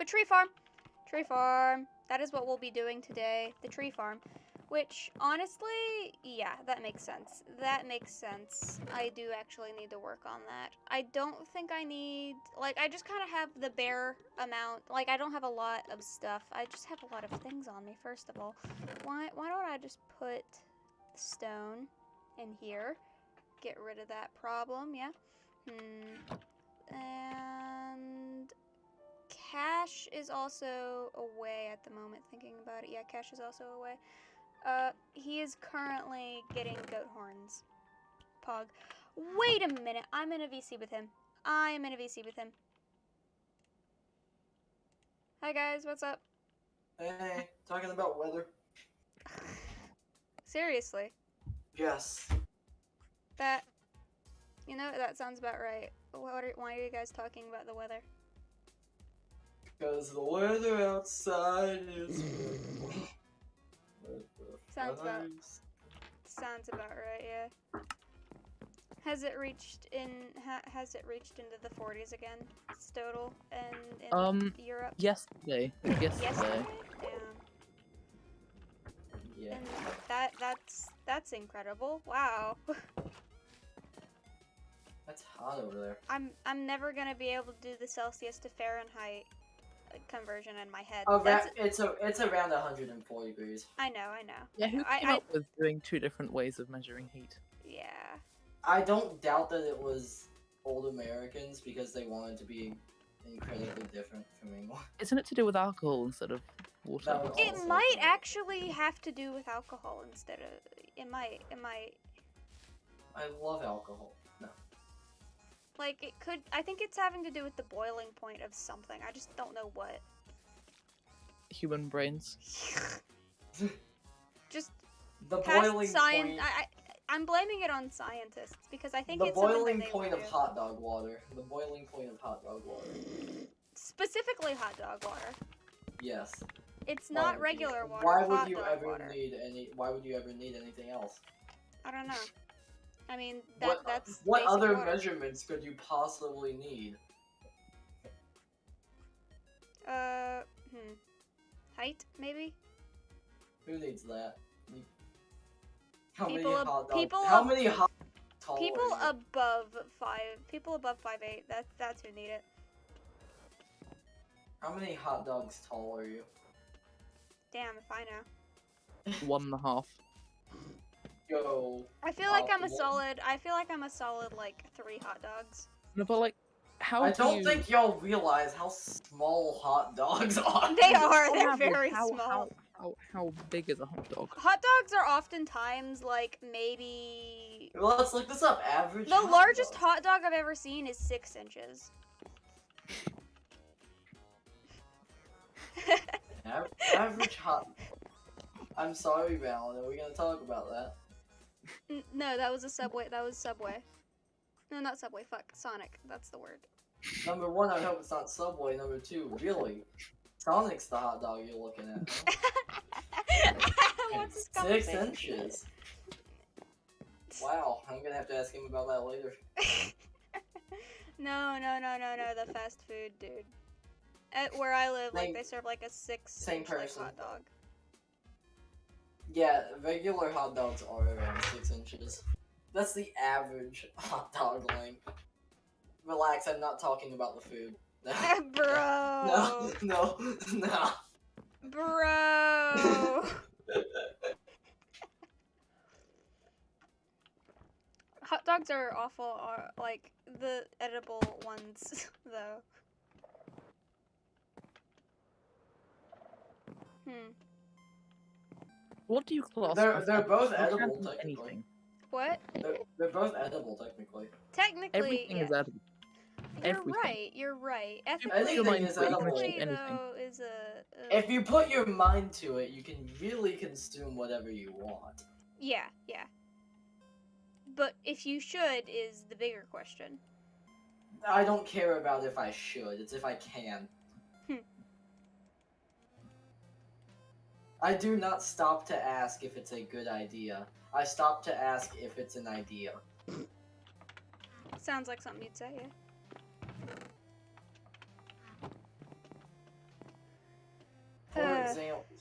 A tree farm. Tree farm. That is what we'll be doing today. The tree farm. Which, honestly, yeah, that makes sense. That makes sense. I do actually need to work on that. I don't think I need... Like, I just kind of have the bare amount. Like, I don't have a lot of stuff. I just have a lot of things on me, first of all. Why don't I just put stone in here? Get rid of that problem, yeah? And... Cash is also away at the moment, thinking about it. Yeah, Cash is also away. He is currently getting goat horns. Pog. Wait a minute. I'm in a VC with him. I am in a VC with him. Hi, guys. What's up? Hey, talking about weather. Seriously. Yes. That, you know, that sounds about right. Why are you guys talking about the weather? Because the weather outside is... Sounds about right, yeah. Has it reached into the 40s again? Total and in Europe? Yesterday. Yesterday? Yeah. And that's incredible. Wow. That's hot over there. I'm never gonna be able to do the Celsius to Fahrenheit conversion in my head. Oh, it's around 104 degrees. I know. Yeah, who came up with doing two different ways of measuring heat? Yeah. I don't doubt that it was old Americans because they wanted to be incredibly different from England. Isn't it to do with alcohol instead of water? It might actually have to do with alcohol instead of... It might... I love alcohol. No. Like, it could... I think it's having to do with the boiling point of something. I just don't know what. Human brains. Just the past boiling science. point... I'm blaming it on scientists because I think the it's something boiling that they point would of do. hot dog water. The boiling point of hot dog water. Specifically hot dog water. Yes. It's not regular water. Why would hot you dog ever water. need any? Why would you ever need anything else? I don't know. I mean, that's what basic other water. measurements could you possibly need? Height, maybe? Who needs that? How People many ab- hot dogs? people How ab- many hot tall People are you? above 5'8", that's who need it. How many hot dogs tall are you? Damn, if I know. 1.5. Yo. I feel like I'm a solid like 3 hot dogs. No, but like, how I do don't you... think y'all realize how small hot dogs are. They are, On they're average, very how, small. How big is a hot dog? Hot dogs are oftentimes like maybe... Well, let's look this up. Average. The largest hot dog I've ever seen is 6 inches. Average hot. I'm sorry, Valid. Are we gonna talk about that? No, that was a Subway. That was Subway. No, not Subway. Fuck. Sonic. That's the word. Number one, I hope it's not Subway. Number two, really? Sonic's the hot dog you're looking at. What's this 6 conversation? inches. Wow, I'm gonna have to ask him about that later. No, the fast food, dude. At where I live, like, they serve like a 6-inch like, hot dog. Yeah, regular hot dogs are around 6 inches. That's the average hot dog length. Relax, I'm not talking about the food. Bro. No. Bro. Hot dogs are awful, like, the edible ones, though. What do you class? They're both You edible, can't eat technically. anything. What? They're both edible, technically. Technically, Everything yeah. is edible. You're right. Anything is edible. Ethically, though, is a... If you put your mind to it, you can really consume whatever you want. Yeah. But if you should is the bigger question. I don't care about if I should, it's if I can. I do not stop to ask if it's a good idea. I stop to ask if it's an idea. Sounds like something you'd say, yeah.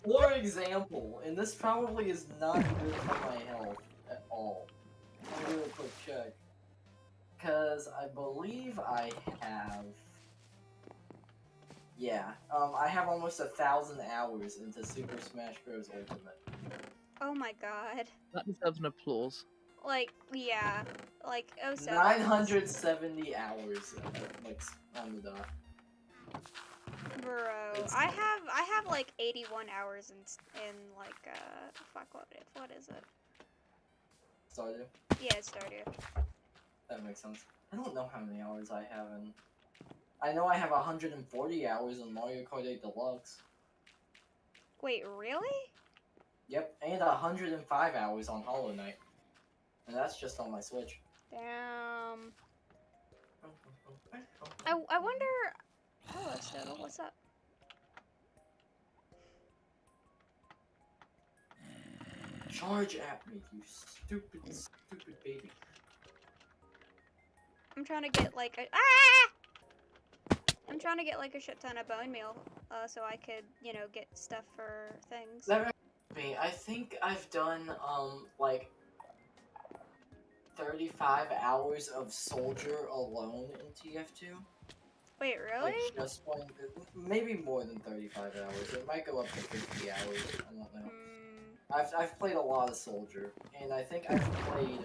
For example, and this probably is not good for my health at all. Let me do a quick check. Because I believe I have... Yeah, I have almost 1,000 hours into Super Smash Bros. Ultimate. Oh my god. That deserves an applause. Like, yeah. Like, oh 07. 970 hours, like, on the dot. Bro, It's- I have like 81 hours in like fuck, what is it? Stardew? Yeah, it's Stardew. That makes sense. I don't know how many hours I have in... I know I have 140 hours in Mario Kart 8 Deluxe. Wait, really? Yep, and 105 hours on Hollow Knight. And that's just on my Switch. Damn. I wonder. Hello, Stoddle. What's up? Charge at me, you stupid, stupid baby. I'm trying to get like a ah! I'm trying to get like a shit ton of bone meal, so I could, you know, get stuff for things. That reminds me, I think I've done, like, 35 hours of Soldier alone in TF2. Wait, really? Like, just playing, maybe more than 35 hours. It might go up to 50 hours, I don't know. I've played a lot of Soldier, and I think I've played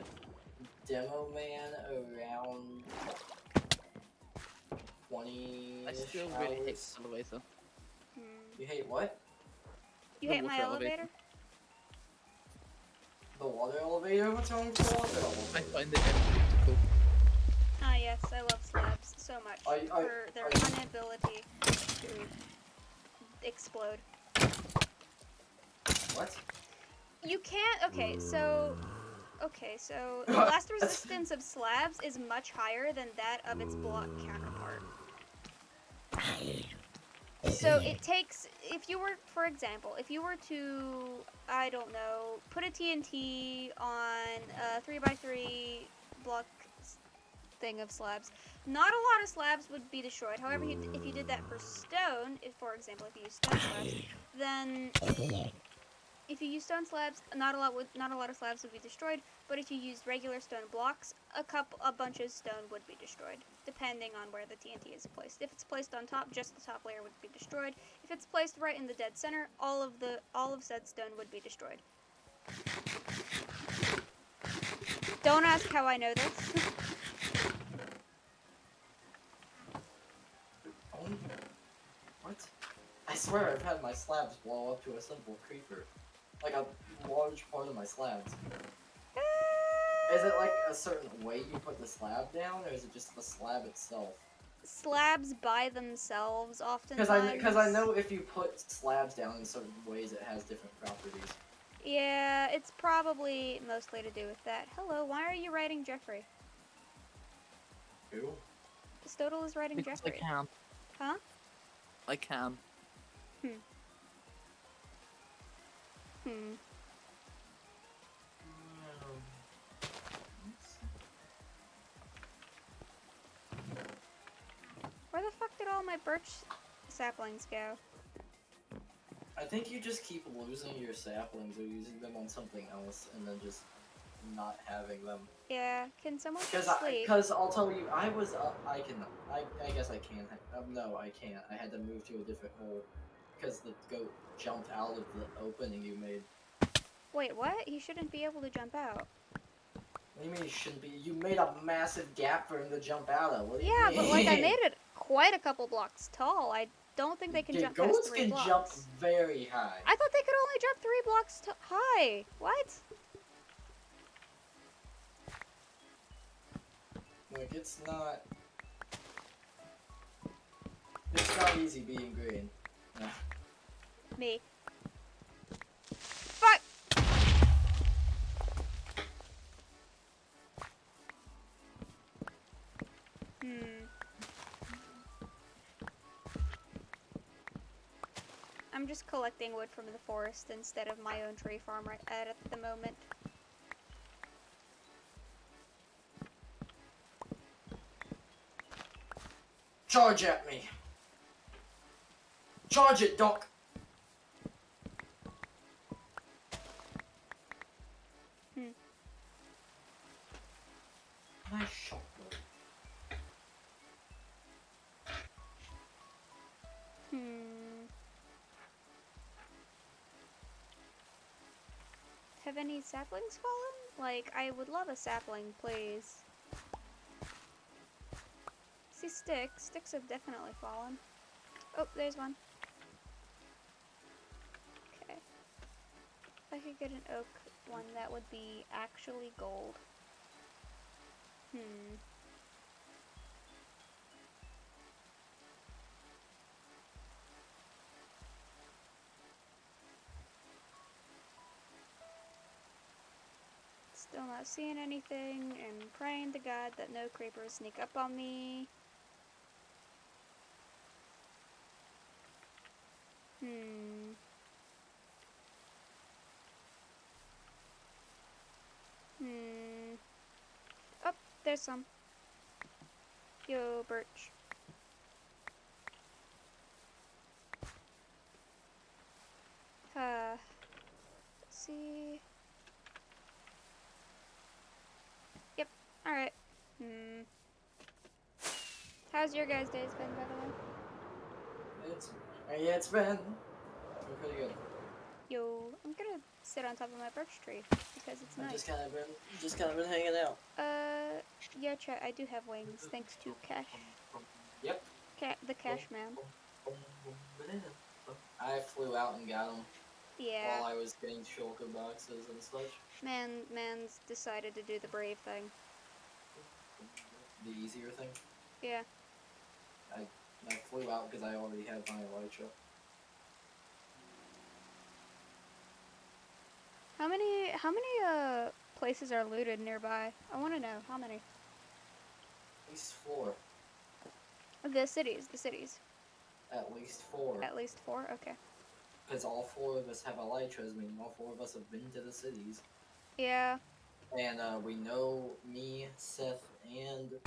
TheMelonMan around 20 I still hours. really hate the elevator. You hate what? You The hate my water elevator? elevator. The water elevator? What's wrong with the water I elevator? find it impractical. Ah, yes, I love slabs so much for their inability to explode. What? You can't. Okay, so the blast resistance of slabs is much higher than that of its block counterpart. So it takes, if you were, for example, if you were to, I don't know, put a TNT on a 3x3 block thing of slabs, not a lot of slabs would be destroyed. However, if you did that for stone, if, for example, if you use stone slabs, then if you use stone slabs, not a lot of slabs would be destroyed. But if you used regular stone blocks, a bunch of stone would be destroyed, depending on where the TNT is placed. If it's placed on top, just the top layer would be destroyed. If it's placed right in the dead center, all of said stone would be destroyed. Don't ask how I know this. What? I swear I've had my slabs blow up to a simple creeper. Like a large part of my slabs. Is it like a certain way you put the slab down, or is it just the slab itself? Slabs by themselves oftentimes. Because I know if you put slabs down in certain ways, it has different properties. Yeah, it's probably mostly to do with that. Hello, why are you writing Jeffrey? Who? Stodal is writing Because Jeffrey. I can. Huh? I can. Where the fuck did all my birch saplings go? I think you just keep losing your saplings or using them on something else, and then just not having them. Yeah, can someone sleep? Because I'll tell you, I guess I can. No, I can't. I had to move to a different hole because the goat jumped out of the opening you made. Wait, what? He shouldn't be able to jump out. What do you mean you shouldn't be? You made a massive gap for him to jump out of. What do you Yeah, mean? but like I made it quite a couple blocks tall. I don't think they can jump past goats 3 can blocks. jump very high. I thought they could only jump 3 blocks high. What? Like it's not easy being green. Me. Fuck! I'm just collecting wood from the forest instead of my own tree farm right at the moment. Charge at me! Charge it, Doc! Have any saplings fallen? Like, I would love a sapling, please. See sticks. Sticks have definitely fallen. Oh, there's one. Okay. If I could get an oak one, that would be actually gold. Still not seeing anything, and praying to God that no creepers sneak up on me. Oh, there's some. Yo, birch. Let's see. Yep, alright. How's your guys' days been, by the way? It's been pretty good. Yo, I'm gonna sit on top of my birch tree because it's nice. Just kind of been hanging out. Yeah, chat, I do have wings, thanks to Cash. Yep. The Cash Man. I flew out and got them Yeah. while I was getting shulker boxes and such. Man's decided to do the brave thing. The easier thing. Yeah. I flew out because I already had my elytra. How many places are looted nearby? I want to know how many. At least 4. The cities. At least 4. At least 4. Okay. Because all 4 of us have elytras, meaning all 4 of us have been to the cities. Yeah. And we know me, Seth, and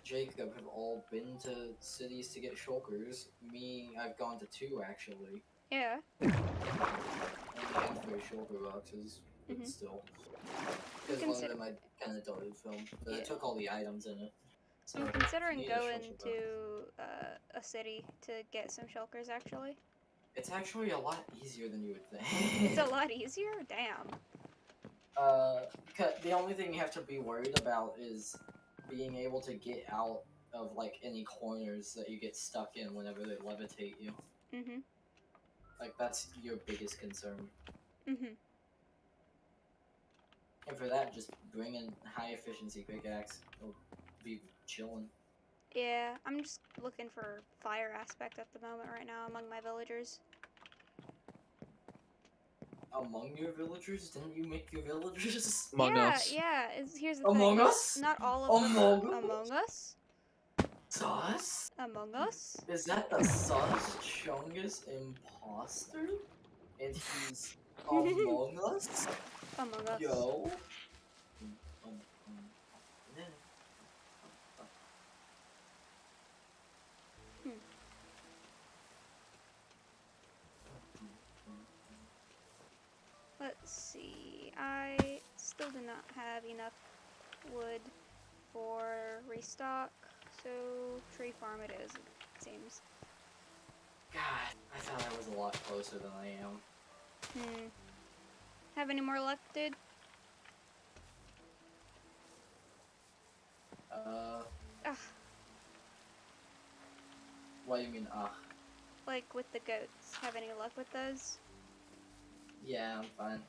Jacob have all been to cities to get shulkers. Me, I've gone to 2 actually. Yeah. Only had 3 shulker boxes, but still. Because one of them I kind of deleted film, but I took all the items in it. So I'm considering need a going shulker box. to a city to get some shulkers, actually. It's actually a lot easier than you would think. It's a lot easier? Damn. The only thing you have to be worried about is being able to get out of, like, any corners that you get stuck in whenever they levitate you. Like, that's your biggest concern. And for that, just bring in high efficiency pickaxe. It'll be chillin'. Yeah, I'm just looking for fire aspect at the moment right now among my villagers. Among your villagers? Didn't you make your villagers? Among Us. Yeah. Here's the Among thing. Us? Not all of them. Among Us? Sus? Among Us? Is that the sus chungus imposter? And he's among us? Among Us. Yo. Let's see. I still do not have enough wood for restock, so tree farm it is, it seems. God, I thought I was a lot closer than I am. Have any more luck, dude? What do you mean, Like with the goats. Have any luck with those? Yeah, I'm fine.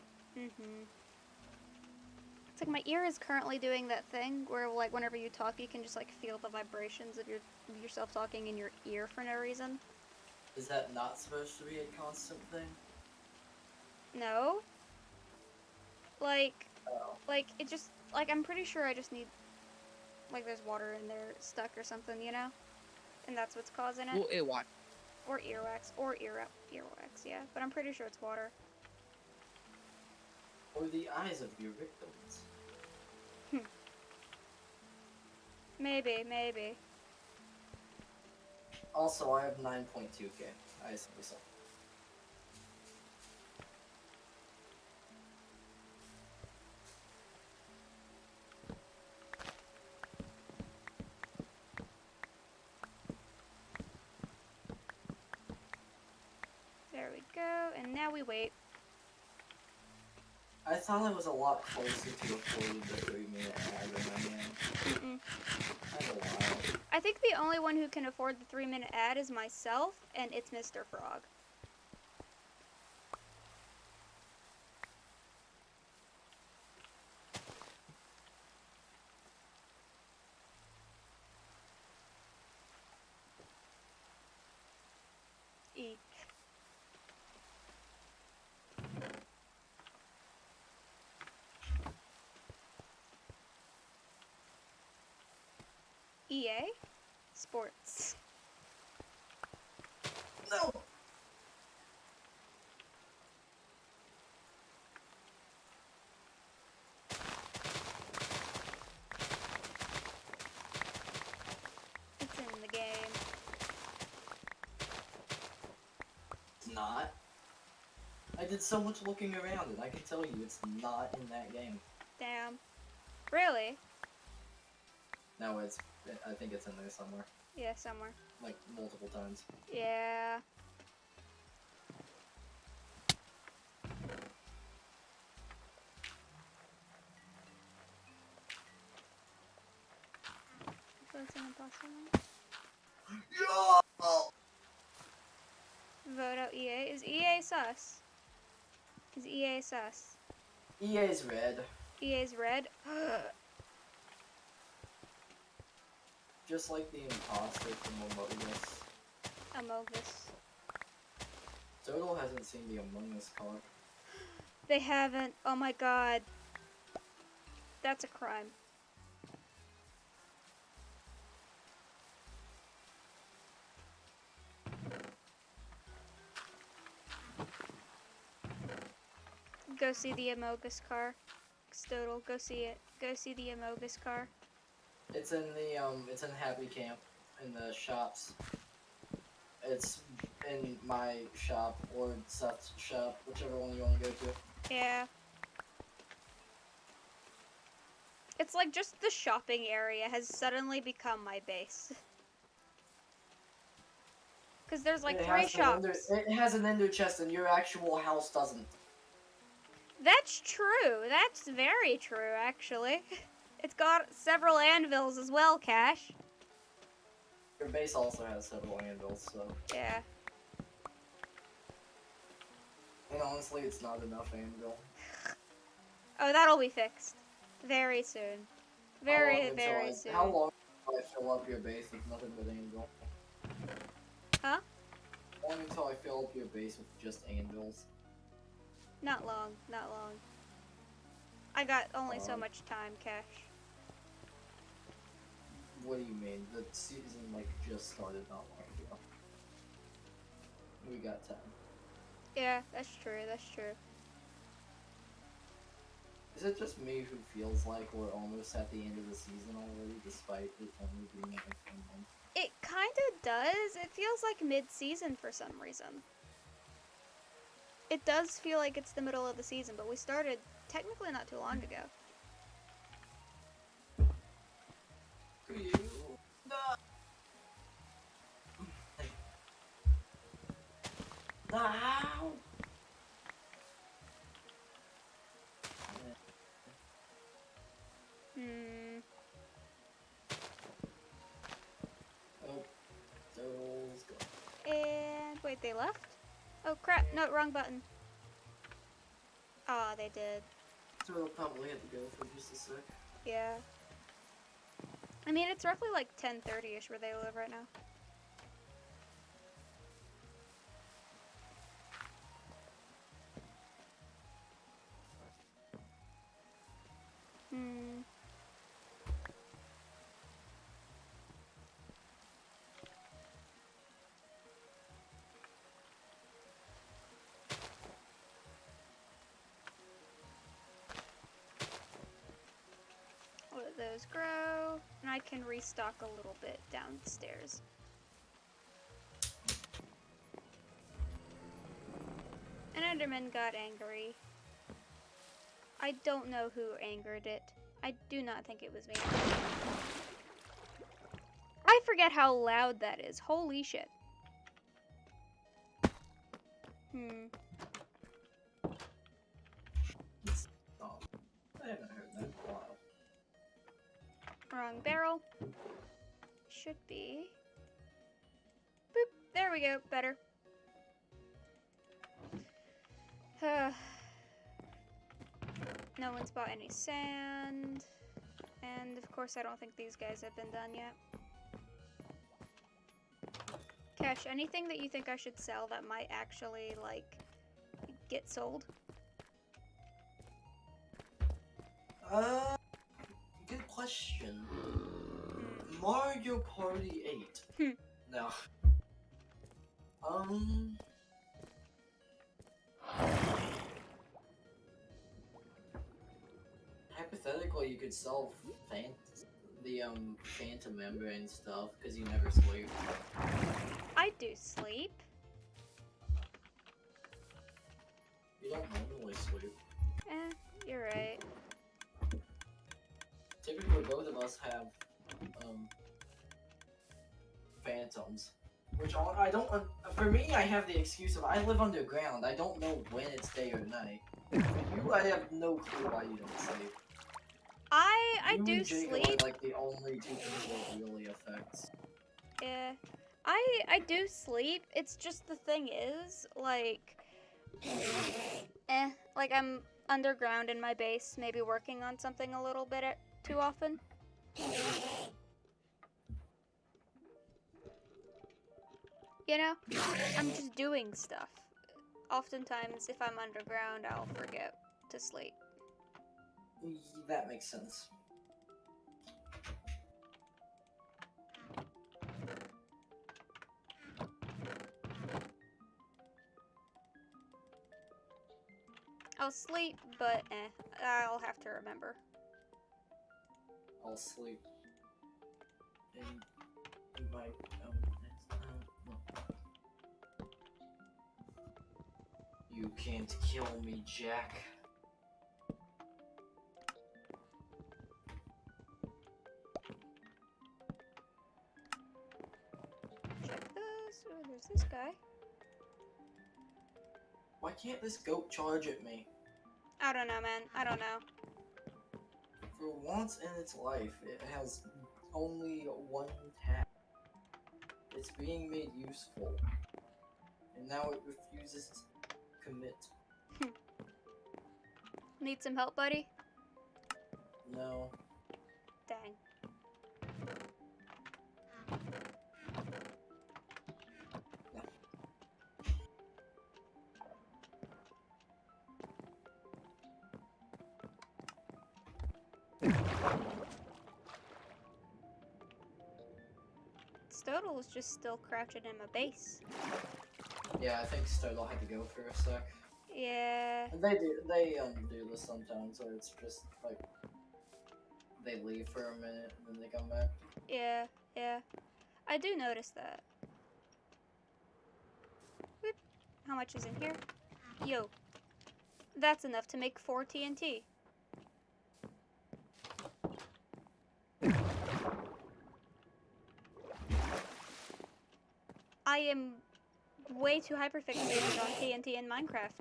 It's like my ear is currently doing that thing where, like, whenever you talk, you can just, like, feel the vibrations of yourself talking in your ear for no reason. Is that not supposed to be a constant thing? No. Like, Oh. it just, like, I'm pretty sure I just need, like, there's water in there stuck or something, you know? And that's what's causing it. Well, earwax. Or earwax. Or earwax, yeah. But I'm pretty sure it's water. Or the eyes of your victims. Maybe. Also, I have 9.2k. I see so. There we go. And now we wait. I thought I was a lot closer to affording the 3-minute ad than I am. Mm-mm. That's a while. I think the only one who can afford the 3-minute ad is myself, and it's Mr. Frog. E. EA? Sports. No! It's in the game. It's not. I did so much looking around and I can tell you it's not in that game. Damn. Really? No, I think it's in there somewhere. Yeah, somewhere. Like, multiple times. Yeah. So it's an impossible. Yo! Vote out EA. Is EA sus? Is EA sus? EA's red. EA's red? Just like the imposter from Among Us. Among Us. Total hasn't seen the Among Us car. They haven't. Oh my god. That's a crime. Go see the Amogus car. Stodal, go see it. Go see the Amogus car. It's in Happy Camp, in the shops. It's in my shop, or Seth's shop, whichever one you want to go to. Yeah. It's like just the shopping area has suddenly become my base. Because there's like 3 shops. It has an ender chest and your actual house doesn't. That's true. That's very true, actually. It's got several anvils as well, Cash. Your base also has several anvils, so... Yeah. And honestly, it's not enough anvil. Oh, that'll be fixed. Very soon. Very soon. How long until I fill up your base with nothing but anvil? Huh? How long until I fill up your base with just anvils? Not long. Not long. I got only so much time, Cash. What do you mean? The season, like, just started not long ago. We got time. Yeah, that's true. That's true. Is it just me who feels like we're almost at the end of the season already, despite it only being like 1 month? It kind of does. It feels like mid-season for some reason. It does feel like it's the middle of the season, but we started technically not too long ago. You... No! Oh, Total's gone. And wait, they left? Oh crap, no, wrong button. Aw, they did. Total probably had to go for just a sec. Yeah. I mean, it's roughly like 10:30ish where they live right now. Let those grow, and I can restock a little bit downstairs. An Enderman got angry. I don't know who angered it. I do not think it was me. I forget how loud that is. Holy shit. wrong barrel. Should be. Boop. There we go. Better. No one's bought any sand. And of course, I don't think these guys have been done yet. Cash, anything that you think I should sell that might actually, like, get sold? Good question. Mario Party 8. No. Hypothetically, you could sell the Phantom Membrane stuff, because you never sleep. I do sleep. You don't normally sleep. You're right. Typically, both of us have, phantoms. Which I don't, for me, I have the excuse of I live underground. I don't know when it's day or night. For you, I have no clue why you don't sleep. I You do and Jacob sleep. are like the only two people it really affects. Yeah. I do sleep. It's just the thing is, like, like I'm underground in my base, maybe working on something a little bit too often. You know, I'm just doing stuff. Oftentimes, if I'm underground, I'll forget to sleep. That makes sense. I'll sleep, but I'll have to remember. I'll sleep in my no. You can't kill me, Jack. Check this. Oh, there's this guy. Why can't this goat charge at me? I don't know, man. I don't know. For once in its life, it has only one task. It's being made useful. And now it refuses to commit. Need some help, buddy? No. Dang. Stodel is just still crouching in my base. Yeah, I think Stodel had to go for a sec. Yeah. And they do this sometimes, where it's just like they leave for a minute and then they come back. Yeah. I do notice that. Whoop. How much is in here? Yo. That's enough to make 4 TNT. I am way too hyperfixated on TNT in Minecraft.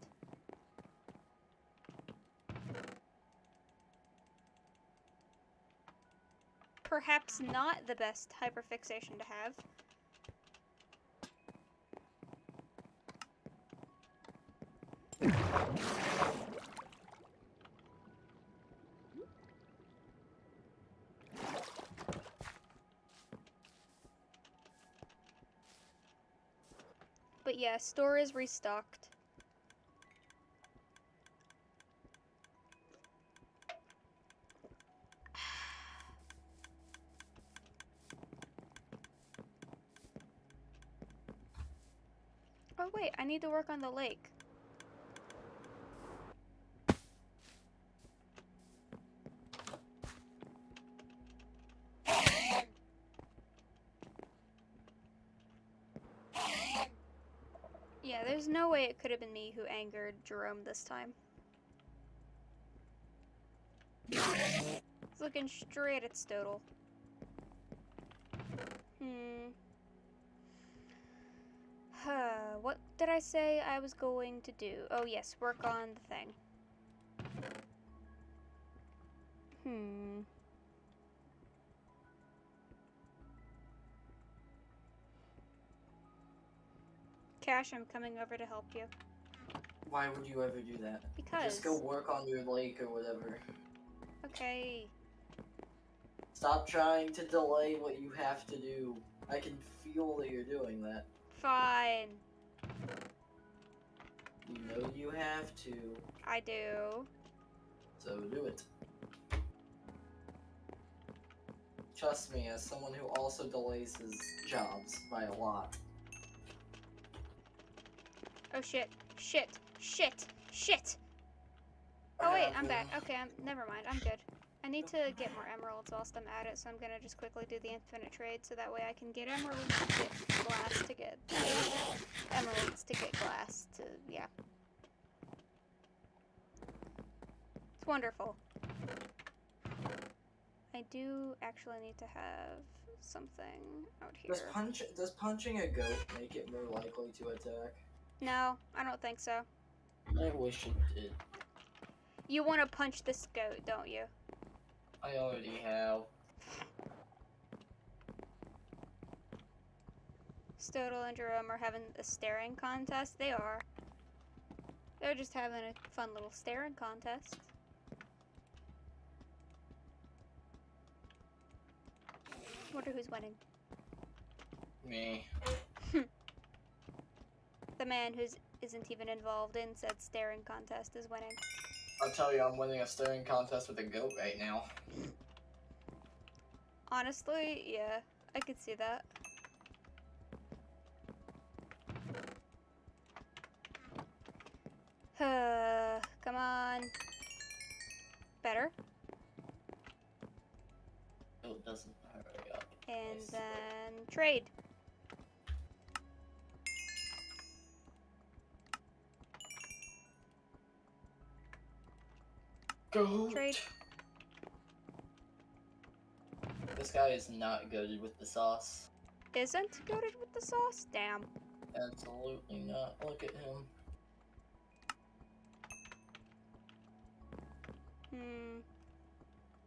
Perhaps not the best hyperfixation to have. But yeah, store is restocked. Oh wait, I need to work on the lake. Yeah, there's no way it could have been me who angered Jerome this time. He's looking straight at Stodel. What did I say I was going to do? Oh yes, work on the thing. cash, I'm coming over to help you. Why would you ever do that? Because. Just go work on your lake or whatever. Okay. Stop trying to delay what you have to do. I can feel that you're doing that. Fine. You know you have to, I do. so do it. Trust me, as someone who also delays his jobs by a lot. Oh shit. Shit. Shit. Shit. Oh wait, I'm back. Okay, never mind. I'm good. I need to get more emeralds whilst I'm at it, so I'm gonna just quickly do the infinite trade so that way I can get emeralds to get glass to get emeralds to get glass to yeah. It's wonderful. I do actually need to have something out here. Does punching a goat make it more likely to attack? No, I don't think so. I wish it did. You want to punch this goat, don't you? I already have. Stodel and Jerome are having a staring contest. They are. They're just having a fun little staring contest. Wonder who's winning. Me. The man who isn't even involved in said staring contest is winning. I'll tell you, I'm winning a staring contest with a goat right now. Honestly, yeah, I could see that. Come on. Better. Goat doesn't hurry up. And then trade. Goat! Trade. This guy is not good with the sauce. Isn't goated with the sauce? Damn. Absolutely not. Look at him.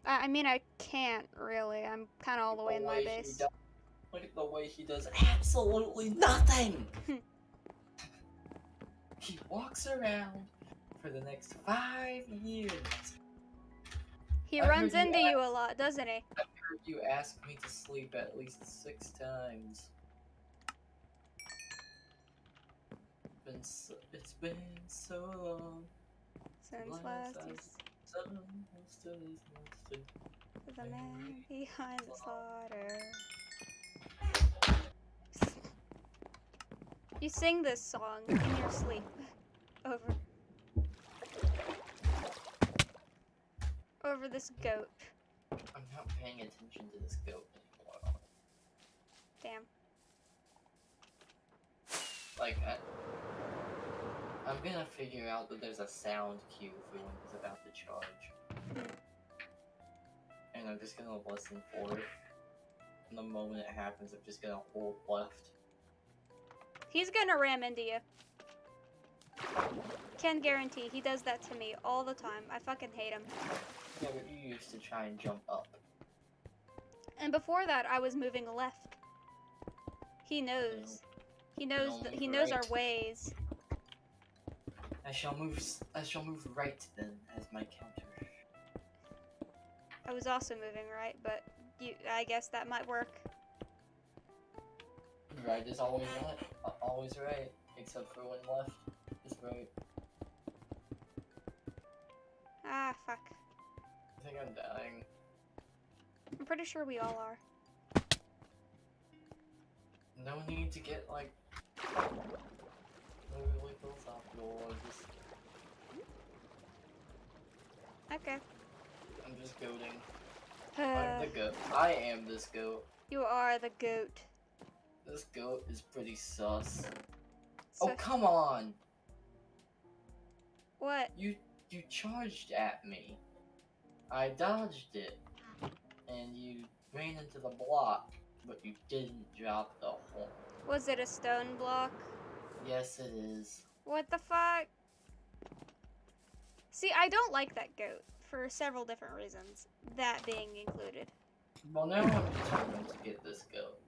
I mean, I can't really. I'm kind of all the way in my base. Look at the way he does absolutely nothing! He walks around for the next 5 years. He runs into you a lot, doesn't he? I've heard you ask me to sleep at least 6 times. It's been so long. Since last you the man behind the slaughter. You sing this song in your sleep. Over this goat. I'm not paying attention to this goat anymore. Damn. Like, I'm gonna figure out that there's a sound cue for when he's about to charge. And I'm just gonna listen for it. And the moment it happens, I'm just gonna hold left. He's gonna ram into you. Can guarantee he does that to me all the time. I fucking hate him. Yeah, but you used to try and jump up. And before that, I was moving left. He knows. He knows our ways. I shall move right then as my counter. I was also moving right, but I guess that might work. Right is always right, except for when left is right. Ah, fuck. I think I'm dying. I'm pretty sure we all are. No need to get like overly philosophical. Okay. I'm just goating. I'm the goat. I am this goat. You are the goat. This goat is pretty sus. So, oh, come on! what? You charged at me. I dodged it. And you ran into the block, but you didn't drop the horn. Was it a stone block? Yes, it is. What the fuck? See, I don't like that goat for several different reasons, that being included. Well, now I'm determined to get this goat.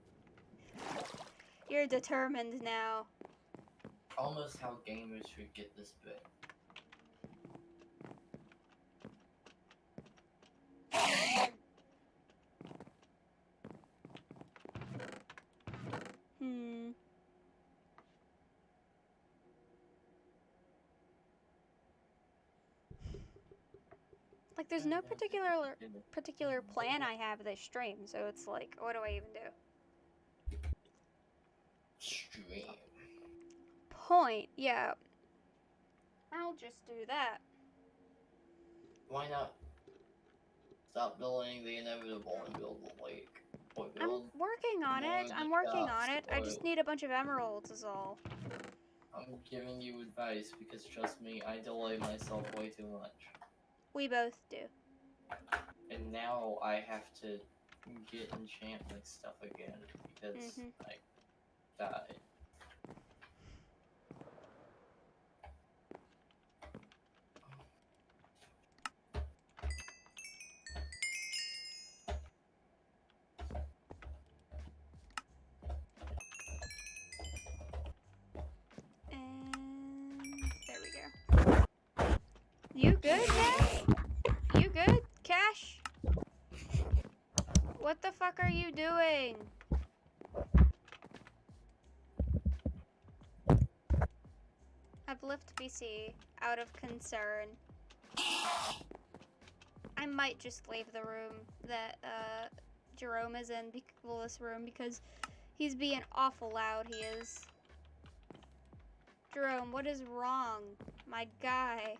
You're determined now. almost how gamers should get this bit. Hmm. Like, there's no particular plan I have this stream, so it's like, what do I even do? Stream. Point, yeah. I'll just do that. Why not stop building the inevitable and build the lake? Or I'm build working on more it. of I'm the working shops, on it. I or just need a bunch of emeralds is all. I'm giving you advice because trust me, I delay myself way too much. We both do. And now I have to get enchantment stuff again because I died. And there we go. You good, Cash? You good, Cash? What the fuck are you doing? I've left BC out of concern. I might just leave the room that Jerome is in, well, this room, because he's being awful loud, he is. Jerome, what is wrong? My guy.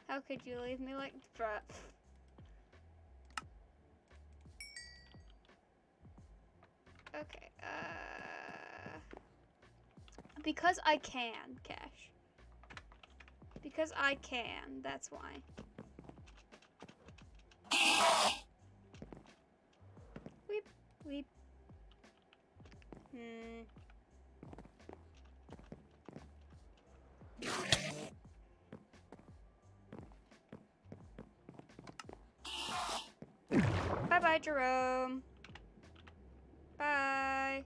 How could you leave me like, bruh? Okay, because I can, Cash. Because I can, that's why. Weep, weep. Bye-bye, Jerome. Bye.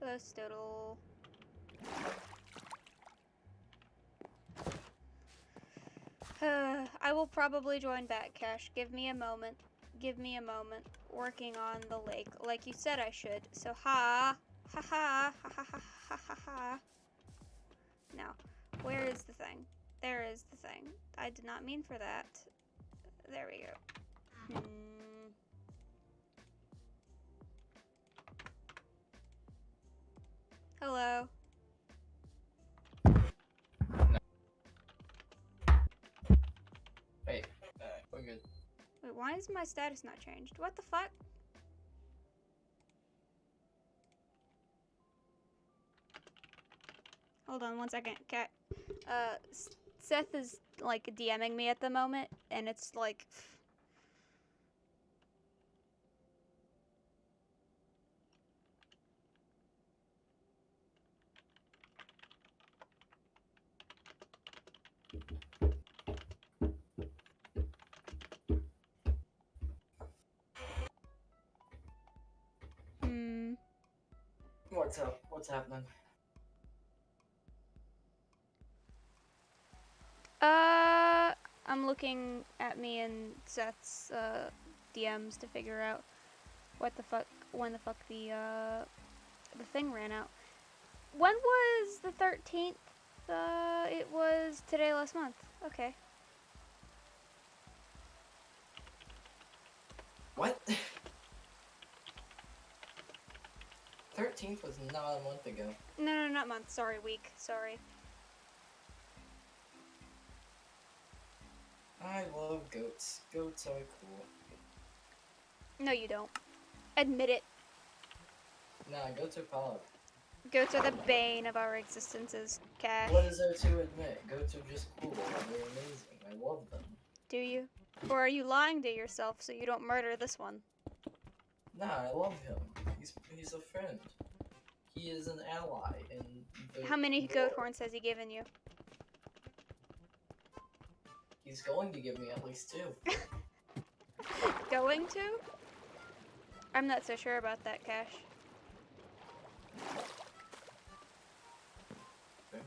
Hello, Stoodle. I will probably join back, Cash. Give me a moment. Give me a moment. Working on the lake, like you said I should. So ha ha ha ha ha ha ha ha. Now, where is the thing? There is the thing. I did not mean for that. There we go. Hello. Wait, we're good. Wait, why is my status not changed? What the fuck? Hold on one second, cat. Seth is like DMing me at the moment, and it's like. What's up? What's happening? I'm looking at me and Seth's DMs to figure out when the fuck the thing ran out. When was the 13th? It was today last month. Okay. What? 13th was not a month ago. No, not month. Sorry, week. Sorry. I love goats. Goats are cool. No, you don't. Admit it. Nah, goats are power. Goats are the bane of our existences, Cash. What is there to admit? Goats are just cool. They're amazing. I love them. Do you? Or are you lying to yourself so you don't murder this one? Nah, I love him. He's a friend. He is an ally in the How many war. goat horns has he given you? He's going to give me at least 2. Going to? I'm not so sure about that, Cash.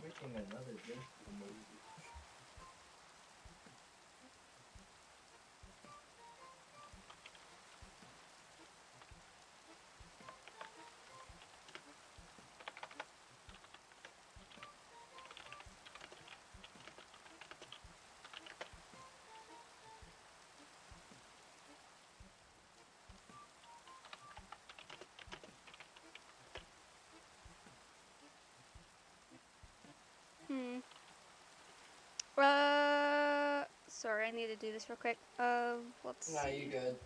drinking another drink for me. Hmm. Sorry, I need to do this real quick. Let's Nah, see. you good.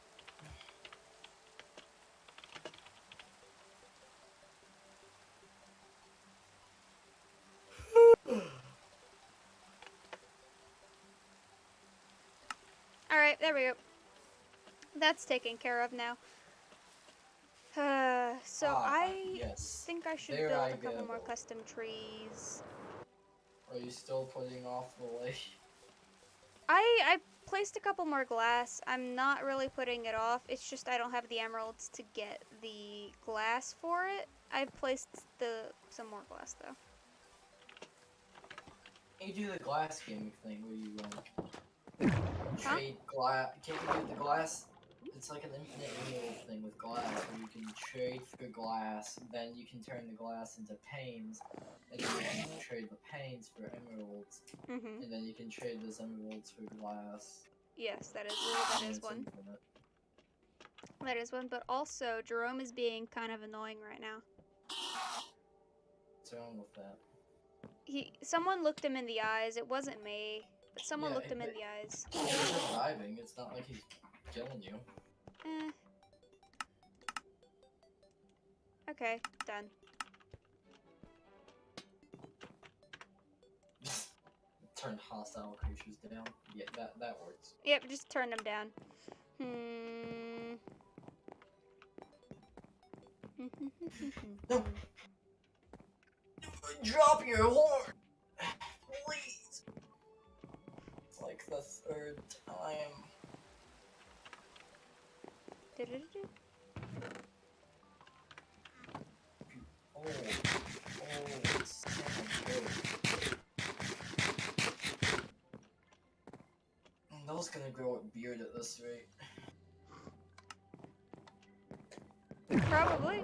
Alright, there we go. That's taken care of now. So I Yes. think I should There build I a couple go. more custom trees. Are you still putting off the lake? I placed a couple more glass. I'm not really putting it off. It's just I don't have the emeralds to get the glass for it. I placed some more glass though. Can you do the glass gaming thing where you Huh? trade glass? Can you do the glass? It's like an infinite emerald thing with glass where you can trade for glass, then you can turn the glass into panes, and then you can trade the panes for emeralds, Mhm. and then you can trade those emeralds for glass. Yes, that And is it's one. infinite. That is one, but also Jerome is being kind of annoying right now. What's wrong with that? Someone looked him in the eyes. It wasn't me, but someone Yeah, looked him in the eyes. He's surviving. It's not like he's killing you. Eh. Okay, done. Turn hostile creatures down. Yeah, that works. Yep, just turn them down. Hmm. No! Drop your horn! Please! It's like the third time. Oh, it's so good. Noah's gonna grow a beard at this rate. Probably.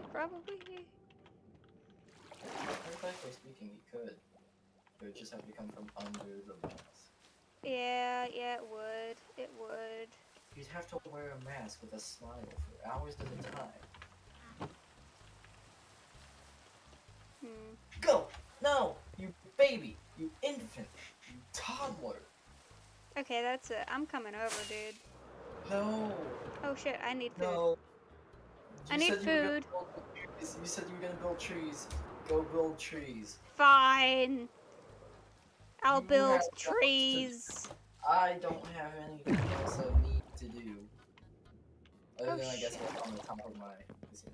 Hypothetically speaking, he could. It would just have to come from under the mask. Yeah, it would. It would. You'd have to wear a mask with a smile for hours at a time. Go! No! You baby! You infant! You toddler! Okay, that's it. I'm coming over, dude. No! Oh shit, I need food. No! I need food. You said you were gonna build trees. Go build trees. Fine. I'll You build have jobs to do. trees. I don't have anything else I need to do. Other Oh, than I guess shit. what's on the top of my... That's fine.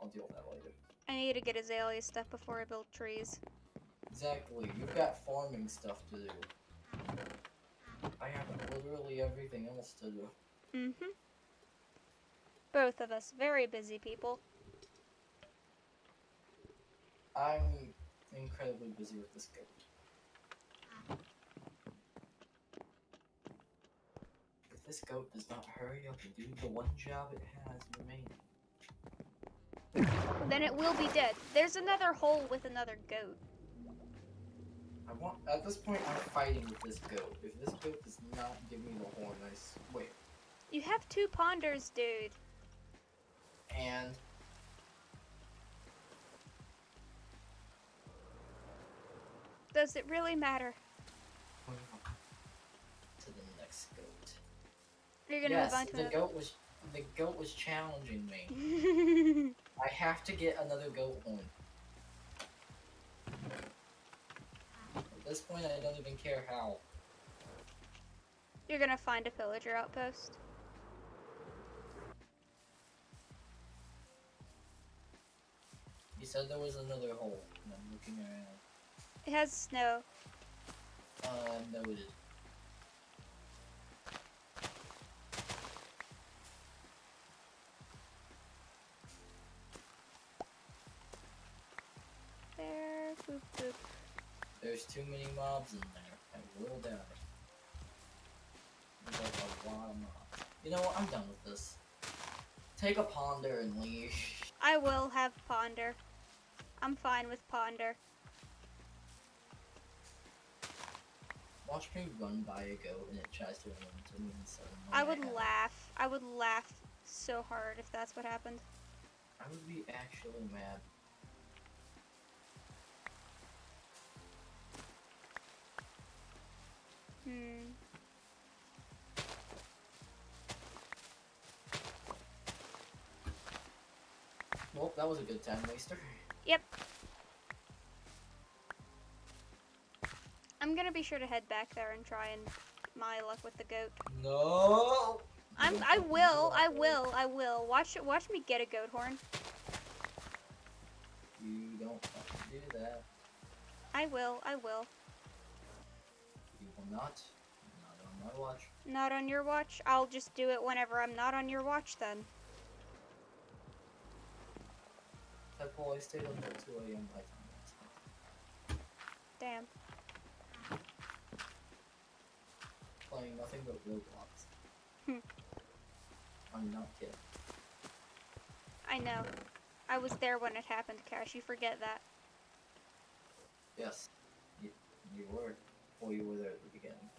I'll deal with that later. I need to get azalea stuff before I build trees. Exactly. You've got farming stuff to do. I have literally everything else to do. Mm-hmm. Both of us, very busy people. I'm incredibly busy with this goat. If this goat does not hurry up and do the one job it has remaining. Then it will be dead. There's another hole with another goat. At this point, I'm fighting with this goat. If this goat does not give me the horn, wait. You have 2 ponders, dude. And Does it really matter? to the next goat. You're gonna Yes, move on to the goat was challenging me. another. I have to get another goat horn. At this point, I don't even care how. You're gonna find a pillager outpost. You said there was another hole, and I'm looking around. It has snow. Noted. There. Boop, boop. There's too many mobs in there. I will die. There's like a lot of mobs. You know what? I'm done with this. Take a ponder and leave. I will have ponder. I'm fine with ponder. Watch me run by a goat and it tries to run into me and suddenly I would have- laugh. I would laugh so hard if that's what happened. I would be actually mad. Hmm. Well, that was a good time waster. Yep. I'm gonna be sure to head back there and try and my luck with the goat. No! I will. Watch me get a goat horn. You don't want to do that. I will. You will not. Not on my watch. Not on your watch? I'll just do it whenever I'm not on your watch then. That boy stayed up till 2 a.m. my time last night. Damn. Playing nothing but Roblox. Hmm. I'm not kidding. I know. I was there when it happened, Cash. You forget that. Yes. You were. Well, you were there at the beginning.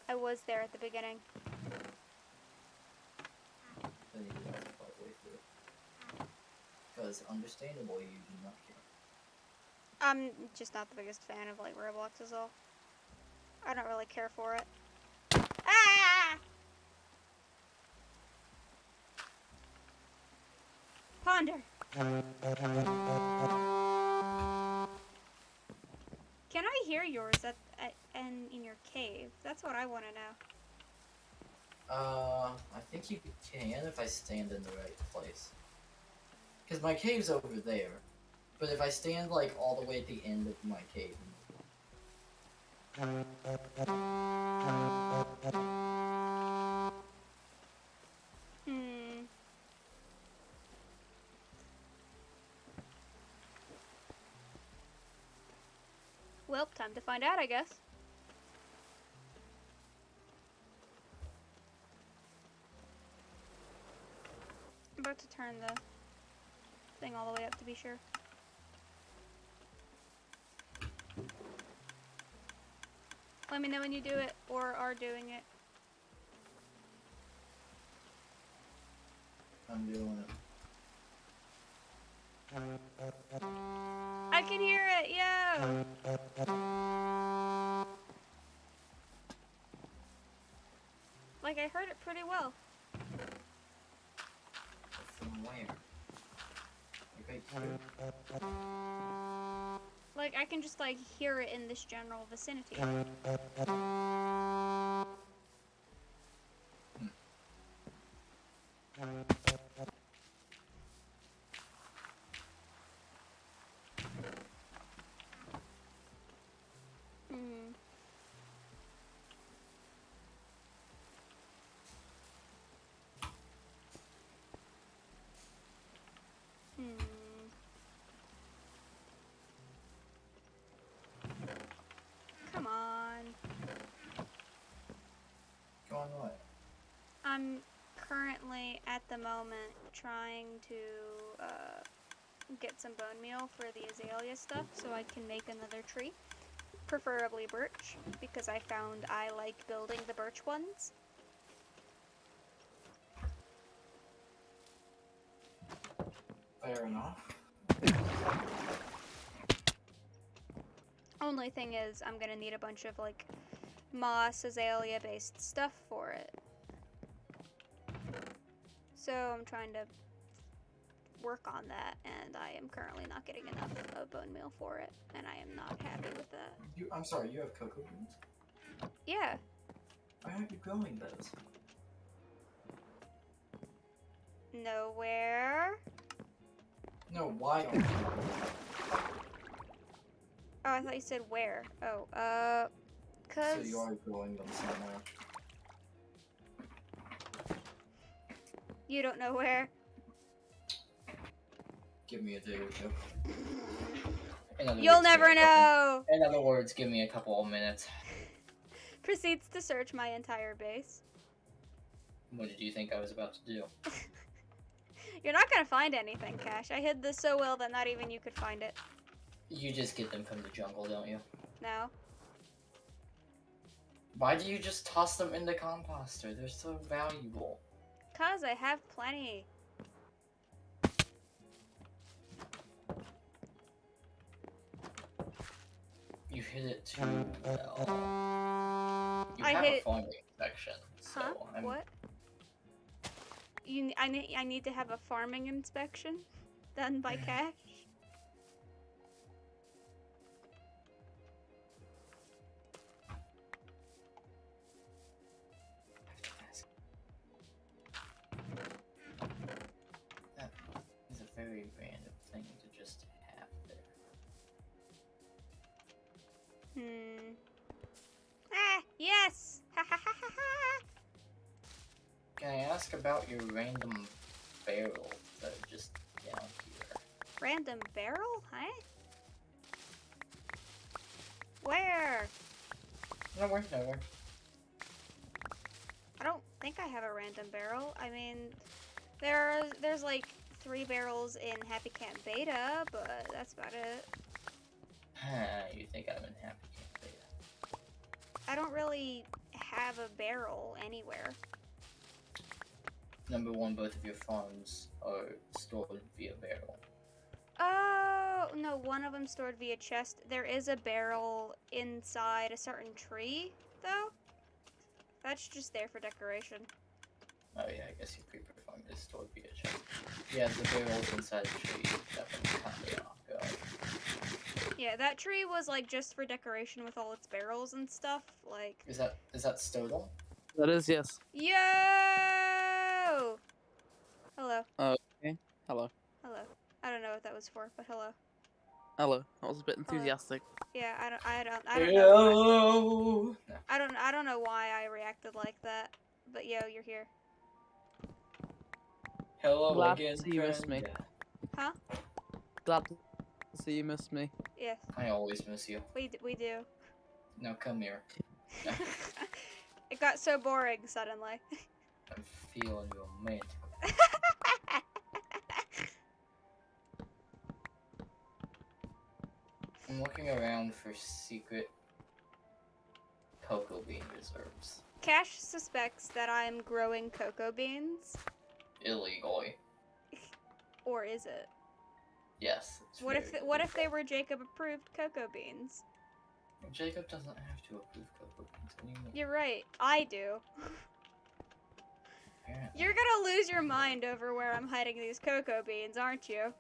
I was there at the beginning. Then you left partway through. Because, understandable, you do not care. I'm just not the biggest fan of like Roblox is all. I don't really care for it. Ah! Ponder. Can I hear yours in your cave? That's what I want to know. I think you can if I stand in the right place. Because my cave's over there. But if I stand, like, all the way at the end of my cave. Hmm. Well, time to find out, I guess. I'm about to turn the thing all the way up to be sure. Let me know when you do it or are doing it. I'm doing it. I can hear it, yo! Like, I heard it pretty well. From where? Like right here. Like, I can just, like, hear it in this general vicinity. Hmm. Hmm. Come on. Go on what? I'm currently, at the moment, trying to get some bone meal for the azalea stuff so I can make another tree. Preferably birch, because I found I like building the birch ones. Fair enough. Only thing is, I'm gonna need a bunch of, like, moss azalea based stuff for it. So I'm trying to work on that, and I am currently not getting enough of bone meal for it, and I am not happy with that. I'm sorry, you have cocoa beans? Yeah. Why aren't you growing those? Nowhere. No, why aren't you? Oh, I thought you said where. Oh, So cause you are growing them somewhere. you don't know where. Give me a day or two. You'll never know! In other words, give me a couple of minutes. Proceeds to search my entire base. What did you think I was about to do? You're not gonna find anything, Cash. I hid this so well that not even you could find it. You just get them from the jungle, don't you? No. Why do you just toss them in the composter? They're so valuable. 'Cause I have plenty. You hit it too well. You I have hit a it- farming section, so Huh? I'm... What? I need to have a farming inspection done by Cash. That is a very random thing to just have there. Ah, yes! Ha ha ha ha ha! Can I ask about your random barrel that are just down here? Random barrel, huh? Where? Nowhere. I don't think I have a random barrel. I mean, there's like 3 barrels in Happy Camp Beta, but that's about it. You think I'm in Happy Camp Beta? I don't really have a barrel anywhere. Number one, both of your farms are stored via barrel. Oh, no, one of them stored via chest. There is a barrel inside a certain tree, though. That's just there for decoration. Oh yeah, I guess your creeper farm is stored via chest. Yeah, the barrel's inside the tree. Definitely caught me off guard. Yeah, that tree was like just for decoration with all its barrels and stuff. Like, Is that Stodal? That is, yes. yo! Hello. Okay. Hello. Hello. I don't know what that was for, but hello. Hello. I was a bit enthusiastic. Yeah, I don't know. Hello. No. I don't know why I reacted like that, but yo, you're here. Hello Glad again, to see you missed me. friend. Huh? Glad to see you missed me. Yes, I always miss you. we do. Now come here. It got so boring suddenly. I'm feeling romantic. I'm looking around for secret cocoa bean reserves. Cash suspects that I'm growing cocoa beans, Illegally. or is it? Yes. It's What very if they illegal. were Jacob approved cocoa beans? Jacob doesn't have to approve cocoa beans anymore. You're right, I do. Apparently. You're gonna lose your mind over where I'm hiding these cocoa beans, aren't you?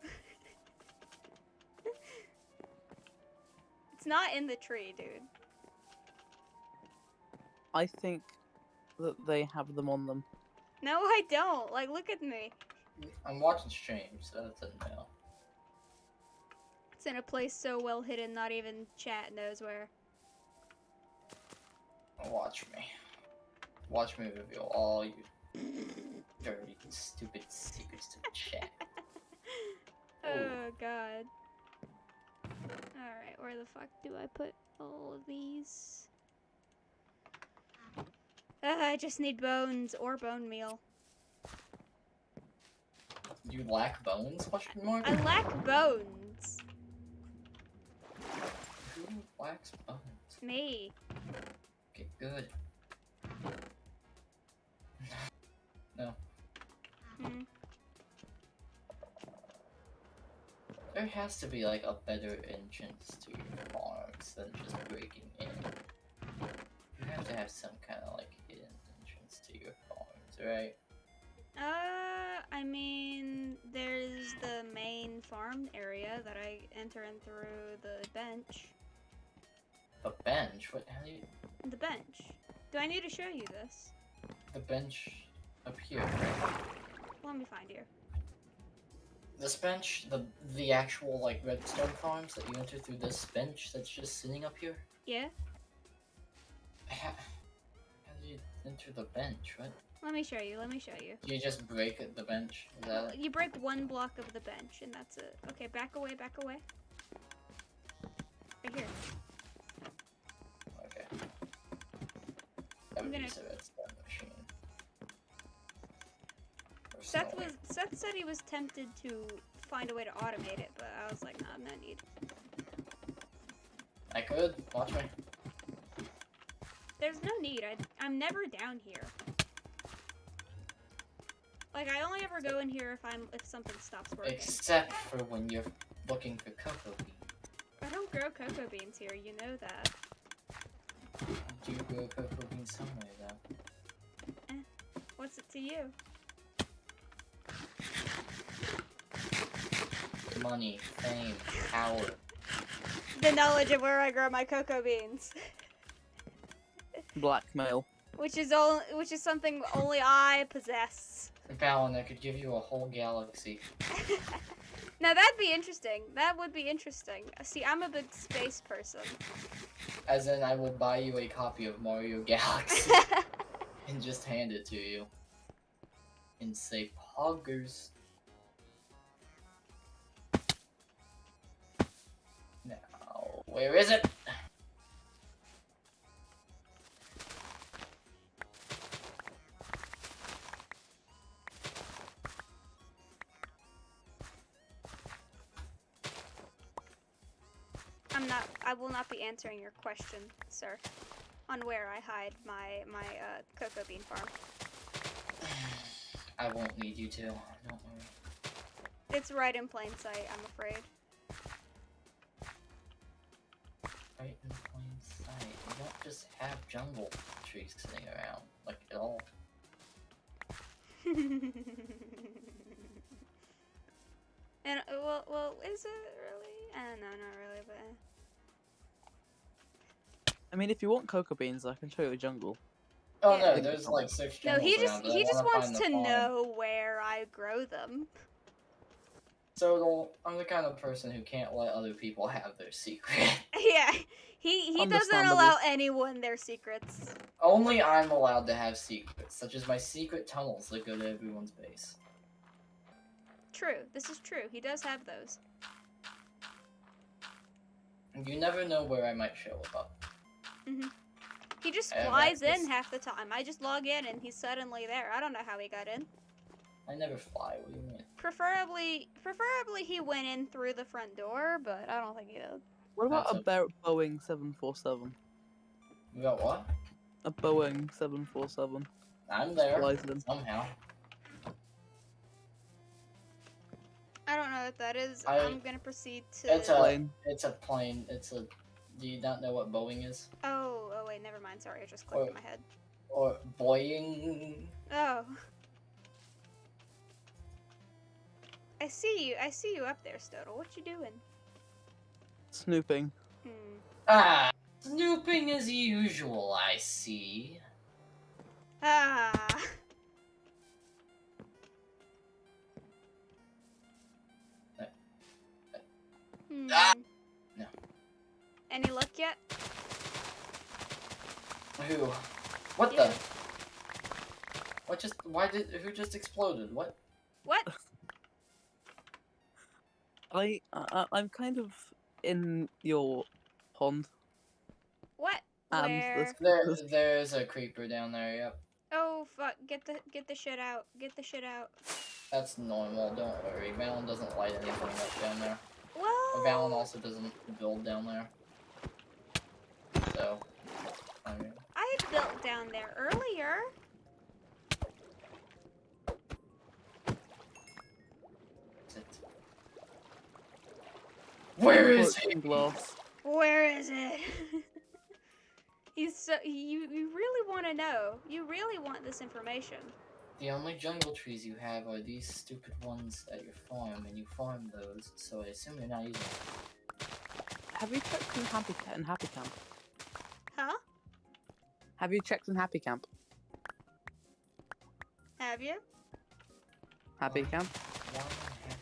It's not in the tree, dude. I think that they have them on them. No, I don't. Like, look at me. I'm watching streams, so that's a no. It's in a place so well hidden, not even chat knows where. Watch me. Watch me reveal all you dirty, stupid secrets to the chat. Oh, God. Alright, where the fuck do I put all of these? I just need bones or bone meal. You lack bones? Question mark? I lack bones. Who lacks bones? Me. Okay, good. No. Hmm. There has to be like a better entrance to your farms than just breaking in. You have to have some kind of like hidden entrance to your farms, right? I mean, there's the main farm area that I enter in through the bench. A bench? What? How do you? The bench. Do I need to show you this? The bench up here, right? Let me find you. This bench, the actual like redstone farms that you enter through this bench that's just sitting up here. Yeah? How do you enter the bench? What? Let me show you, let me show you. Do you just break the bench? Is that it? You break one block of the bench, and that's it. Okay, back away, back away. Right here. Okay. I'm gonna- Use a redstone machine. Or Seth snowy. said he was tempted to find a way to automate it, but I was like, nah, no need. I could. Watch me. There's no need. I'm never down here. Like, I only ever go in here if something stops working. Except for when you're looking for cocoa beans. I don't grow cocoa beans here, you know that. Do you grow cocoa beans somewhere though? What's it to you? Money, fame, power. The knowledge of where I grow my cocoa beans. Blackmail. Which is something only I possess. Valen, I could give you a whole galaxy. Now that'd be interesting. That would be interesting. See, I'm a big space person. As in, I will buy you a copy of Mario Galaxy and just hand it to you. And say, poggers. Now, where is it? I will not be answering your question, sir, on where I hide my cocoa bean farm. I won't need you to. Don't worry. It's right in plain sight, I'm afraid. Right in plain sight. You don't just have jungle trees sitting around, like, at all. And well, is it really? No, not really, but. I mean, if you want cocoa beans, I can show you a jungle. Oh Yeah. no, there's like 6 No, jungles he around, but I just wanna wants find the to farm. know where I grow them. So I'm the kind of person who can't let other people have their secret. Yeah, he doesn't Understandable. allow anyone their secrets. Only I'm allowed to have secrets, such as my secret tunnels that go to everyone's base. True, this is true. He does have those. You never know where I might show up. He just I have flies in access. half the time. I just log in and he's suddenly there. I don't know how he got in. I never fly, what do you mean? Preferably he went in through the front door, but I don't think he did. What about That's a Boeing 747? You got what? A Boeing 747. I'm there, Flies in. somehow. I don't know what that is. I- I'm gonna proceed to. It's a Plane. It's a plane, do you not know what Boeing is? Oh wait, never mind. Sorry, I just clicked in my head. Or Boeing? Oh. I see you up there, Stodel. What you doing? Snooping. Ah! Snooping as usual, I see. Ah. Ah! No. Any luck yet? Who? What Yeah. the? Who just exploded? What? What? I'm kind of in your pond. What? And Where? There's a creeper down there, yep. Oh fuck! Get the shit out! Get the shit out! That's normal, don't worry. Valen doesn't light anything up down there. Well. Valen also doesn't build down there. So, I mean... I built down there earlier. Where is he? Glass. Where is it? He's so you really want to know. You really want this information. The only jungle trees you have are these stupid ones at your farm, and you farm those, so I assume you're not using them. Have you checked in Happy Camp? Huh? Have you checked in Happy Camp? Have you? Happy Camp? Why happy camp?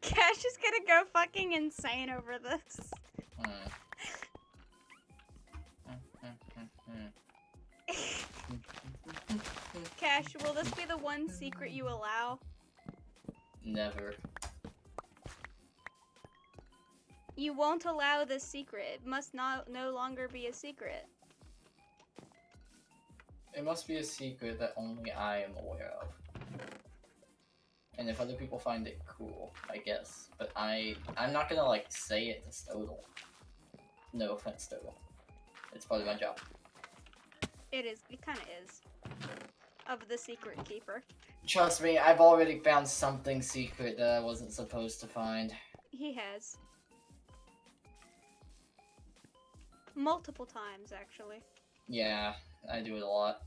Cash is gonna go fucking insane over this. Cash, will this be the one secret you allow? Never. You won't allow this secret. It must no longer be a secret. It must be a secret that only I am aware of. And if other people find it cool, I guess. But I'm not gonna like say it to Stodel. No offense, Stodel. It's part of my job. It is. It kind of is. Of the secret keeper. Trust me, I've already found something secret that I wasn't supposed to find. He has. Multiple times, actually. Yeah, I do it a lot.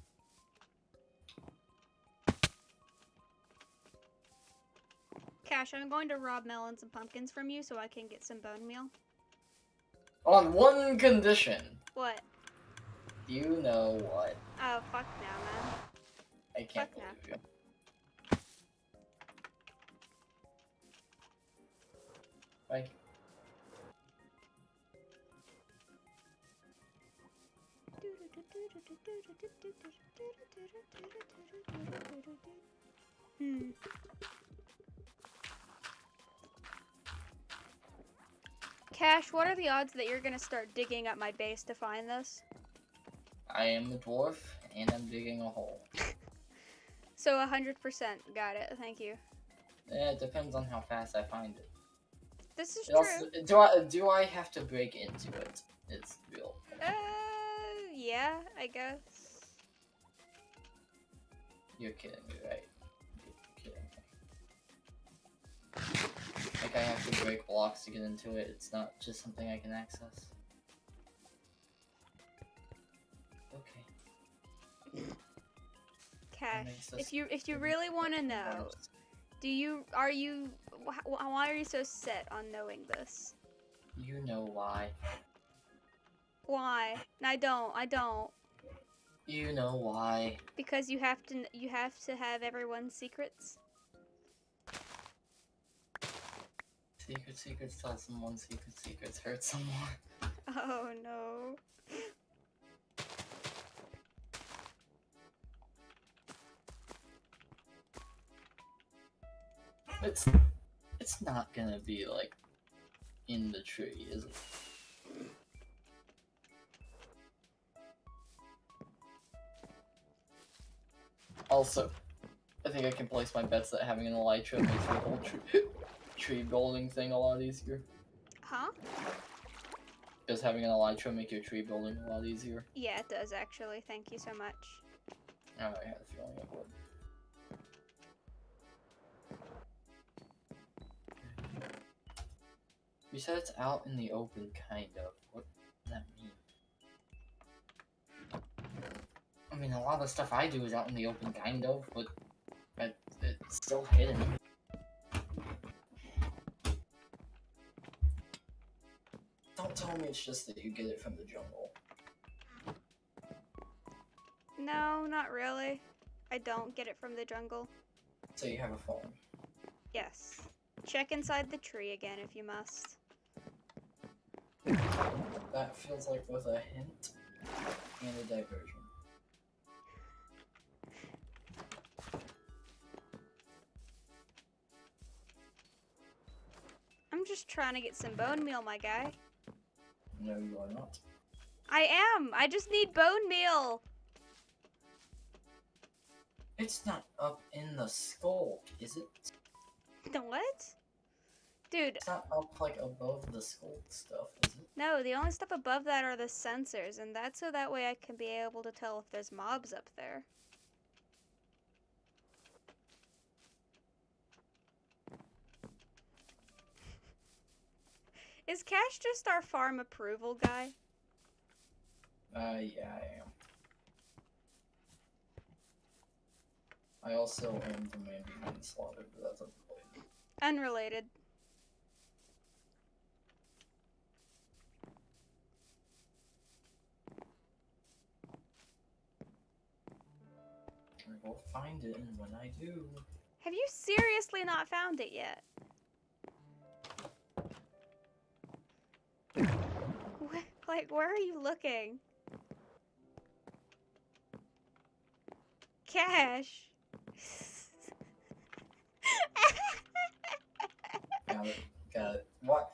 Cash, I'm going to rob melons and pumpkins from you so I can get some bone meal. On one condition. What? You know what? Oh, fuck now, man. I can't Fuck no. believe you. Bye. Cash, what are the odds that you're gonna start digging up my base to find this? I am the dwarf, and I'm digging a hole. So 100%. Got it. Thank you. Yeah, it depends on how fast I find it. This is It true. also, do I have to break into it? It's real. Yeah, I guess. You're kidding me, right? You're kidding me. Like I have to break blocks to get into it. It's not just something I can access. Okay. Cash, makes us if you really want to know, why are you so set on knowing this? You know why. Why? I don't. You know why. Because you have to have everyone's secrets. Secrets tell someone, secrets hurt someone. Oh no. It's not gonna be like in the tree, is it? Also, I think I can place my bets that having an elytra makes the whole tree building thing a lot easier. Huh? Does having an elytra make your tree building a lot easier? Yeah, it does actually. Thank you so much. Oh, I had a feeling it would. You said it's out in the open, kind of. What does that mean? I mean, a lot of the stuff I do is out in the open, kind of, but it's still hidden. Don't tell me it's just that you get it from the jungle. No, not really. I don't get it from the jungle. So you have a phone. Yes. Check inside the tree again if you must. That feels like both a hint and a diversion. I'm just trying to get some bone meal, my guy. No, you are not. I am! I just need bone meal! It's not up in the skull, is it? What? Dude, It's not up, like, above the skull stuff, is it? no, the only stuff above that are the sensors, and that's so that way I can be able to tell if there's mobs up there. Is Cash just our farm approval guy? Yeah, I am. I also am the man behind the slaughter, but that's unrelated. Unrelated. I will find it, and when I do... Have you seriously not found it yet? Like, where are you looking? Cash. Got it. What?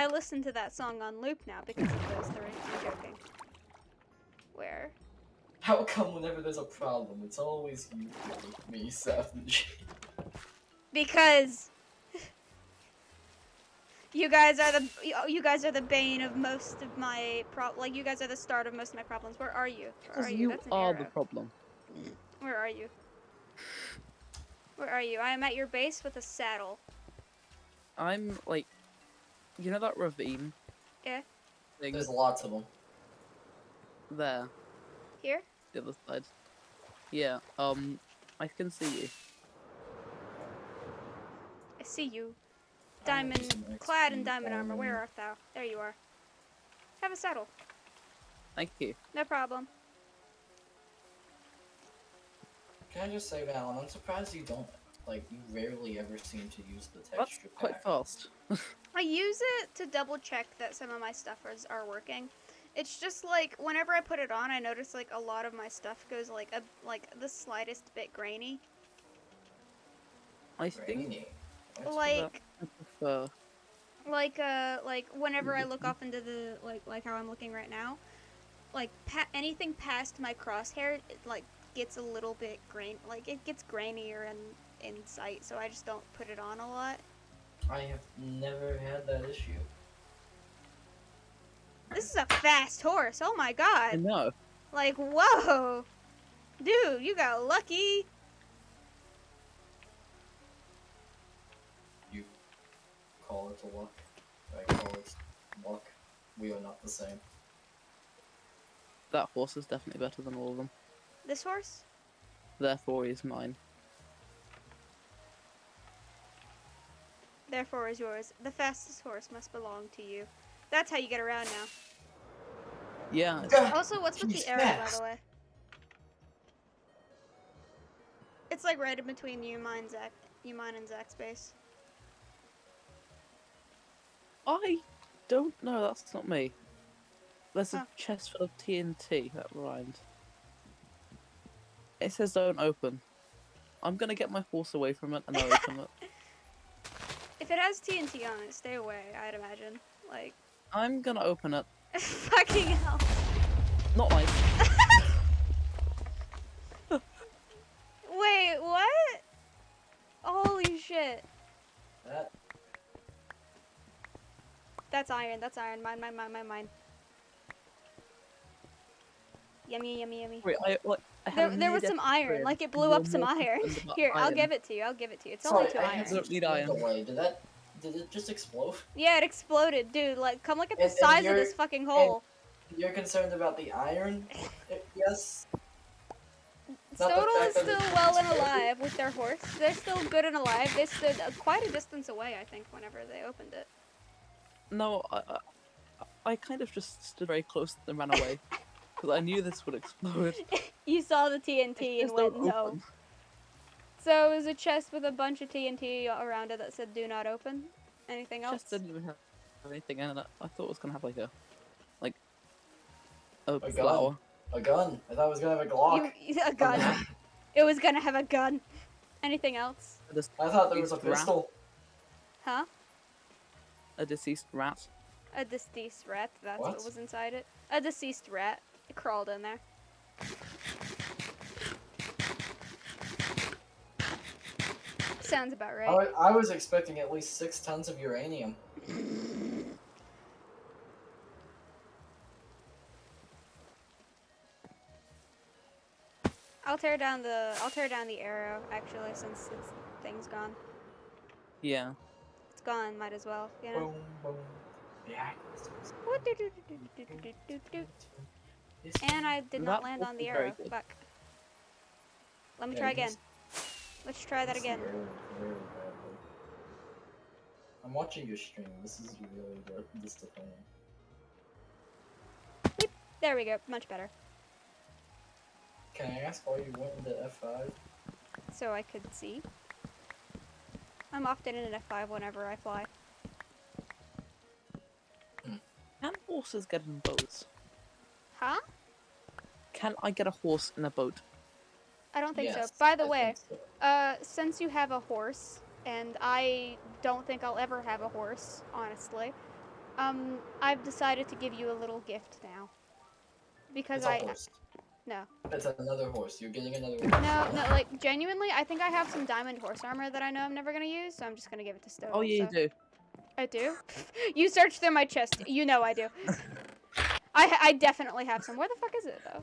I listen to that song on loop now because of those three. I'm joking. Where? How come whenever there's a problem, it's always you with me, Savage? Because you guys are the bane of most of my like you guys are the start of most of my problems. Where are you? Where are Because you? you That's an are arrow. the problem. Where are you? Where are you? I am at your base with a saddle. I'm like, you know that ravine Yeah. thing There's lots of them. there, Here? the other side? Yeah. I can see you. I see you. I have Diamond some clad in XP diamond armor. Where farming. art thou? There you are. Have a saddle. Thank you. No problem. Can I just say, Valen, I'm surprised you don't, like, you rarely ever seem to use the That's texture quite pack. fast. I use it to double check that some of my stuff are working. It's just like whenever I put it on, I notice like a lot of my stuff goes like the slightest bit grainy. I think Grainy. What? Like I prefer. like whenever I look off into the like how I'm looking right now, like anything past my crosshair it, like gets a little bit like it gets grainier in sight, so I just don't put it on a lot. I have never had that issue. This is a fast horse. Oh my I god. know. Like whoa. Dude, you got lucky. You call it a luck. I call it luck. We are not the same. That horse is definitely better than all of them. This horse? Therefore, he is mine. Therefore is yours. The fastest horse must belong to you. That's how you get around now. Yeah. Also, what's with He's the arrow, by fast. the way? It's like right in between you, mine, and Zach's base. I don't know. That's not me. There's a Oh. chest full of TNT. That rhymed. It says don't open. I'm gonna get my horse away from it and I'll open it. If it has TNT on it, stay away, I'd imagine. Like, I'm gonna open it. fucking hell. Not nice. Wait, what? Holy shit. That That's iron, that's iron. Mine. Yummy, yummy, yummy. Wait, I had a There was near-death some iron, experience like it and blew you're up some more iron. concerned about Here, I'll iron. give it to you, It's sorry, only 2 I iron. had some Don't need flint iron. away. Did it just explode? Yeah, it exploded, dude. Like, come look at the And size of you're- this fucking hole. You're concerned about the iron? Yes. Not the Stodal fact is that still it well and exploded. alive with their horse. They're still good and alive. They stood quite a distance away, I think, whenever they opened it. No, I kind of just stood very close and ran away. Because I knew this would explode. You saw the TNT It and says went don't no. open. So it was a chest with a bunch of TNT around it that said do not open. Anything else? Chest didn't even have anything in it. I thought it was gonna have like a gun. flower. A gun. I thought it was gonna have a Glock. A gun. It was gonna have a gun. Anything else? I thought there was a Rat. pistol. Huh? A deceased rat. A deceased rat. That's what What? was inside it. A deceased rat. It crawled in there. Sounds about right. I was expecting at least 6 tons of uranium. I'll tear down the arrow actually since its thing's gone. Yeah. It's gone, might as well, you know. Boom, boom. Yeah. And I did not That land was on the very arrow. good. Fuck. Let me Yeah, try you again. missed- Let's try that missed again. Very, very badly. I'm watching your stream. This is really disappointing. There we go. Much better. Can I ask why you went into F5? So I could see. I'm often in an F5 whenever I fly. Can horses get in boats? Huh? Can I get a horse in a boat? I don't think Yes, so. By the I way, think so. since you have a horse, and I don't think I'll ever have a horse, honestly, I've decided to give you a little gift now. Because It's a horse. No. It's another horse. You're getting another horse. No, like, genuinely, I think I have some diamond horse armor that I know I'm never gonna use, so I'm just gonna give it to Stoddle. Oh yeah, you do. I do? You searched through my chest. You know I do. I definitely have some. Where the fuck is it, though?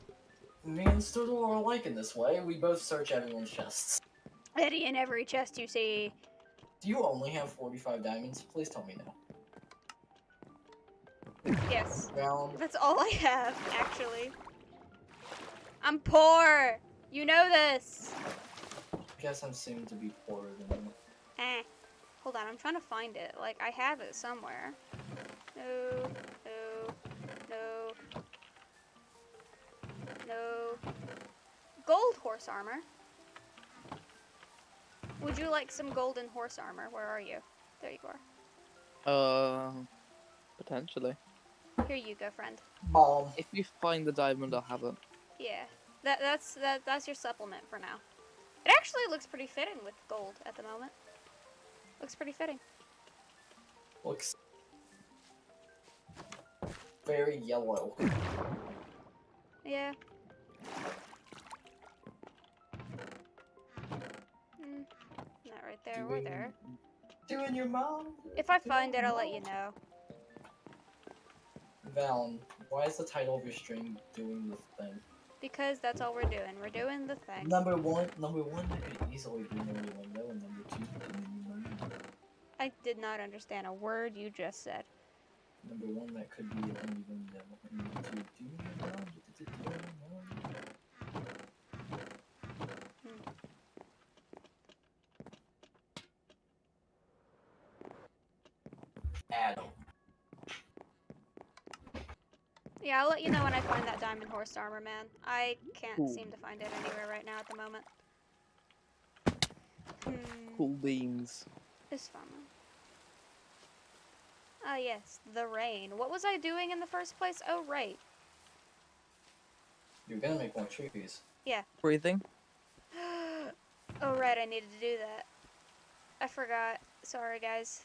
Me and Stoodle are alike in this way. We both search everyone's chests. Eddie in every chest you see. Do you only have 45 diamonds? Please tell me no. Yes. Round. That's all I have, actually. I'm poor! You know this! I guess I'm soon to be poorer than you. Hold on, I'm trying to find it. Like, I have it somewhere. No, no, no. No. Gold horse armor. Would you like some golden horse armor? Where are you? There you are. Potentially. Here you go, friend. If you find the diamond, I'll have it. Yeah. That's your supplement for now. It actually looks pretty fitting with gold at the moment. Looks pretty fitting. Looks very yellow. Yeah. Not right there or there. Doing your mom? If I find it, I'll let you know. Valen, why is the title of your stream doing the thing? Because that's all we're doing. We're doing the thing. Number one, that could easily be number window, and number two could be number one. I did not understand a word you just said. Number one, that could be a only window, and number two, do you know? Adam. Yeah, I'll let you know when I find that diamond horse armor, man. I can't Cool. seem to find it anywhere right now at the moment. Cool beans. It's fun. Ah, yes, the rain. What was I doing in the first place? Oh, right. You're gonna make more trees. Yeah. Breathing. Oh, right, I needed to do that. I forgot. Sorry, guys.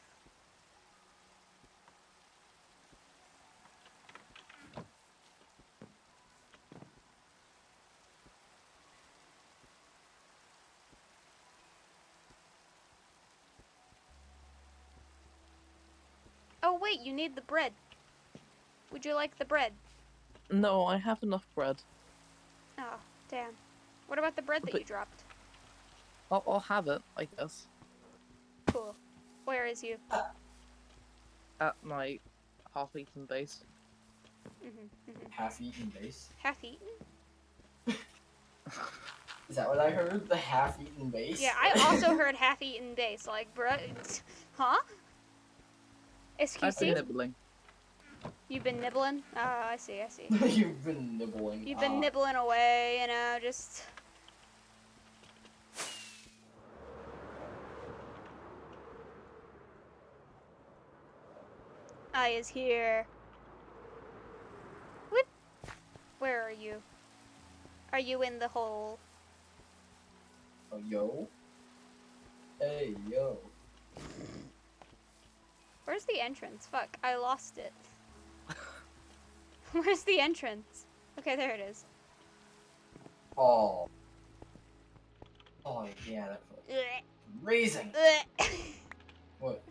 Oh, wait, you need the bread. Would you like the bread? No, I have enough bread. Oh, damn. What about the bread that But- you dropped? I'll have it, I guess. Cool. Where is you? At my half-eaten base. Half-eaten base. Half-eaten? Is that what I heard? The half-eaten base? Yeah, I also heard half-eaten base. Like, bruh, huh? I've Excuse been me? nibbling. You've been nibbling? Oh, I see, I see. You've been nibbling. You've been nibbling away, you know, just... I is here. What? Where are you? Are you in the hole? Oh, yo. Hey, yo. Where's the entrance? Fuck, I lost it. Where's the entrance? Okay, there it is. Oh. Oh, yeah, that felt raising. What?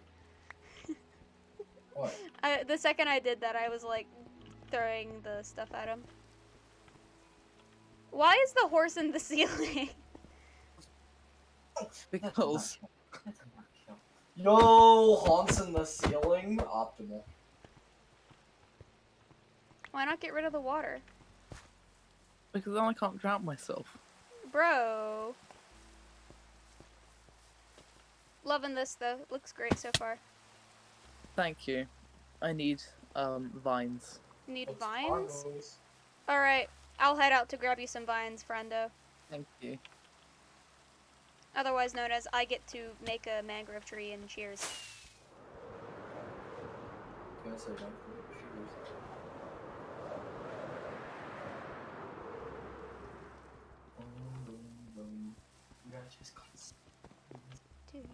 What? The second I did that, I was like throwing the stuff at him. Why is the horse in the ceiling? Because Yo, haunts in the ceiling, optimal. Why not get rid of the water? then I can't drown myself. Bro. Loving this though. Looks great so far. Thank you. I need vines. Need What's vines? Argos? Alright, I'll head out to grab you some vines, friendo. Thank you. Otherwise known as I get to make a mangrove tree and cheers. Gonna say that. You guys just got... Dude.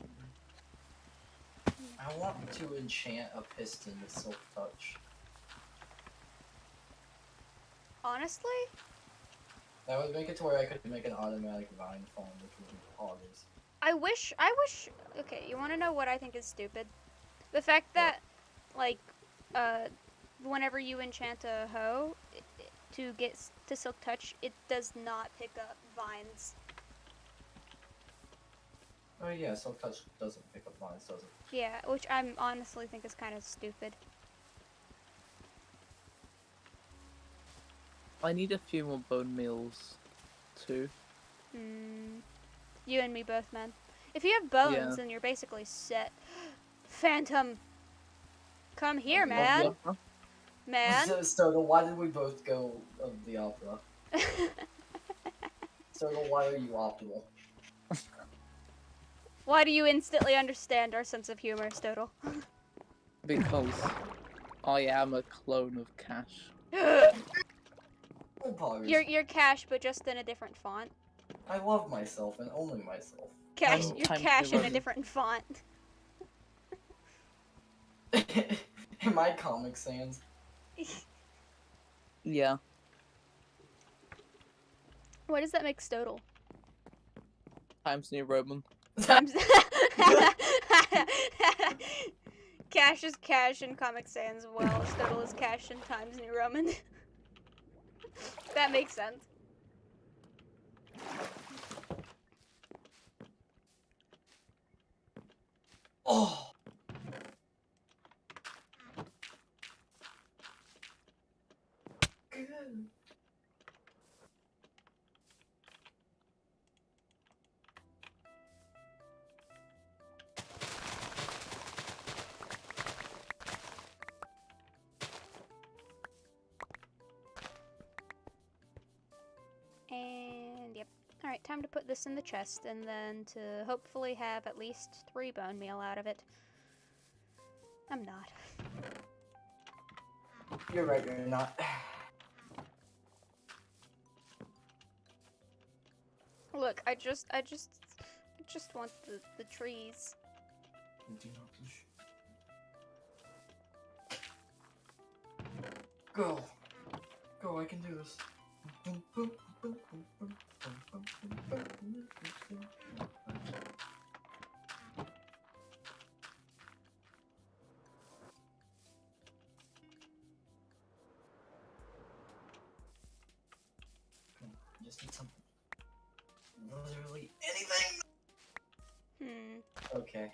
I I want to enchant a piston with Silk Touch. Honestly, That would make it to where I could make an automatic vine farm, which would be poggers. I wish. Okay, you want to know what I think is stupid? The fact What? that, like, whenever you enchant a hoe to get to Silk Touch, it does not pick up vines. Oh yeah, Silk Touch doesn't pick up vines, does it? Yeah, which I honestly think is kind of stupid. I need a few more bone meals, too. You and me both, man. If you have bones, Yeah. then you're basically set. Phantom, come here, Okay. man. Man. So why did we both go of the opera? So why are you optimal? Why do you instantly understand our sense of humor, Stodel? Because I am a clone of Cash. Oh, poggers. You're Cash, but just in a different font. I love myself and only myself. Cash, I'm you're Time Cash in a Roman. different font. Am I Comic Sans? Yeah. What does that make Stodel? Times New Roman. Times. Cash is Cash in Comic Sans, while Stodel is Cash in Times New Roman. That makes sense. Oh! Good. And yep. Alright, time to put this in the chest and then to hopefully have at least 3 bone meal out of it. I'm not. You're right, you're not. Look, I just want the trees. Do not push. Go. Go, I can do this. Just need something. Literally anything. Okay.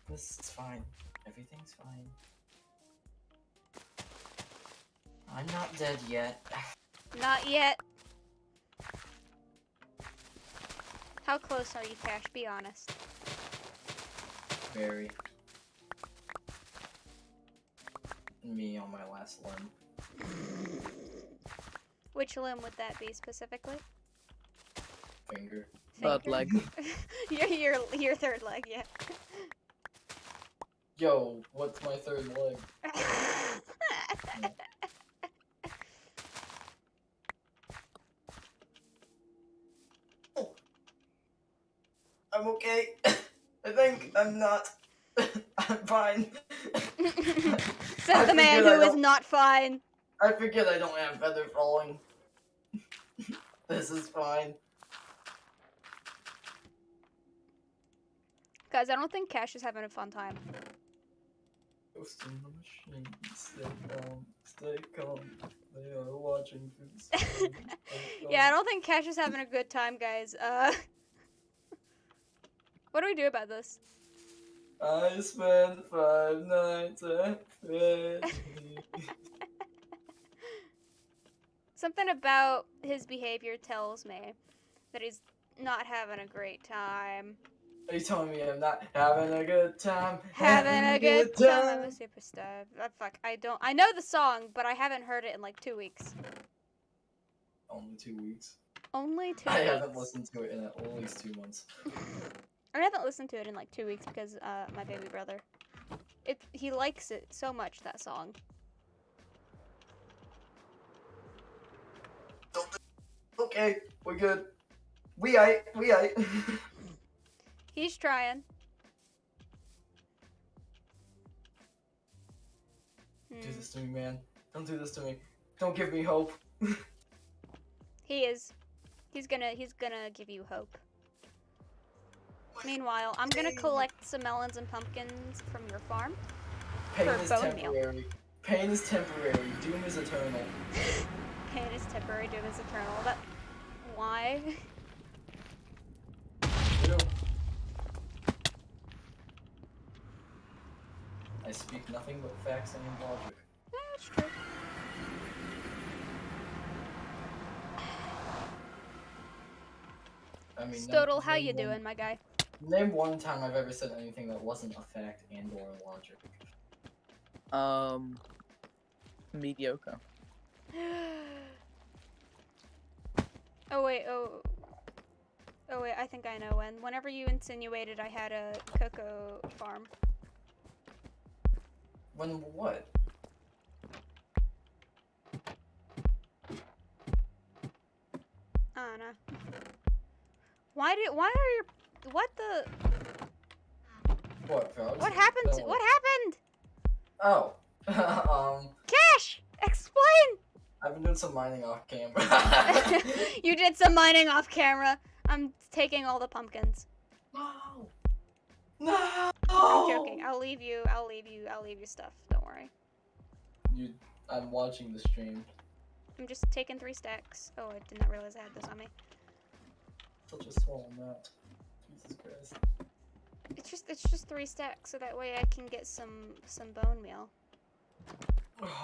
This is fine. Everything's fine. I'm not dead yet. Not yet. How close are you, Cash? Be honest. Very. Me on my last limb. Which limb would that be specifically? Finger. Third leg. your third leg, yeah. Yo, what's my third leg? Oh. I'm okay. I think I'm not. I'm fine. Says the man who is not fine. I forget I don't have feather falling. This is fine. Guys, I don't think Cash is having a fun time. Ghost in the machine, stay calm. They are watching through the screen. Yeah, I don't think Cash is having a good time, guys. What do we do about this? I spent 5 nights at Freddy's. Something about his behavior tells me that he's not having a great time. Are you telling me I'm not having a good time? Having a good time. I'm a superstar. Fuck, I know the song, but I haven't heard it in like 2 weeks. Only 2 weeks. Only 2 I weeks? haven't listened to it in at least 2 months. I haven't listened to it in like 2 weeks because my baby brother. He likes it so much, that song. Okay, we're good. We aight. He's trying. Do this to me, man. Don't do this to me. Don't give me hope. He is. He's gonna give you hope. Meanwhile, I'm gonna collect some melons and pumpkins from your farm. Pain For is bone meal. temporary. Pain is temporary. Doom is eternal. Pain is temporary, doom is eternal. That why? Ew. I speak nothing but facts and logic. Yeah, that's true. I mean, Stoddle, how you doing, my guy? Name one time I've ever said anything that wasn't a fact and or logic. Mediocre. Oh wait, I think I know when. Whenever you insinuated I had a cocoa farm. When what? I don't know. Why are your, what the, What, frogs? what happened? Oh. What happened? Oh. Cash! Explain! I've been doing some mining off camera. You did some mining off camera. I'm taking all the pumpkins. No! No! I'm joking. I'll leave you stuff. Don't worry. I'm watching the stream. I'm just taking 3 stacks. Oh, I did not realize I had this on me. Such a small amount. Jesus Christ. It's just 3 stacks, so that way I can get some bone meal.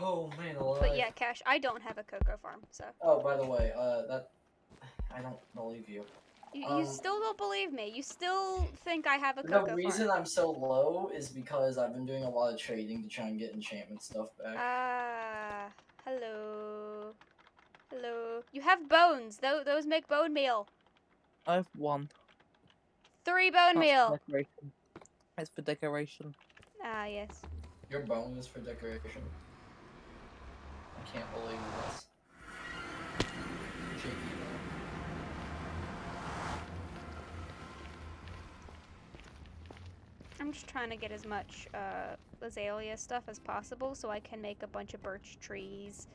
Oh man, alive. But yeah, Cash, I don't have a cocoa farm, so. Oh, by the way, I don't believe you. You still don't believe me. You still think I have a The cocoa reason farm. I'm so low is because I've been doing a lot of trading to try and get enchantment stuff back. Ah, hello. Hello. You have bones. Those make bone meal. I have 1. 3 bone That's meal. for decoration. It's for decoration. Ah, yes. Your bone is for decoration. I can't believe this. Cheeky. I'm just trying to get as much azalea stuff as possible so I can make a bunch of birch trees.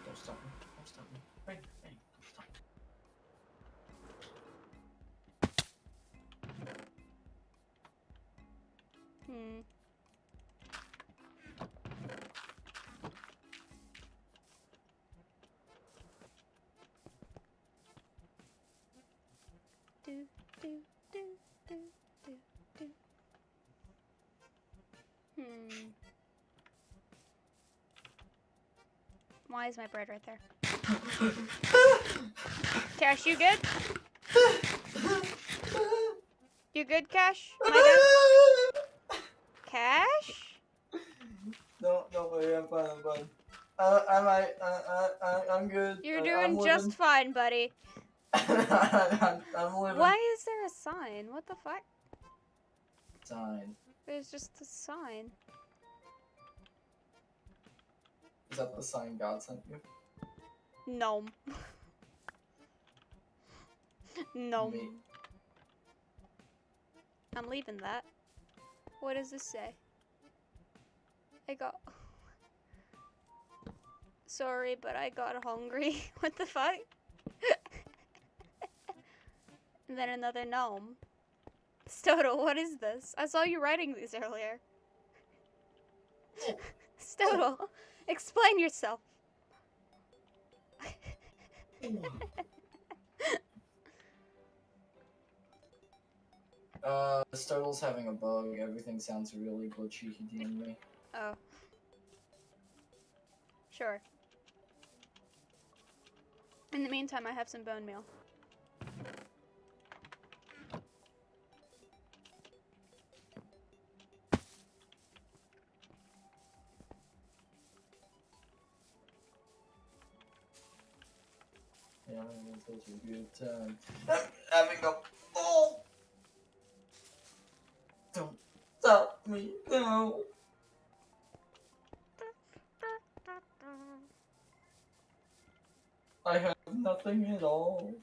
Don't stop me. Don't stop me. Bang, bang. Don't stop me. Hmm. Do, do, do, do, do, do. Hmm. Why is my bread right there? Cash, you good? You good, Cash? My guy? Cash? Don't worry, I'm fine. I'm good. You're I'm doing just fine, buddy. I'm living. Why is there a sign? What the fuck? Sign. There's just a sign. Is that the sign God sent you? Gnome. Gnome. Me. I'm leaving that. What does this say? I got... Sorry, but I got hungry. What the fuck? And then another gnome. Stoddle, what is this? I saw you writing these earlier. Stoddle, explain yourself. Startle's having a bug. Everything sounds really glitchy to me. Oh. Sure. In the meantime, I have some bone meal. Yeah, it's such a good time. I'm having a ball! Don't stop me, no! I have nothing at all.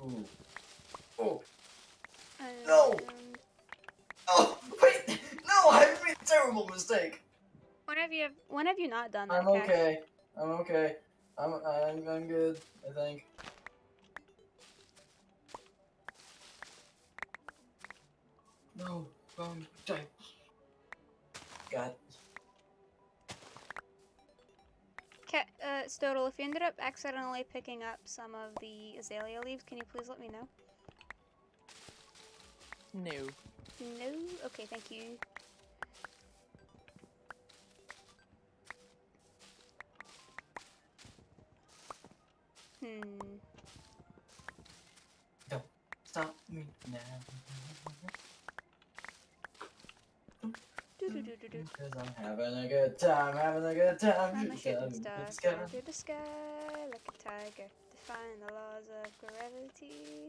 Ooh. Oh. No! Um, Oh, wait! No, I made a terrible mistake. when have you not done that, I'm Cash? okay. I'm okay. I'm good, I think. No, wrong time. God. Stodal, if you ended up accidentally picking up some of the azalea leaves, can you please let me know? No. No? Okay, thank you. Hmm. Don't stop me now. Do-do-do-do-do. Cause I'm having a good time, having a good time. I'm a shooting Shooting star, sky. flying through the sky like a tiger, defying the laws of gravity.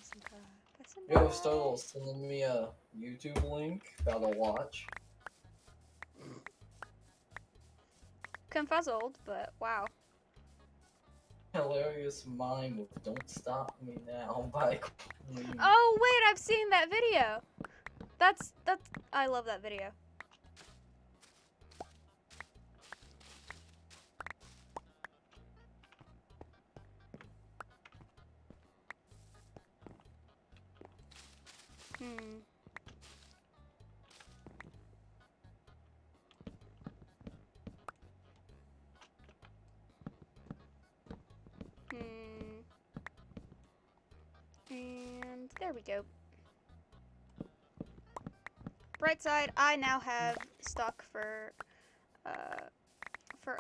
Some car passing Yo, by. Stodal, sending me a YouTube link about a watch. Confuzzled, but wow. Hilarious mime with Don't Stop Me Now by Queen. Oh wait, I've seen that video. That's I love that video. Hmm. Hmm. And there we go. Bright side, I now have stock for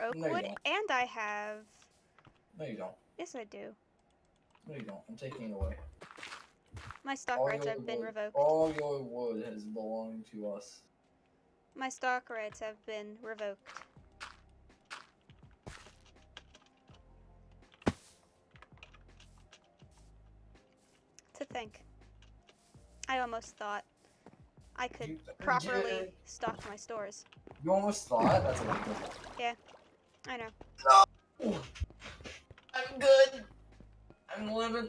oak No, you wood, don't. and I have. No, you don't. Yes, I do. No, you don't. I'm taking it away. My stock All rights your have been wood, revoked. all your wood has belonged to us. My stock rights have been revoked. To think. I almost thought I could You, properly stock my stores. you almost thought that's illegal. I know. No! I'm good. I'm living.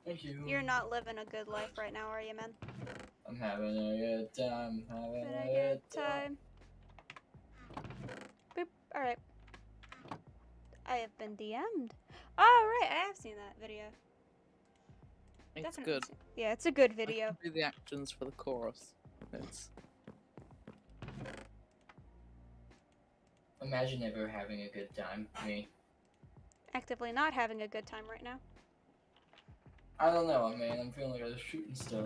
Thank you. You're not living a good life right now, are you, man? I'm having a good time. Having Having a a good good time. time. Boop. Alright. I have been DM'd. Oh, right. I have seen that video. It's Definitely good. Yeah, it's a good I video. can do the actions for the chorus. It's Imagine never having a good time. Me. Actively not having a good time right now. I don't know, man. I'm feeling like a shooting star.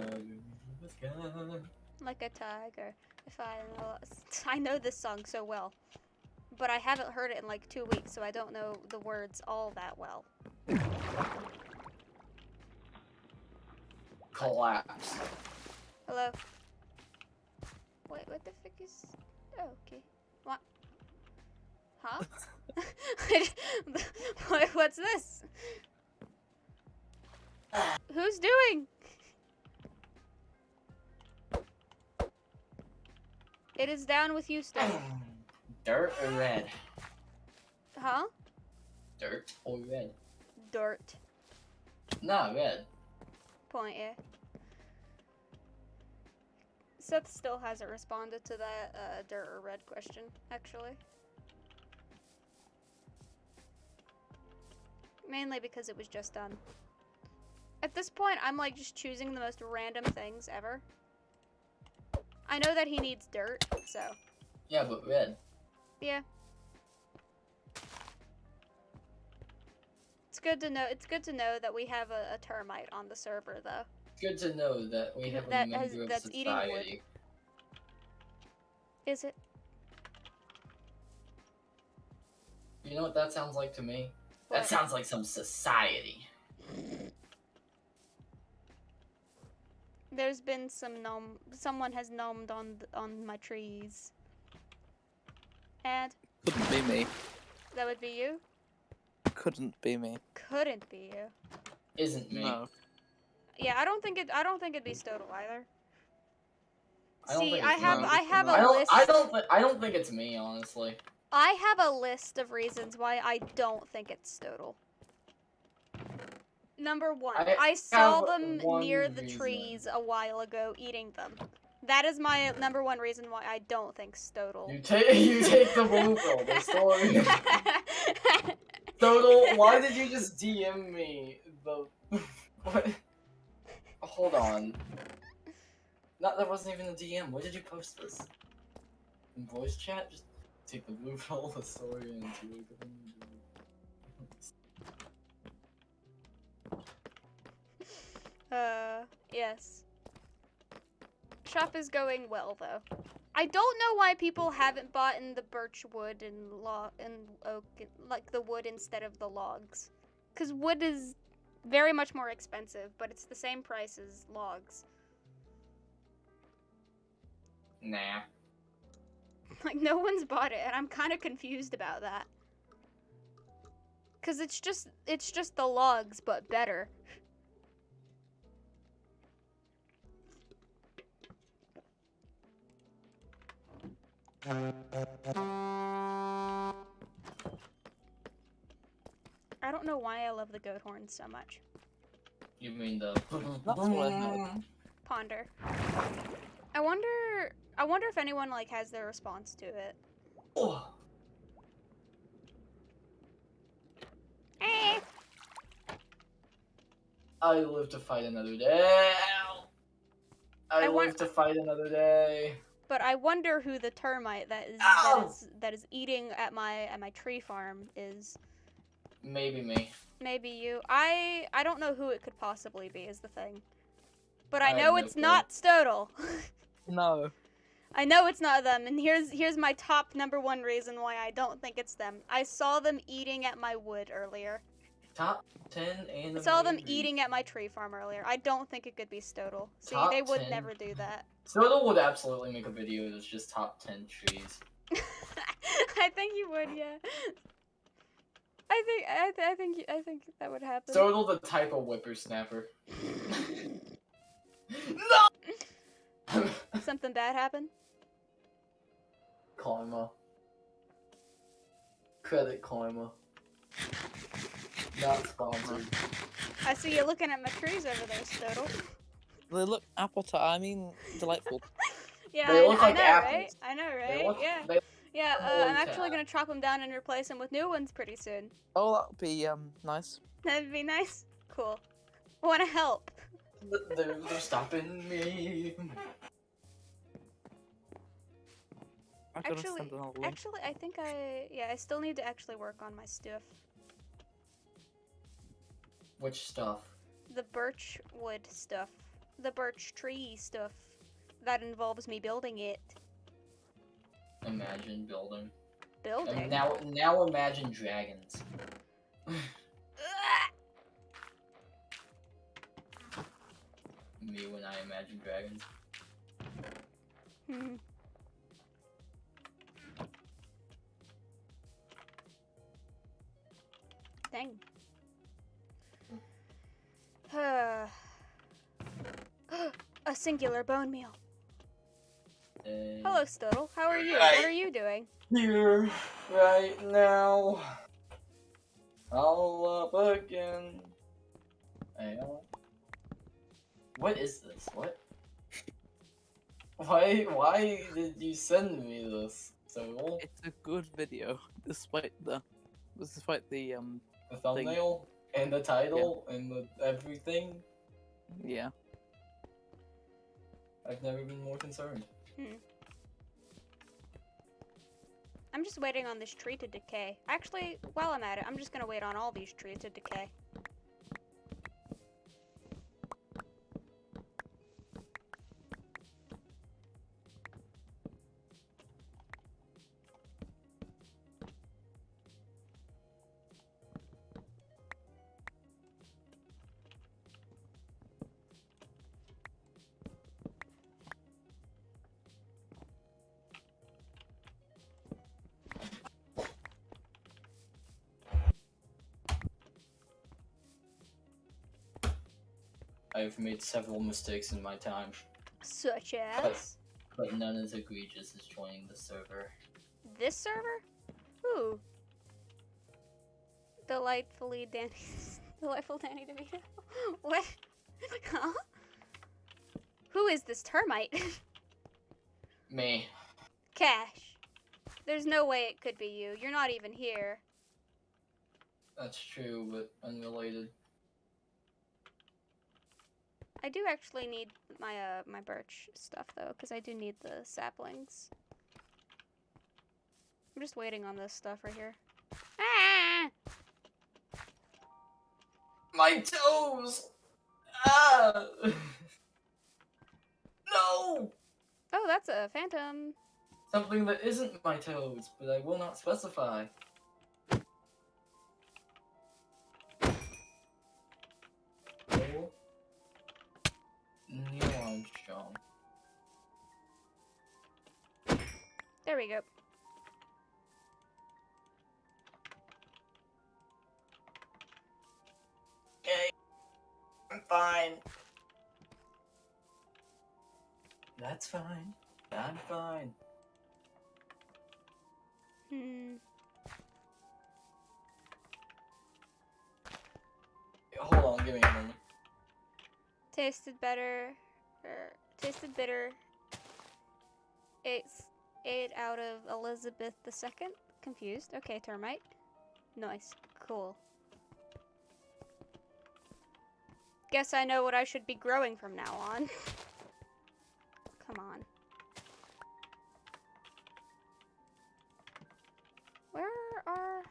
Like a tiger. If I know. I know this song so well. But I haven't heard it in like 2 weeks, so I don't know the words all that well. Collapse. Hello? Wait, what the frick is... Oh, okay. What? Huh? What's this? Who's doing? It is down with you still. Dirt or red? Huh? Dirt or red? Dirt. Nah, red. Point, yeah. Seth still hasn't responded to that dirt or red question, actually. Mainly because it was just done. At this point, I'm like just choosing the most random things ever. I know that he needs dirt, so. Yeah, but red. Yeah. It's good to know. It's good to know that we have a termite on the server, though. It's good to know that we have a member of That's eating wood. society. Is it? You know what that sounds like to me? What? That sounds like some society. There's been some gnome. Someone has gnomed on my trees. And couldn't be me. that would be you. couldn't be me. Couldn't be you. Isn't me. No. Yeah, I don't think it'd be Stodal either. I don't See, think I it's have me. I have I a don't. list. I don't think it's me, honestly. I have a list of reasons why I don't think it's Stodal. Number one, I saw have them one near the reason. trees a while ago eating them. That is my number one reason why I don't think Stodal. You take the blue pill. The story. Total. Why did you just DM me the? What? Hold on. That wasn't even a DM. Where did you post this? In voice chat? Just take the blue pill, the story, and do Yes. Shop is going well though. I don't know why people haven't bought in the birch wood and oak, like the wood instead of the logs. Cause wood is very much more expensive, but it's the same price as logs. Nah. Like no one's bought it, and I'm kind of confused about that. Cause it's just the logs, but better. I don't know why I love the goat horns so much. You mean the? That's what I heard. Ponder. I wonder if anyone like has their response to it. Oh. Eh. I live to fight another day. I live to fight another day. But I wonder who the termite that Ow! is eating at my tree farm is. Maybe me. Maybe you. I don't know who it could possibly be is the thing. But I I have know no it's clue. not Stodal. No. I know it's not them, and here's my top number one reason why I don't think it's them. I saw them eating at my wood earlier. Top 10 anime. I saw them eating at my tree farm earlier. I don't think it could be Stodal. See, Top they would 10. never do that. Soda would absolutely make a video that's just top 10 trees. I think you would, yeah. I think that would happen. Soda the type of whippersnapper. No! Something bad happened? Karma. Credit karma. Not sponsored. I see you looking at my trees over there, Stodal. They look delightful. Yeah, They I look know, like right? apples. I know, They right? look, Yeah. they Yeah, holy I'm actually cow. gonna chop them down and replace them with new ones pretty soon. Oh, that would be nice. That'd be nice. Cool. Wanna help? They're stopping me. I'm gonna send another link. Actually, I think I still need to actually work on my stuff. Which stuff? The birch wood stuff. The birch tree stuff. That involves me building it. Imagine building. Building? And now imagine dragons. Me when I imagine dragons. Hmm. Dang. A singular bone meal. Hello, Stodal. How are you? What are you doing? Here, right now. All up again. What is this? What? Why did you send me this? So It's a good video, despite the the thumbnail and the title and the everything. yeah. I've never been more concerned. I'm just waiting on this tree to decay. Actually, while I'm at it, I'm just gonna wait on all these trees to decay. I've made several mistakes in my time, Such as but none as egregious as joining the server. this server? Ooh. Delightful Danny DeVito. What? Huh? Who is this termite? Me. Cash. There's no way it could be you. You're not even here. That's true, but unrelated. I do actually need my my birch stuff though, because I do need the saplings. I'm just waiting on this stuff right here. Ah! My toes! Ah! No! Oh, that's a phantom. Something that isn't my toes, but I will not specify. Oh. Neil Armstrong. There we go. Okay. I'm fine. That's fine. I'm fine. Hold on, give me a moment. Tasted better. Tasted bitter. Eight out of Elizabeth II. Confused. Okay, termite. Nice. Cool. Guess I know what I should be growing from now on. Come on. Where are...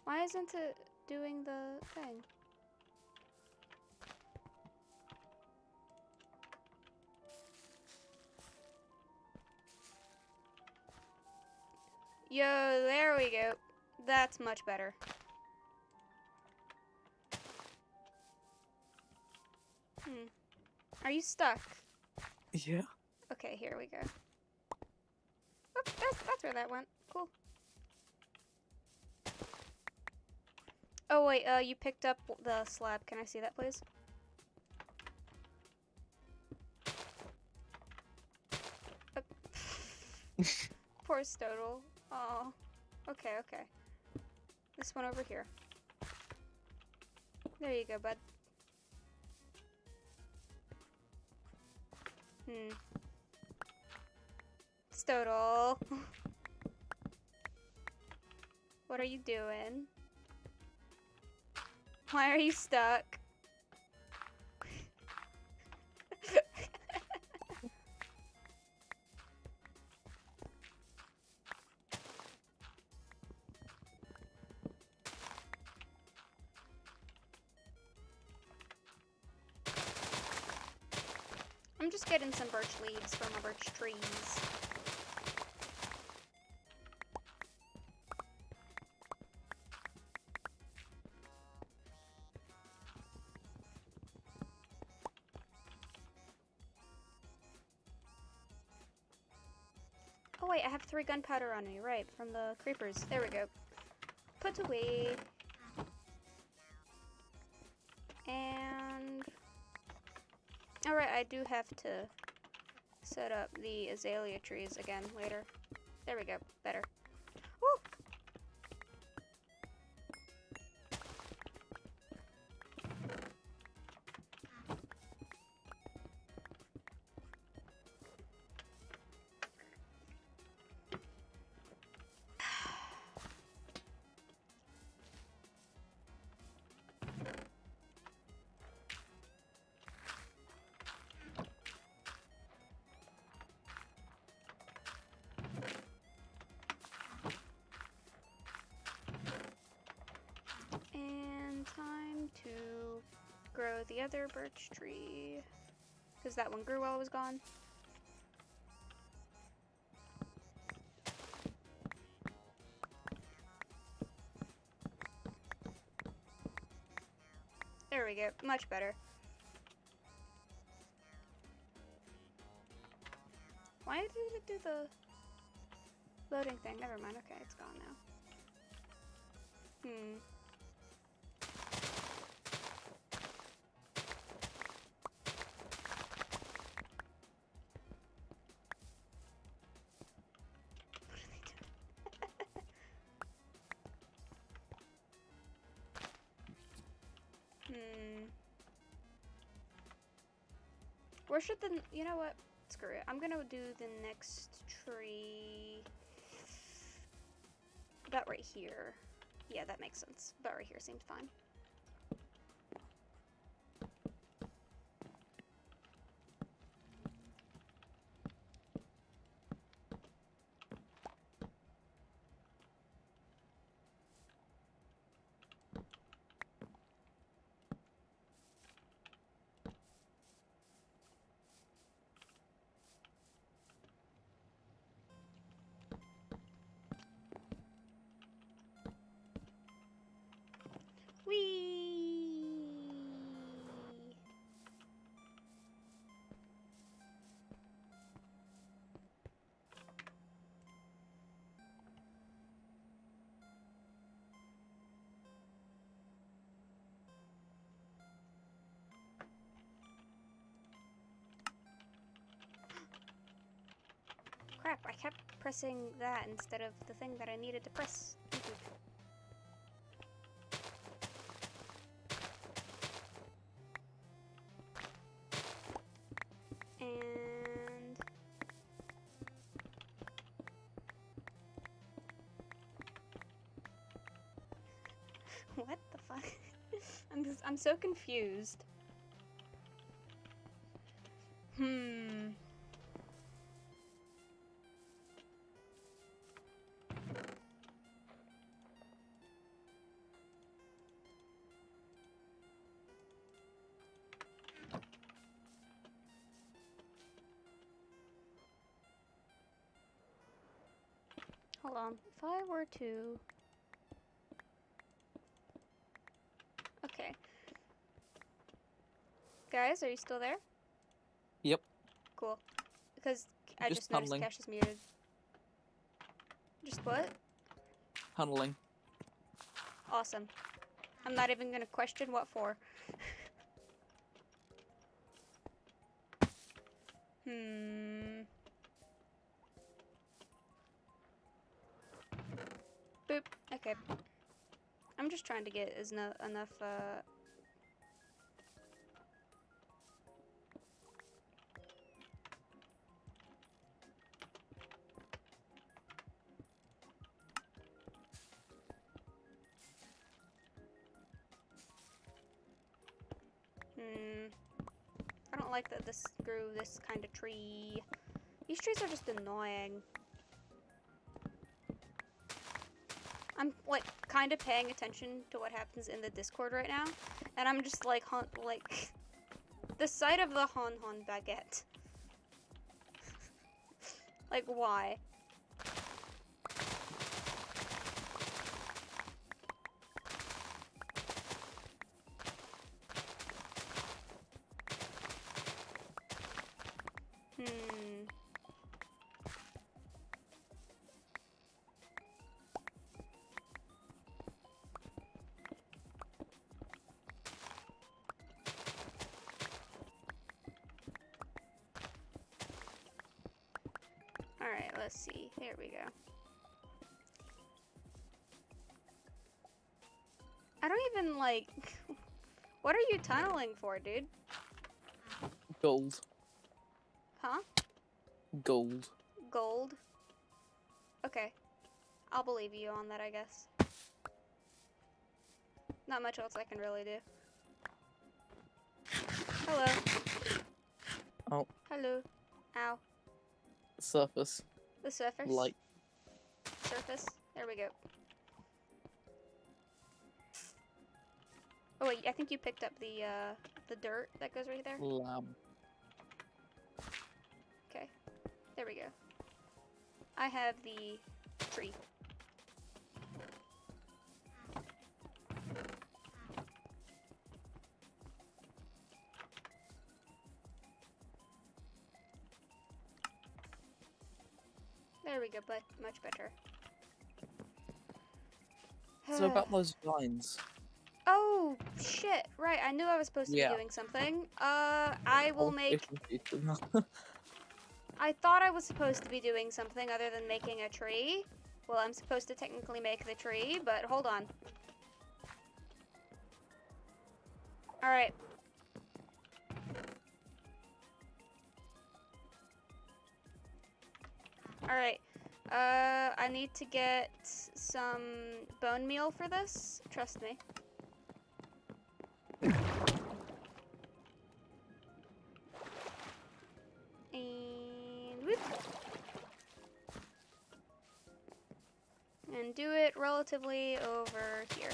Why isn't it doing the thing? Yo, there we go. That's much better. Are you stuck? Yeah. Okay, here we go. Oh, that's where that went. Cool. Oh wait, you picked up the slab. Can I see that, please? Poor Stodal. Oh. Okay, okay. This one over here. There you go, bud. Stodal. What are you doing? Why are you stuck? I'm just getting some birch leaves from my birch trees. Oh wait, I have 3 gunpowder on me, right, from the creepers. There we go. Put away. And... Alright, I do have to set up the azalea trees again later. There we go, better. Woo! And time to grow the other birch tree, because that one grew while I was gone. There we go, much better. Why did it do the loading thing? Never mind, okay, it's gone now. Where should the... You know what? Screw it. I'm gonna do the next tree... About right here. Yeah, that makes sense. About right here seems fine. Whee! Crap, I kept pressing that instead of the thing that I needed to press. Thank you. And... What the fuck? I'm so confused. Hold on. If I were to... Okay. Guys, are you still there? Yep. Cool. Because I Just just noticed tunneling. Cash is muted. Just what? Tunneling. Awesome. I'm not even gonna question what for. Boop. Okay. I'm just trying to get enough, I don't like that this grew this kind of tree. These trees are just annoying. I'm, like, kind of paying attention to what happens in the Discord right now. And I'm just, like, the sight of the Hon Hon baguette. Like, why? Alright, let's see. Here we go. I don't even, like... What are you tunneling for, dude? Gold. Huh? Gold. Gold? Okay. I'll believe you on that, I guess. Not much else I can really do. Hello. Oh. Hello. Ow. Surface. The surface? Light. Surface? There we go. Oh wait, I think you picked up the dirt that goes right there. Lab. Okay. There we go. I have the tree. There we go, but much better. So about those vines. Oh, shit. Right, I knew I was supposed to be doing something. I will make... I thought I was supposed to be doing something other than making a tree. Well, I'm supposed to technically make the tree, but hold on. Alright. Alright. I need to get some bone meal for this. Trust me. And whoop. And do it relatively over here.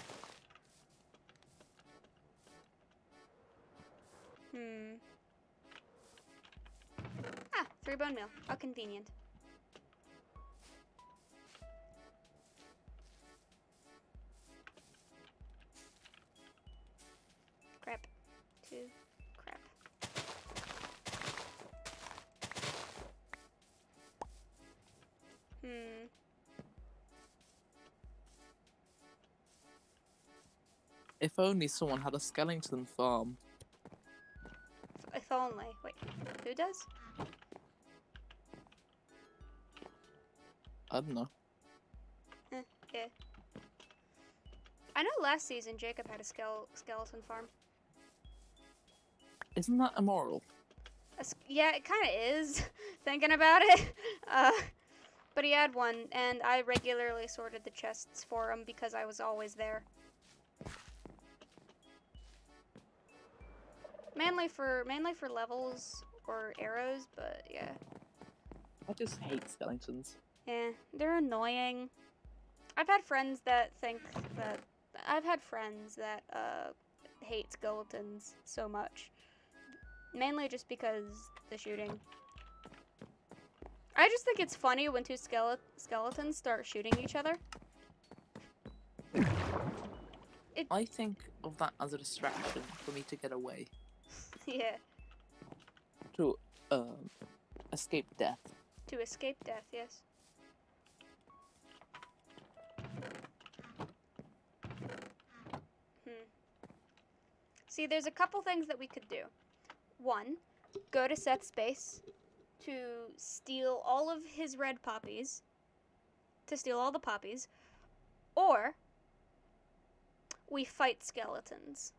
Ah, 3 bone meal. How convenient. Crap. 2. Crap. If only someone had a skeleton farm. If only. Wait, who does? I don't know. Yeah. I know last season Jacob had a skeleton farm. Isn't that immoral? Yeah, it kind of is, thinking about it. But he had one, and I regularly sorted the chests for him because I was always there. Mainly for levels or arrows, but yeah. I just hate skeletons. Yeah, they're annoying. I've had friends that hate skeletons so much. Mainly just because the shooting. I just think it's funny when two skeletons start shooting each other. I think of that as a distraction for me to get away. Yeah. To escape death. To escape death, yes. See, there's a couple things that we could do. One, go to set space to steal all of his red poppies. To steal all the poppies. Or we fight skeletons.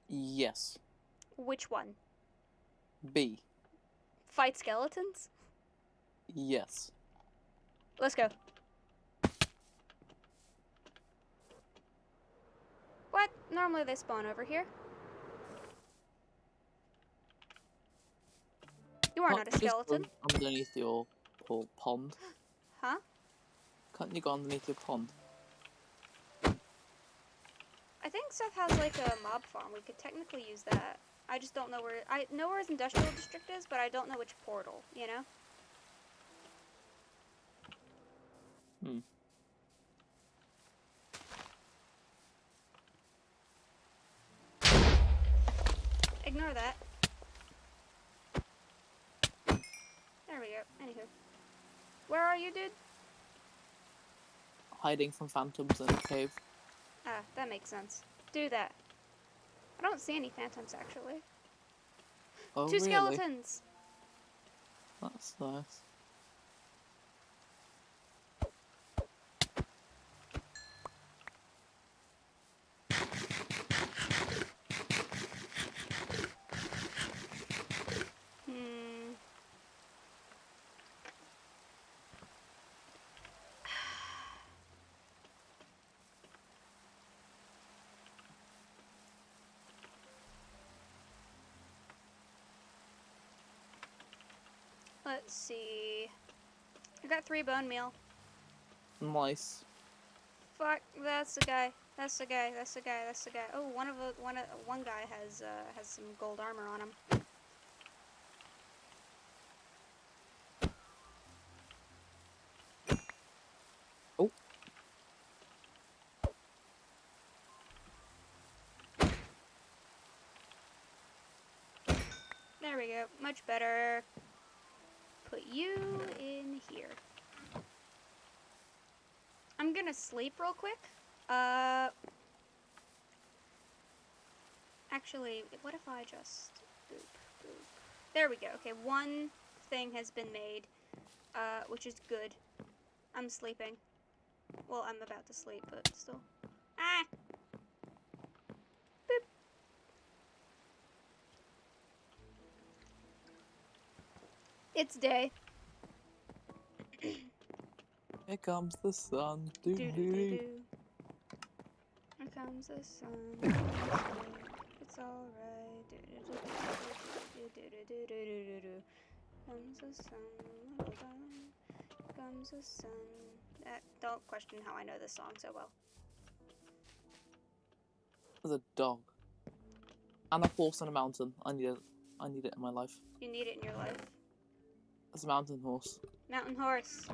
Yes. Which one? B. Fight skeletons? Yes. Let's go. What? Normally they spawn over here. You are not a skeleton. Just go underneath your pond. Huh? Can't you go underneath your pond? I think Seth has like a mob farm. We could technically use that. I just don't know where. I know where his industrial district is, but I don't know which portal, you know? Ignore that. There we go. Anywho. Where are you, dude? Hiding from phantoms in a cave. Ah, that makes sense. Do that. I don't see any phantoms, actually. Oh, Two really? skeletons! That's nice. Let's see. I got 3 bone meal. Nice. Fuck, that's the guy. That's the guy. That's the guy. That's the guy. Oh, one guy has some gold armor on him. Oh. There we go. Much better. Put you in here. I'm gonna sleep real quick. Actually, what if I just boop, boop. There we go. Okay, one thing has been made, which is good. I'm sleeping. Well, I'm about to sleep, but still. Ah! Boop. It's day. Here comes the sun. Do do do do. Here comes the sun. It's alright. Do do do do do do do do do do. Comes the sun, little darling. Comes the sun. Don't question how I know this song so well. There's a dog. And a horse on a mountain. I need it in my life. You need it in your life. There's a mountain horse. Mountain horse.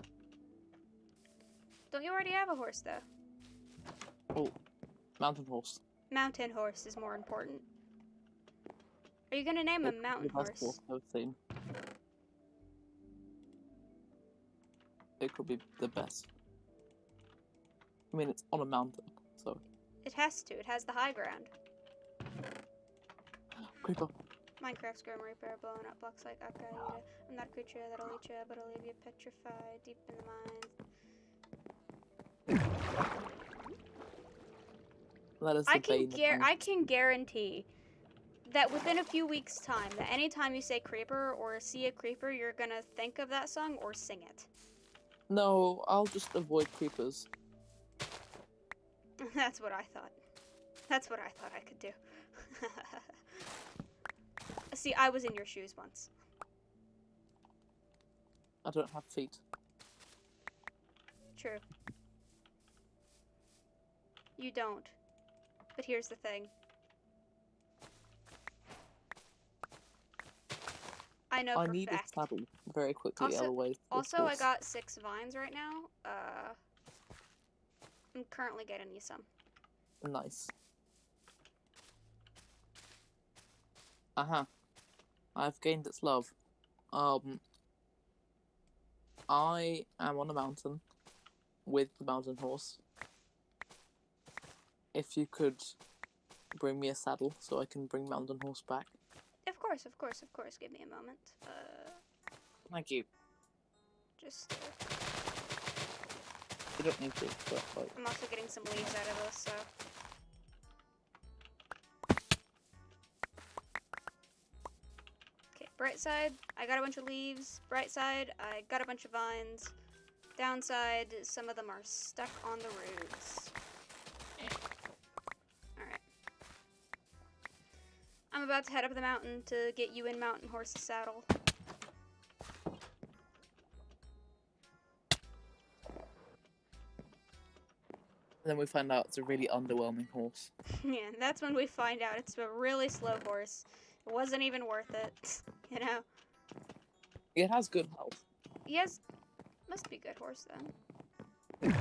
Don't you already have a horse though? Oh, mountain horse. Mountain horse is more important. Are you gonna name a mountain The best horse? I've seen. It could be the best. I mean, it's on a mountain, so. It has to. It has the high ground. Creeper. Minecraft's Grim Reaper, blowing up blocks like Akaida. I'm not a creature that'll eat you, but I'll leave you petrified deep in the mines. That is the I can guarantee that within a few weeks' time, that anytime you say creeper or see a creeper, you're gonna think of that song or sing it. No, I'll just avoid creepers. That's what I thought. That's what I thought I could do. See, I was in your shoes once. I don't have feet. True. You don't. But here's the thing. I know for I need fact. a saddle very quickly, otherwise. Also, I got 6 vines right now. I'm currently getting you some. Nice. Uh-huh. I've gained its love. I am on a mountain with the mountain horse. If you could bring me a saddle so I can bring mountain horse back. Of course, of course, of course. Give me a moment. Thank you. Just. You don't need to, but like. I'm also getting some leaves out of this, so. Okay, bright side, I got a bunch of leaves. Bright side, I got a bunch of vines. Downside, some of them are stuck on the roots. Alright. I'm about to head up the mountain to get you in Mountain Horse's saddle. And then we find out it's a really underwhelming horse. Yeah, that's when we find out it's a really slow horse. It wasn't even worth it, you know? It has good health. Yes, must be a good horse then.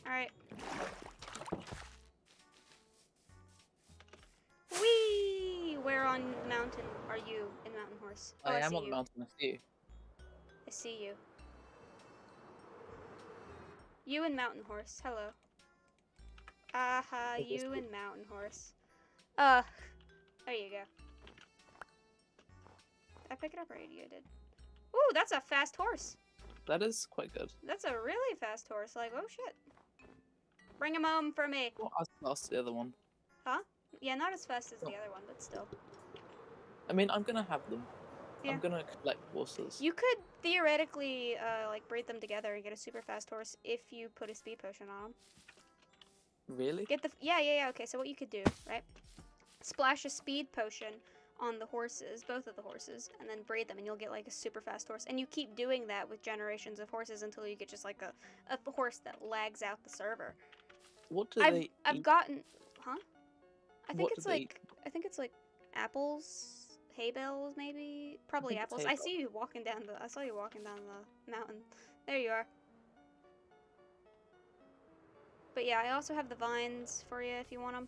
Alright. Whee! Where on mountain are you in Mountain Horse? Oh, I am see on the you. mountain, I see you. I see you. You and Mountain Horse, hello. Aha, Is this you good? and Mountain Horse. There you go. Did I pick it up or you did? Ooh, that's a fast horse. That is quite good. That's a really fast horse. Like, oh shit. Bring him home for me. Not as fast as the other one. Huh? Yeah, not as fast as the Oh. other one, but still. I mean, I'm gonna have them. Yeah. I'm gonna collect horses. You could theoretically, like, breed them together and get a super fast horse if you put a speed potion on them. Really? Get the yeah. Okay, so what you could do, right? Splash a speed potion on the horses, both of the horses, and then breed them, and you'll get like a super fast horse. And you keep doing that with generations of horses until you get just like a horse that lags out the server. What do they I've eat? gotten, huh? I think What it's do they like I think it's apples, hay bales, maybe. Probably think it's apples. hay I bales. see you walking down the. I saw you walking down the mountain. There you are. But yeah, I also have the vines for you if you want them.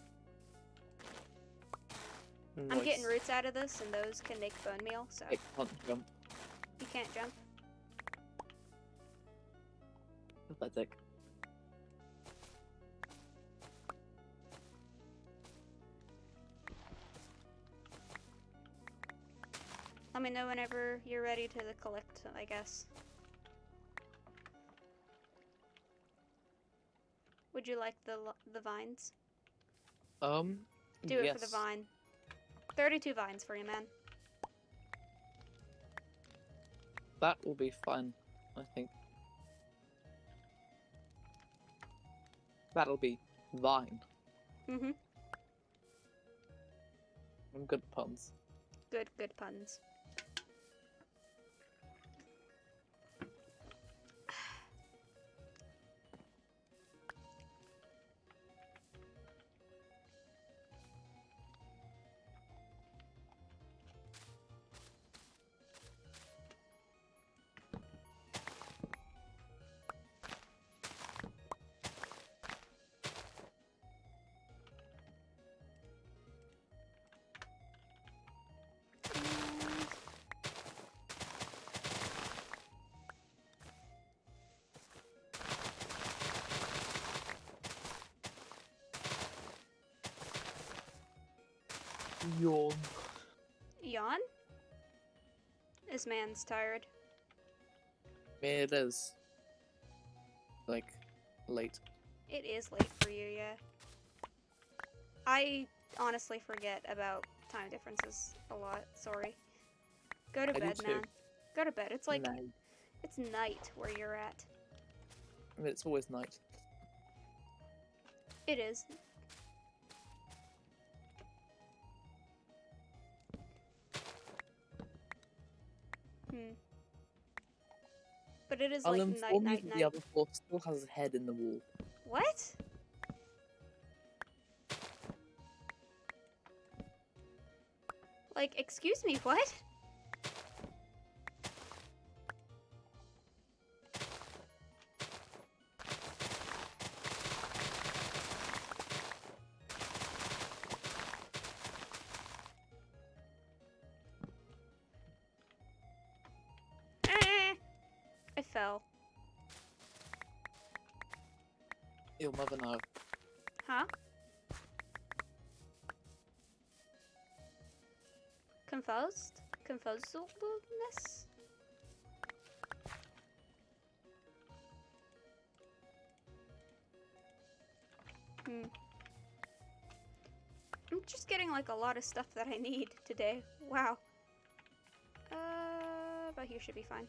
I'm getting Nice. roots out of this, and those can make bone meal, so I can't jump. you can't jump. Pathetic. Let me know whenever you're ready to collect, I guess. Would you like the vines? Do it for the Yes. vine. 32 vines for you, man. That will be fun, I think. That'll be fine. Mm-hmm. I'm good at puns. Good puns. Yawn. Yawn? This man's tired. It is. Like, late. It is late for you, yeah. I honestly forget about time differences a lot. Sorry. Go to I do bed, too. man. Go to bed. It's like, Night. it's night where you're at. I mean, it's always night. It is. But it is I'll like inform you night. that the other floor still has a head in the wall. What? Like, excuse me, what? I fell. You'll never know. Huh? Confused? Confusedness? I'm just getting like a lot of stuff that I need today. Wow. About here should be fine.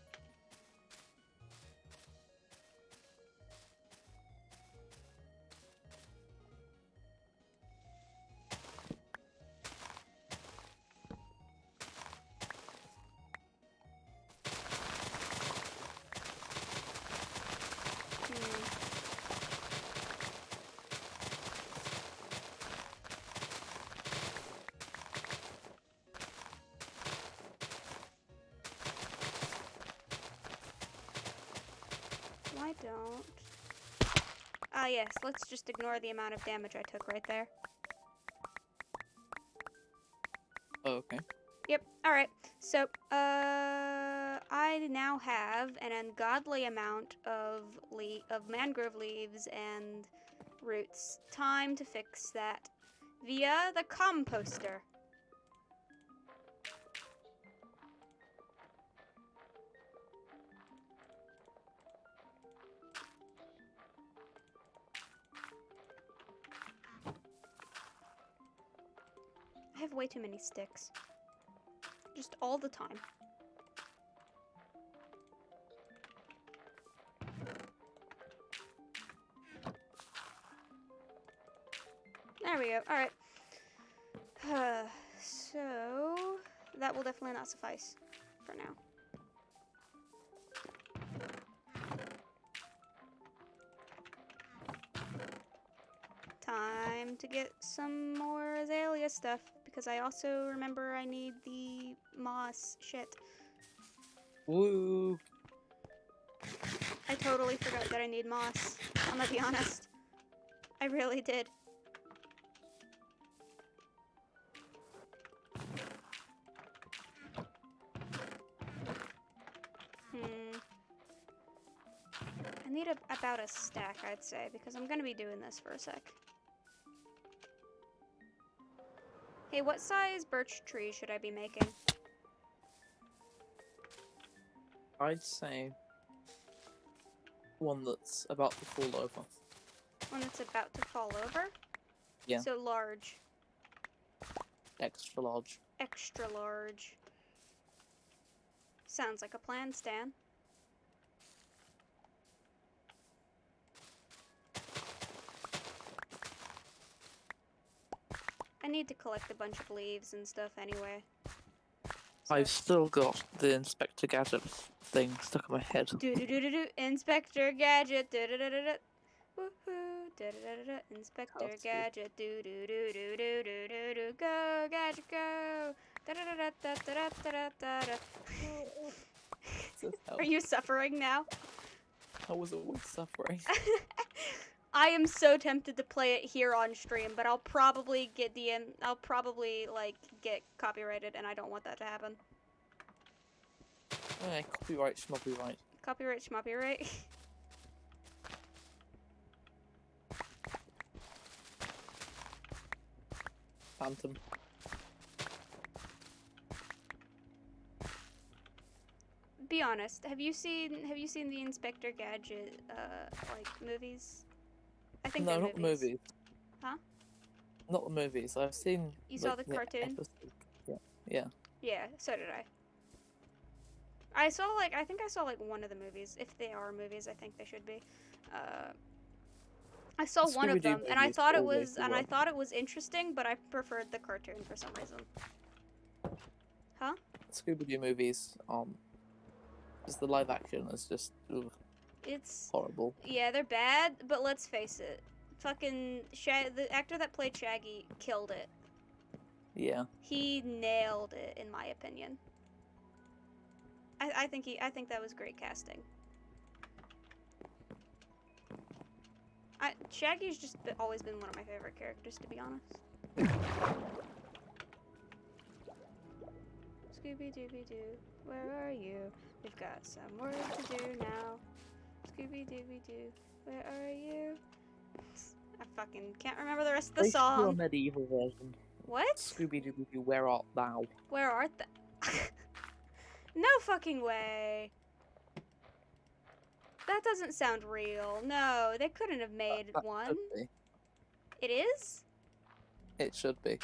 Why don't... Ah, yes, let's just ignore the amount of damage I took right there. Oh, okay. Yep, alright. So, I now have an ungodly amount of mangrove leaves and roots. Time to fix that via the composter. I have way too many sticks. Just all the time. There we go. Alright. So, that will definitely not suffice for now. Time to get some more azalea stuff, because I also remember I need the moss shit. Woo! I totally forgot that I need moss. I'm gonna be honest. I really did. I need about a stack, I'd say, because I'm gonna be doing this for a sec. Hey, what size birch tree should I be making? I'd say one that's about to fall over. One that's about to fall over? Yeah. So large. Extra large. Extra large. Sounds like a plan, Stan. I need to collect a bunch of leaves and stuff anyway. So, I've still got the Inspector Gadget thing stuck in my head. do Inspector Gadget. Woohoo! Inspector How's it? Gadget. Do. Go Gadget go. Says Are you suffering now? I was always suffering. I am so tempted to play it here on stream, but I'll probably get like get copyrighted, and I don't want that to happen. Copyright, schmopyright. Copyright, schmopyright. Phantom. Be honest. Have you seen the Inspector Gadget like movies? I think No, they're not the movies. movies. Huh? Not the movies. I've seen. You saw like, the cartoon? episode. Yeah. Yeah, so did I. I think I saw like one of the movies. If they are movies, I think they should be. I saw one of Scooby-Doo them, and I movies thought it always was do well. interesting, but I preferred the cartoon for some reason. Huh? Scooby-Doo movies. Just the live action is just It's horrible. yeah, they're bad, but let's face it. Fucking the actor that played Shaggy killed it. Yeah. He nailed it, in my opinion. I think that was great casting. Shaggy's just always been one of my favorite characters, to be honest. Scooby-Dooby-Doo, where are you? We've got some work to do now. Scooby-Dooby-Doo, where are you? I fucking can't remember the rest of the They should do a song. medieval version. What? Scooby-Doo, where art thou? Where art thou? No fucking way. That doesn't sound real. No, they couldn't have made That one. should be. It is? It should be.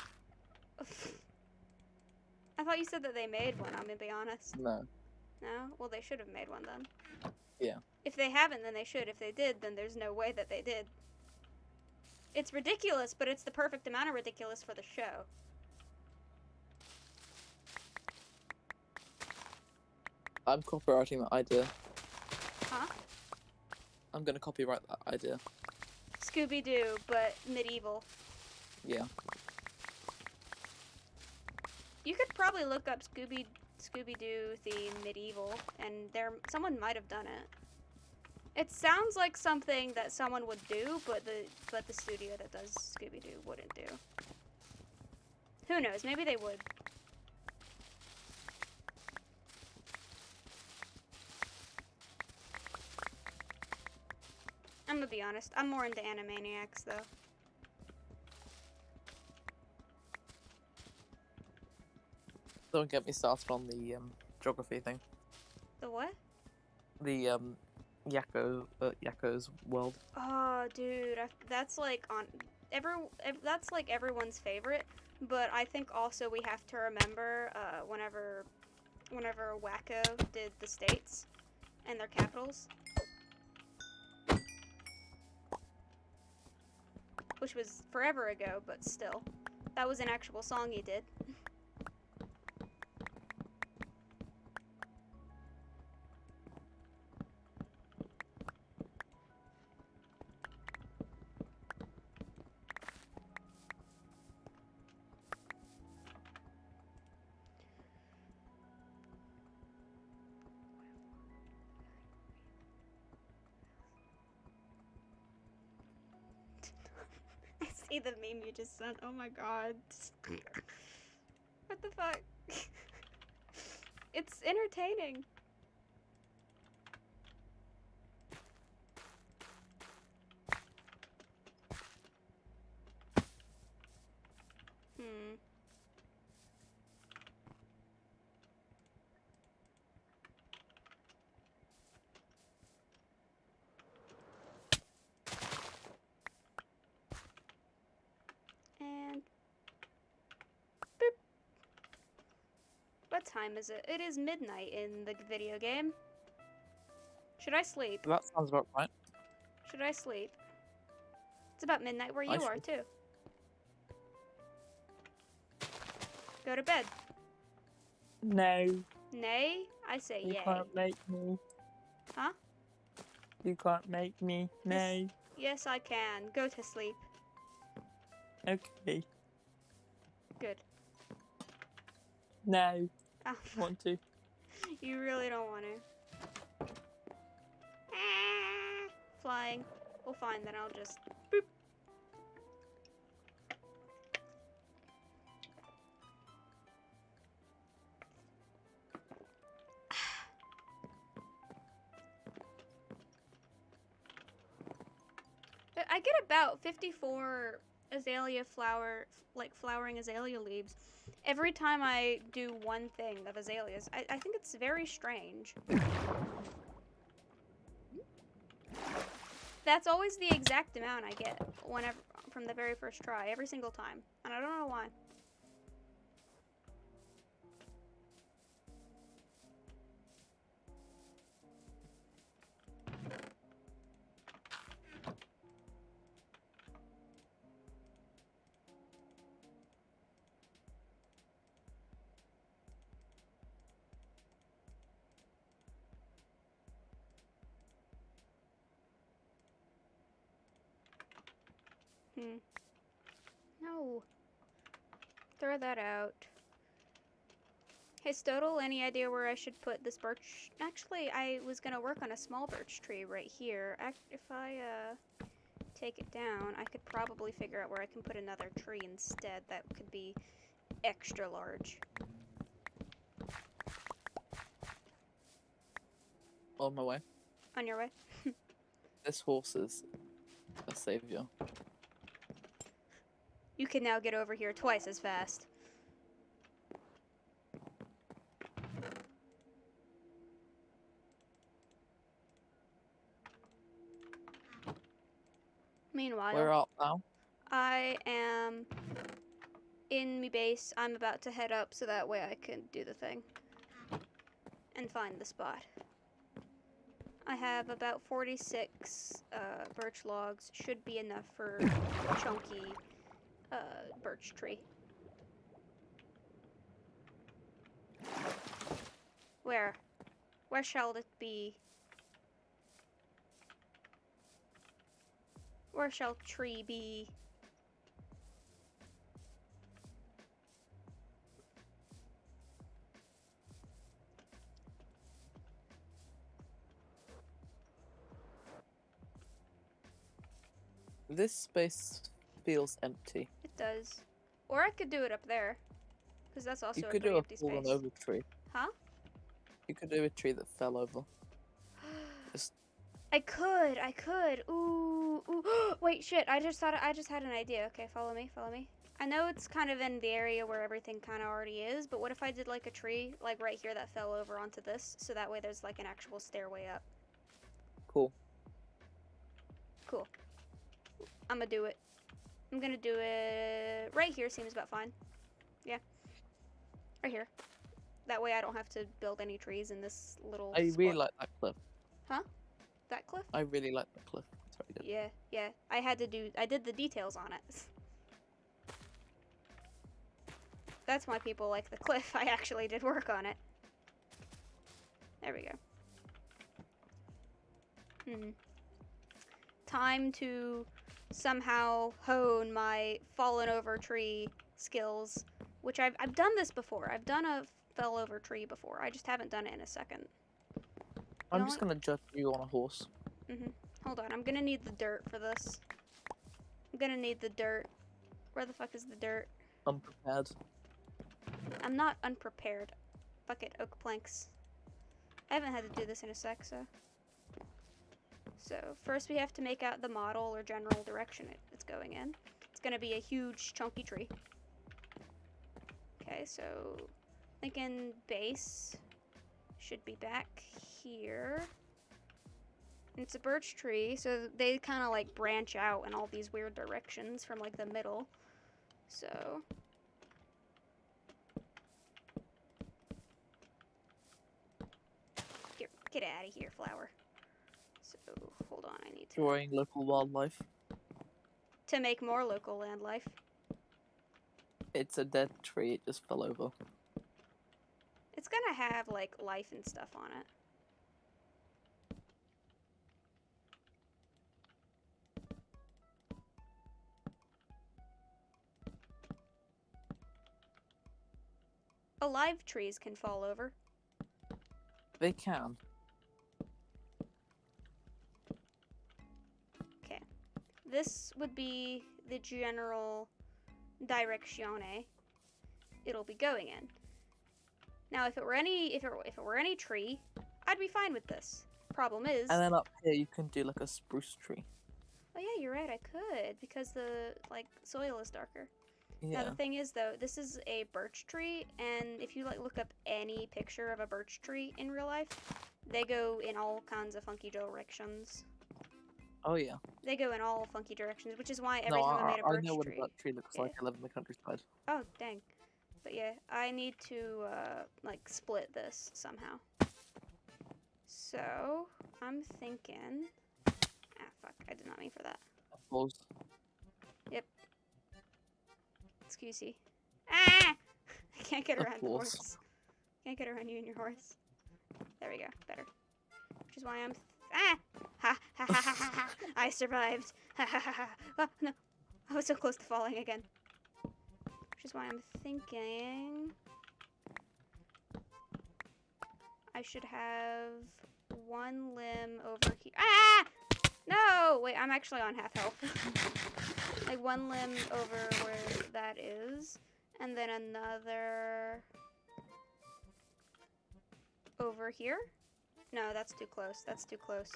I thought you said that they made one, I'm gonna be honest. No. No? Well, they should have made one then. Yeah. If they haven't, then they should. If they did, then there's no way that they did. It's ridiculous, but it's the perfect amount of ridiculous for the show. I'm copywriting that idea. Huh? I'm gonna copyright that idea. Scooby-Doo, but medieval. Yeah. You could probably look up Scooby-Doo theme medieval, and someone might have done it. It sounds like something that someone would do, but the studio that does Scooby-Doo wouldn't do. Who knows? Maybe they would. I'm gonna be honest. I'm more into Animaniacs, though. Don't get me started on the geography thing. The what? The Yakko's world. Oh, dude, that's like that's like everyone's favorite. But I think also we have to remember whenever Wacko did the states and their capitals, which was forever ago, but still, that was an actual song he did. I see the meme you just sent. Oh my god. What the fuck? It's entertaining. Hmm. And boop. What time is it? It is midnight in the video game. Should I sleep? That sounds about right. Should I sleep? It's about midnight where I you are, should. too. Go to bed. No, Nay? I say you yay. can't make me. Huh? You can't make me. No. Yes, I can. Go to sleep. Okay. Good. No. Oh, Want to? you really don't want to. Flying. Well, fine, then I'll just... Boop. I get about 54 azalea flowering azalea leaves every time I do one thing of azaleas. I think it's very strange. That's always the exact amount I get whenever from the very first try, every single time. And I don't know why. No. Throw that out. Hey, Stodel, any idea where I should put this birch? Actually, I was gonna work on a small birch tree right here. If I, take it down, I could probably figure out where I can put another tree instead that could be extra large. On my way. On your way? This horse is a savior. You can now get over here twice as fast. Meanwhile, Where art thou? I am in my base. I'm about to head up so that way I can do the thing and find the spot. I have about 46 birch logs. Should be enough for a chunky birch tree. Where? Where shall it be? Where shall tree be? This space feels empty. It does. Or I could do it up there. Because that's also You a could pretty do a empty fallen space. over tree. Huh? You could do a tree that fell over. Just I could. Ooh, ooh. Wait, shit. I just had an idea. Okay, follow me. I know it's kind of in the area where everything kind of already is, but what if I did like a tree, like right here that fell over onto this, so that way there's like an actual stairway up. cool. Cool. I'm gonna do it. I'm gonna do it right here. Seems about fine. Yeah. Right here. That way I don't have to build any trees in this little I spot. really like that cliff. That cliff? I really like that cliff. It's very good. Yeah. I did the details on it. That's why people like the cliff. I actually did work on it. There we go. Time to somehow hone my fallen over tree skills, which I've done this before. I've done a fell over tree before. I just haven't done it in a second. I'm just gonna judge you on a horse. Hold on, I'm gonna need the dirt for this. I'm gonna need the dirt. Where the fuck is the dirt? Unprepared. I'm not unprepared. Fuck it, oak planks. I haven't had to do this in a sec, so. So, first we have to make out the model or general direction it's going in. It's gonna be a huge, chunky tree. Okay, so, thinking base should be back here. It's a birch tree, so they kind of like branch out in all these weird directions from like the middle. So, Get out of here, flower. So, hold on, I need to... Drawing local wildlife. To make more local land life. It's a dead tree, it just fell over. It's gonna have, like, life and stuff on it. Alive trees can fall over. They can. Okay. This would be the general directione it'll be going in. Now, if it were any tree, I'd be fine with this. Problem is, And then up here you can do like a spruce tree. oh yeah, you're right, I could, because the, like, soil is darker. Yeah. Now, the thing is, though, this is a birch tree, and if you, like, look up any picture of a birch tree in real life, they go in all kinds of funky directions. Oh yeah. They go in all funky directions, which is why every No, time I made a I birch know what a tree... birch tree looks Yeah. like. I live in the countryside. Oh, dang. But yeah, I need to, like, split this somehow. So, I'm thinking... Ah, fuck, I did not mean for that. Applause. Excuse me. Ah! I can't get around the Applause. horse. Can't get around you and your horse. There we go. Better. Which is why I'm... Ah! Ha! Ha ha ha ha ha! I survived! Ha ha ha ha! Oh, no! I was so close to falling again. Which is why I'm thinking... I should have one limb over here. Ah! No! Wait, I'm actually on half health. Like one limb over where that is. And then another... over here? No, that's too close. That's too close.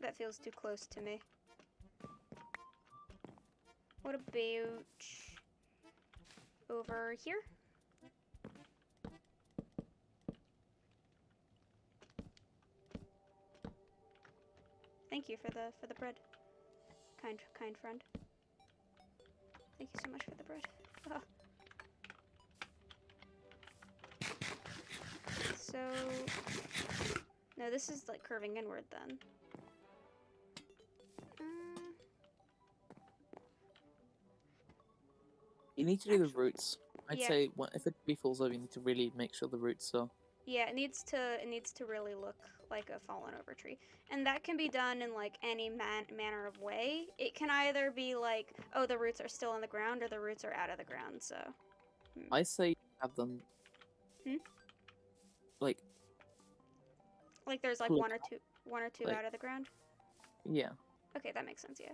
That feels too close to me. What about... over here? Thank you for the bread. Kind friend. Thank you so much for the bread. Oh. So... no, this is like curving inward then. You need to do the roots. I'd Yeah. say if it falls over, you need to really make sure the roots are. Yeah, it needs to really look like a fallen over tree. And that can be done in like any manner of way. It can either be like, oh, the roots are still in the ground, or the roots are out of the ground, so. I say have them. Like. Like there's like Cool. one or two Like- out of the ground? Yeah. Okay, that makes sense, yeah.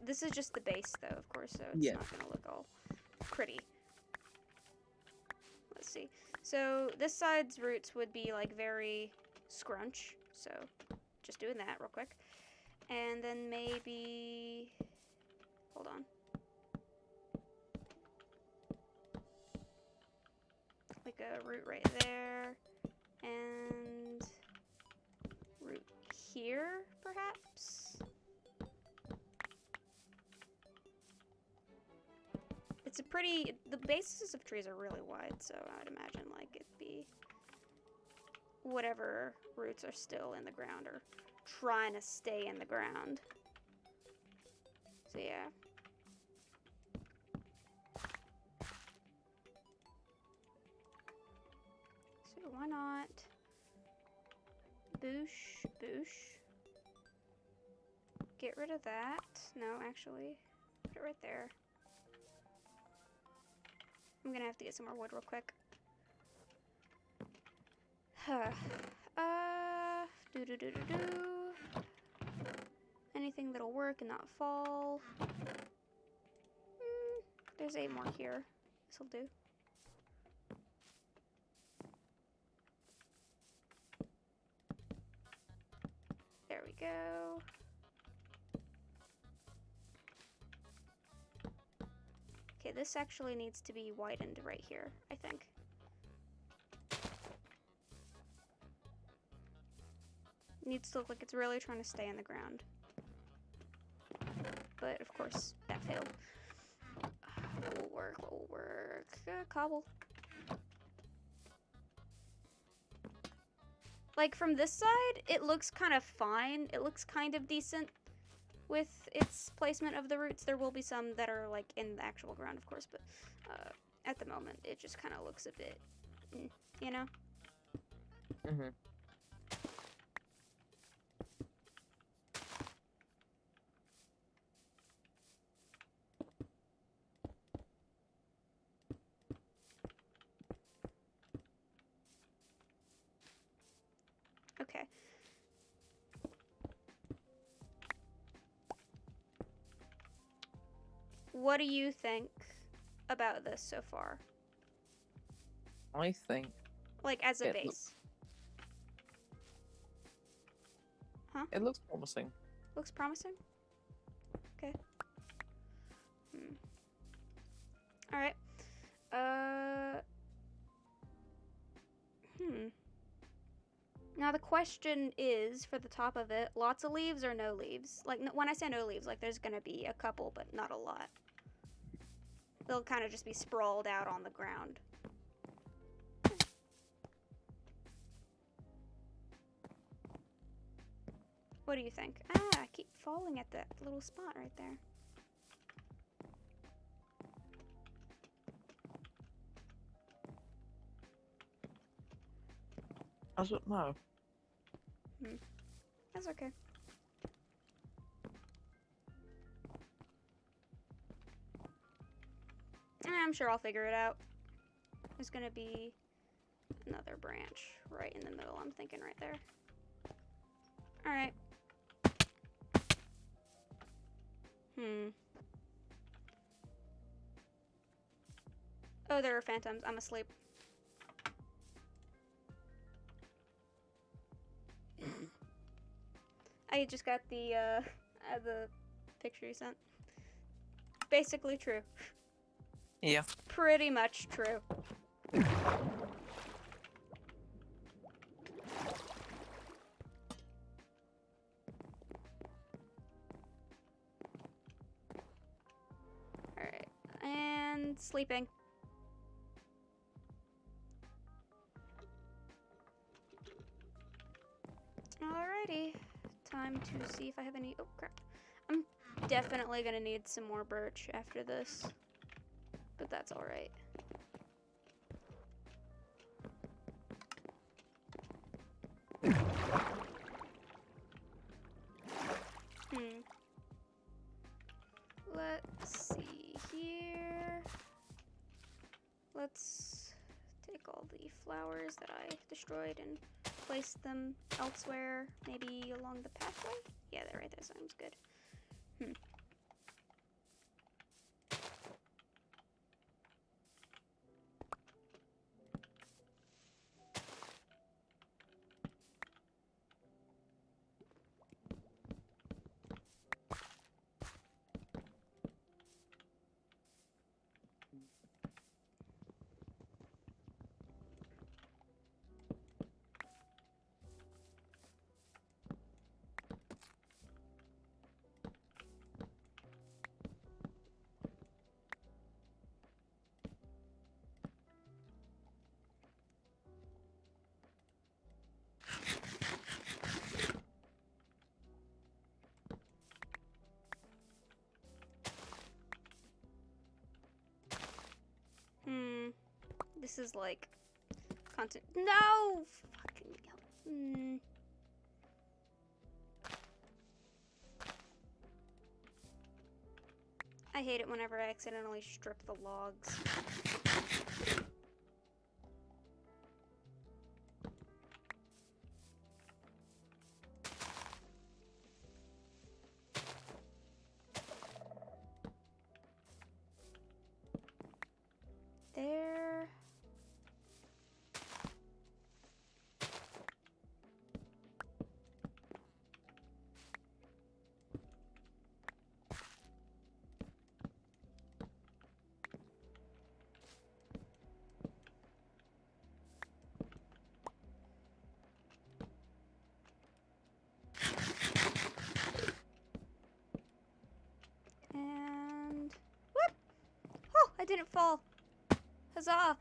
This is just the base though, of course, so it's Yeah. not gonna look all pretty. Let's see. So this side's roots would be like very scrunch, so just doing that real quick. And then maybe, hold on. Like a root right there, and root here, perhaps? It's a pretty, the bases of trees are really wide, so I'd imagine like it'd be whatever roots are still in the ground or trying to stay in the ground. So yeah. So why not boosh, boosh. Get rid of that. No, actually, put it right there. I'm gonna have to get some more wood real quick. Do. Anything that'll work and not fall. There's 8 more here. This'll do. There we go. Okay, this actually needs to be widened right here, I think. Needs to look like it's really trying to stay in the ground. But, of course, that failed. What will work? Cobble. Like, from this side, it looks kind of fine. It looks kind of decent with its placement of the roots. There will be some that are, like, in the actual ground, of course, but at the moment, it just kind of looks a bit, you know? Mm-hmm. Okay. What do you think about this so far? I think Like, as a It base. Huh? it looks promising. Looks promising? Okay. Alright. Now the question is, for the top of it, lots of leaves or no leaves? Like, when I say no leaves, like, there's gonna be a couple, but not a lot. They'll kind of just be sprawled out on the ground. What do you think? Ah, I keep falling at that little spot right there. I don't know. That's okay. I'm sure I'll figure it out. There's gonna be another branch right in the middle, I'm thinking right there. Alright. Oh, there are phantoms. I'm asleep. I just got the picture you sent. Basically true. Yeah. Pretty much true. Alright. And sleeping. Alrighty. Time to see if I have any... Oh, crap. I'm definitely gonna need some more birch after this. But that's alright. Let's see here. Let's take all the flowers that I destroyed and place them elsewhere, maybe along the pathway? Yeah, that right there sounds good. This is like content. No! Fucking hell. I hate it whenever I accidentally strip the logs. There. And... Whoop! Oh, I didn't fall. Huzzah!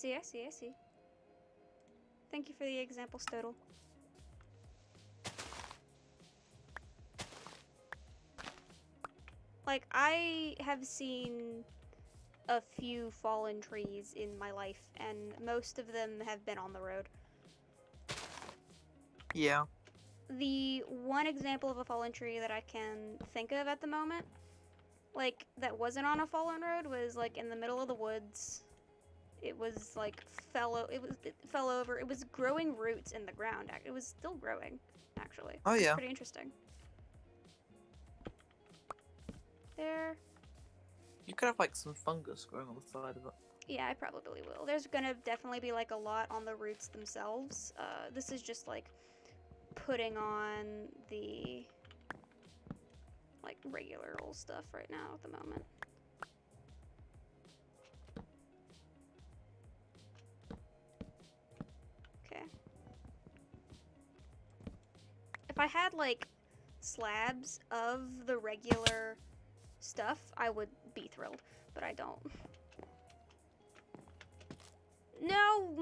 I see. Thank you for the example, Stodel. Like, I have seen a few fallen trees in my life, and most of them have been on the road. Yeah. The one example of a fallen tree that I can think of at the moment, like, that wasn't on a fallen road, was, like, in the middle of the woods. It was, like, it fell over. It was growing roots in the ground. It was still growing, actually. Oh, It was yeah. pretty interesting. There. You could have like some fungus growing on the side of it. Yeah, I probably will. There's gonna definitely be like a lot on the roots themselves. This is just like putting on the like regular old stuff right now at the moment. Okay. If I had like slabs of the regular stuff, I would be thrilled, but I don't. No!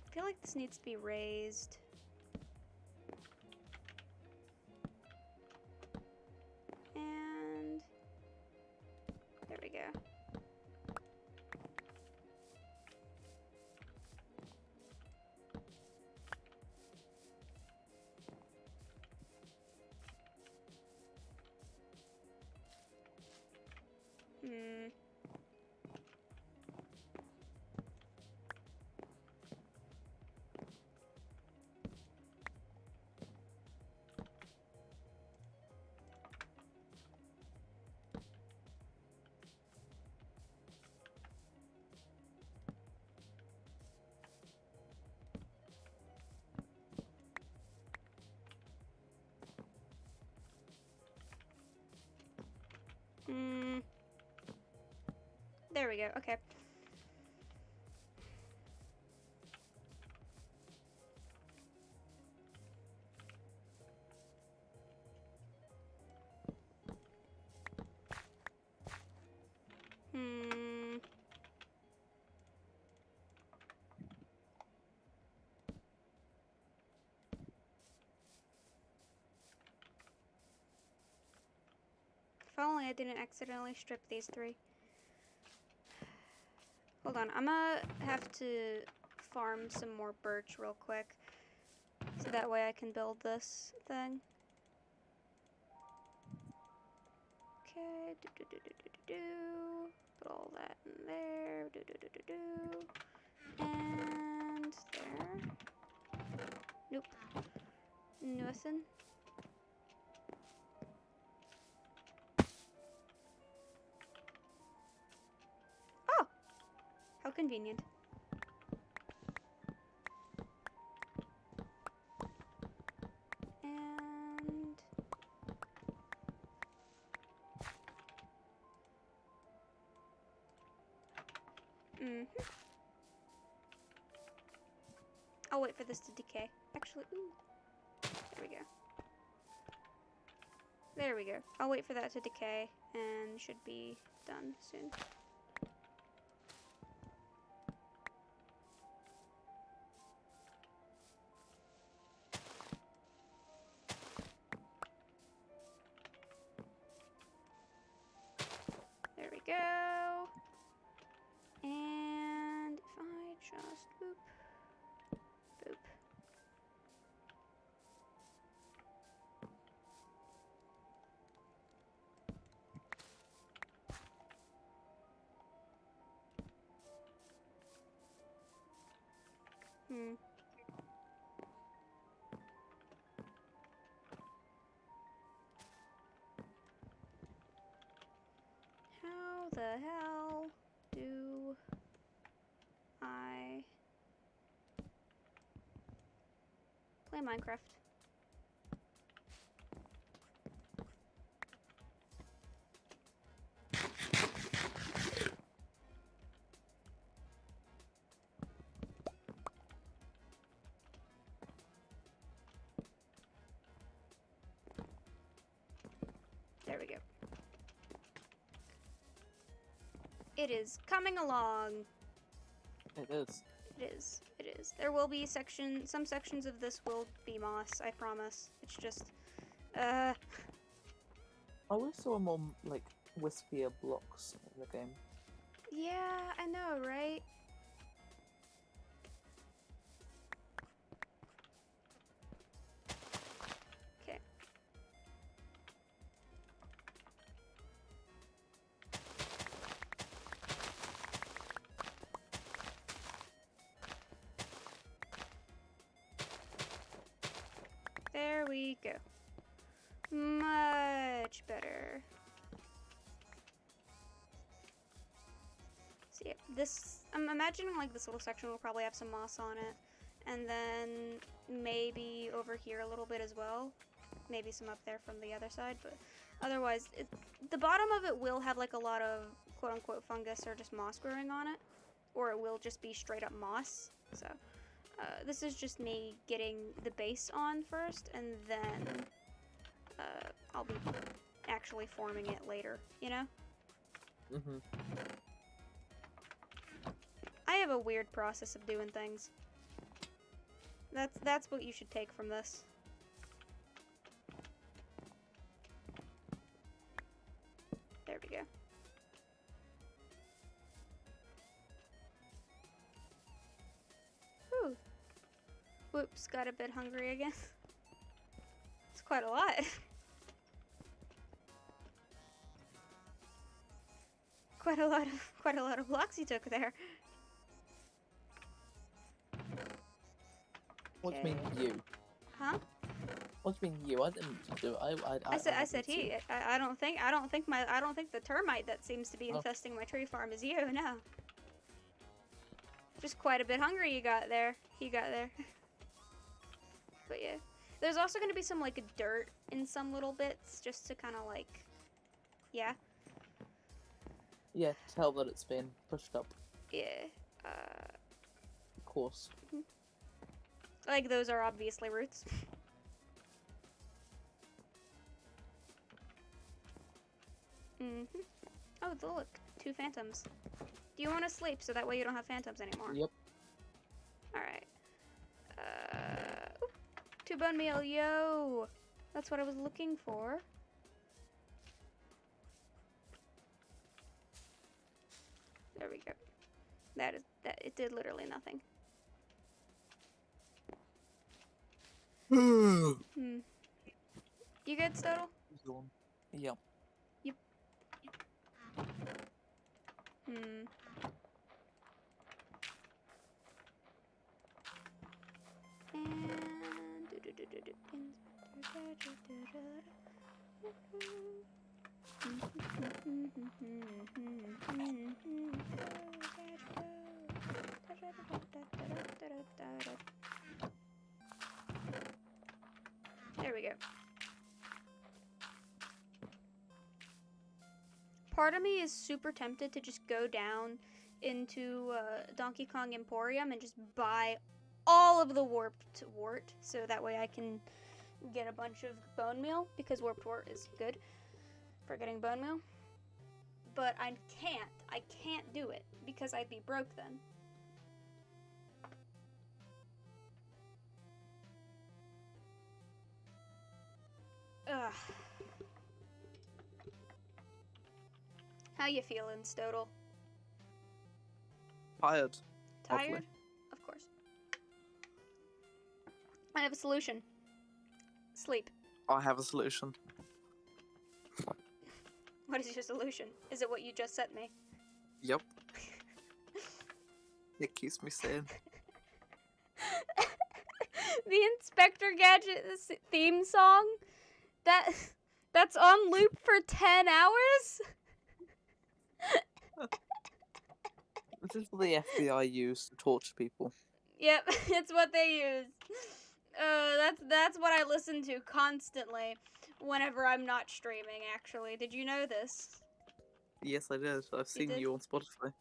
I feel like this needs to be raised. And there we go. There we go. Okay. If only I didn't accidentally strip these three. Hold on, I'm gonna have to farm some more birch real quick. So that way I can build this thing. Okay, put all that in there. And there. Nope. Nothing. Oh! How convenient. And I'll wait for this to decay. Actually, ooh. There we go. There we go. I'll wait for that to decay and should be done soon. There we go. And if I just boop, boop. How the hell do I play Minecraft? It is coming along. It is. It is. It is. There will be some sections of this will be moss, I promise. It's just, I wish there were more, like, wispier blocks in the game. yeah, I know, right? Okay. There we go. Much better. So yeah, I'm imagining like this little section will probably have some moss on it. And then maybe over here a little bit as well. Maybe some up there from the other side, but otherwise, the bottom of it will have like a lot of quote-unquote fungus or just moss growing on it. Or it will just be straight up moss. So this is just me getting the base on first, and then I'll be actually forming it later, you know? Mm-hmm. I have a weird process of doing things. That's what you should take from this. There we go. Whew. Whoops, got a bit hungry again. It's quite a lot. quite a lot of blocks you took there. What do you mean, you? Huh? What do you mean, you? I didn't do it. I said he. I don't think the termite that seems to be Oh. infesting my tree farm is you. No. Just quite a bit hungry you got there. He got there. But yeah, there's also gonna be some like dirt in some little bits, just to kind of like, yeah, Yeah, tell that it's been pushed up. yeah. Of course. Like those are obviously roots. Oh, look, 2 phantoms. Do you want to sleep so that way you don't have phantoms anymore? Yep. Alright. Ooh, 2 bone meal, yo! That's what I was looking for. There we go. That, it did literally nothing. You good, Stoddle? Yep. There we go. Part of me is super tempted to just go down into Donkey Kong Emporium and just buy all of the warped wart, so that way I can get a bunch of bone meal, because warped wart is good for getting bone meal. But I can't do it because I'd be broke then. Ugh. How you feeling, Stodel? Tired. Tired? Hopefully. Of course. I have a solution. Sleep. I have a solution. What is your solution? Is it what you just sent me? Yep. It keeps me sane. The Inspector Gadget theme song? That's on loop for 10 hours? This is what the FBI use to torture people. Yep, it's what they use. That's what I listen to constantly whenever I'm not streaming, actually. Did you know this? Yes, I did. I've seen did? you on Spotify.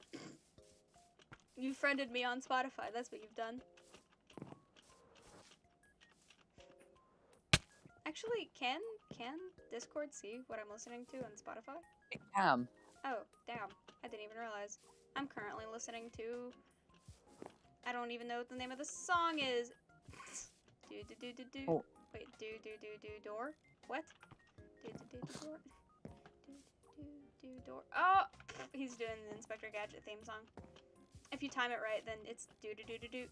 You friended me on Spotify, that's what you've done. Actually, can Discord see what I'm listening to on Spotify? It can. Oh, damn. I didn't even realize. I'm currently listening to... I don't even know what the name of the song is. Do do do do do. Oh. Wait, do do do do door? What? Do do do do door? Do do do door. Oh! He's doing the Inspector Gadget theme song. If you time it right, then it's do do do do do.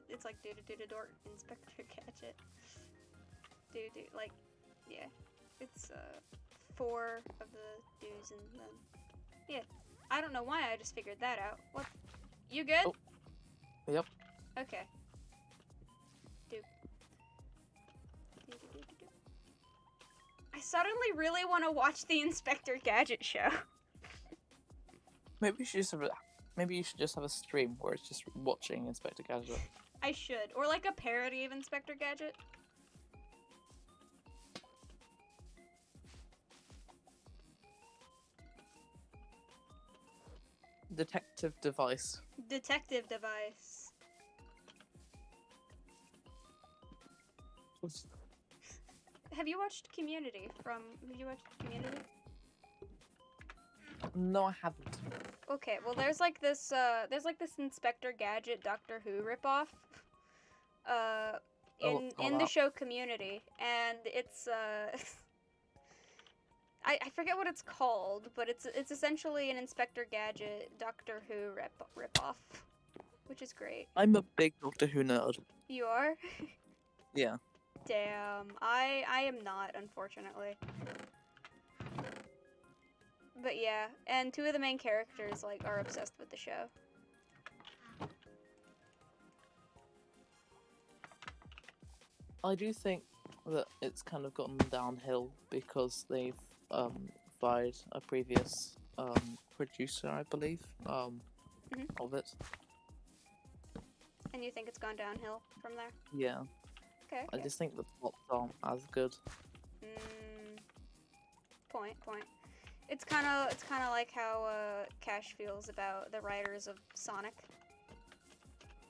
It's like do do do do door Inspector Gadget. Do do, like, yeah. It's 4 of the do's and the... Yeah. I don't know why I just figured that out. What? You good? Oh. Yep. Okay. Do. Do, do, do, do, do. I suddenly really want to watch the Inspector Gadget show. Maybe you should just have a stream where it's just watching Inspector Gadget. I should. Or like a parody of Inspector Gadget. Detective device. Detective device. Have you watched Community Have you watched Community? No, I haven't. Okay, well there's like this Inspector Gadget Doctor Who ripoff. In the show Community, and it's I forget what it's called, but it's essentially an Inspector Gadget Doctor Who ripoff, which is great. I'm a big Doctor Who nerd. You are? Yeah. Damn, I am not, unfortunately. But yeah, and 2 of the main characters like are obsessed with the show. I do think that it's kind of gotten downhill because they've fired a previous producer, I believe, of it. And you think it's gone downhill from there? Yeah. Okay. I just think the plots aren't as good. Point. It's kind of like how Cash feels about the writers of Sonic.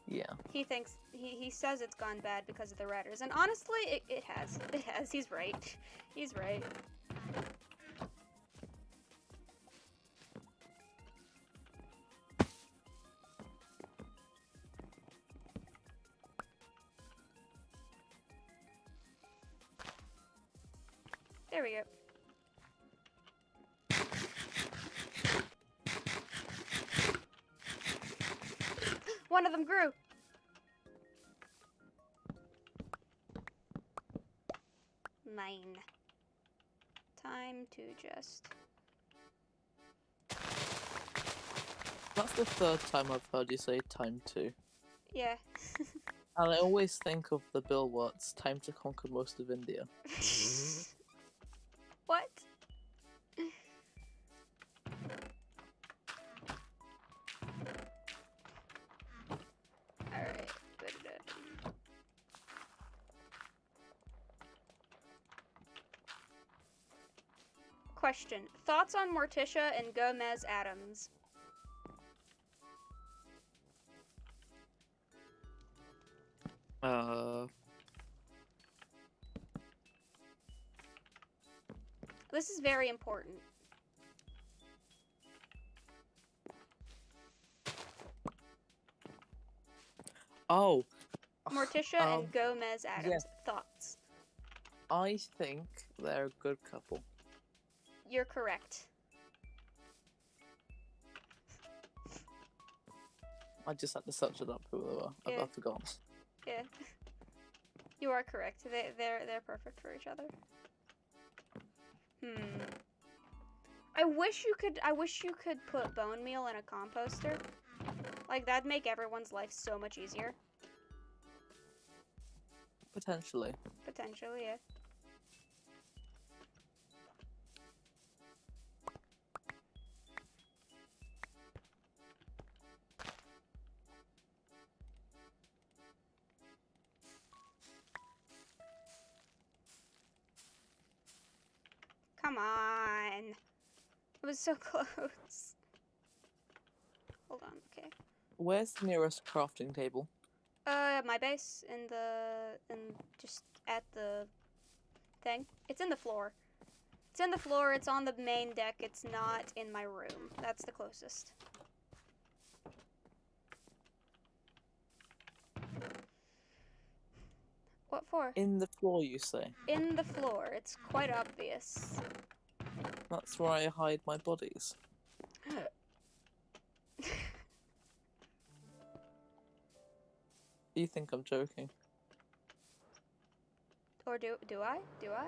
Yeah. He thinks he says it's gone bad because of the writers, and honestly, it has. It has. He's right. He's right. There we go. One of them grew. Mine. Time to just... That's the 3rd time I've heard you say time to. Yeah. And I always think of the Bill Watts, time to conquer most of India. What? Alright. Question. Thoughts on Morticia and Gomez Adams? This is very important. Oh. Morticia and Gomez Adams. yeah. Thoughts? I think they're a good couple. You're correct. I just had to search it up who they were. Yeah. I've forgotten. Yeah. You are correct. They're perfect for each other. I wish you could put bone meal in a composter. Like, that'd make everyone's life so much easier. Potentially. Potentially, yeah. Come on. It was so close. Hold on, okay. Where's the nearest crafting table? My base just at the thing. It's in the floor. It's in the floor, it's on the main deck, it's not in my room. That's the closest. What for? In the floor, you say? In the floor, it's quite obvious. That's where I hide my bodies. You think I'm joking? Or do I? Do I?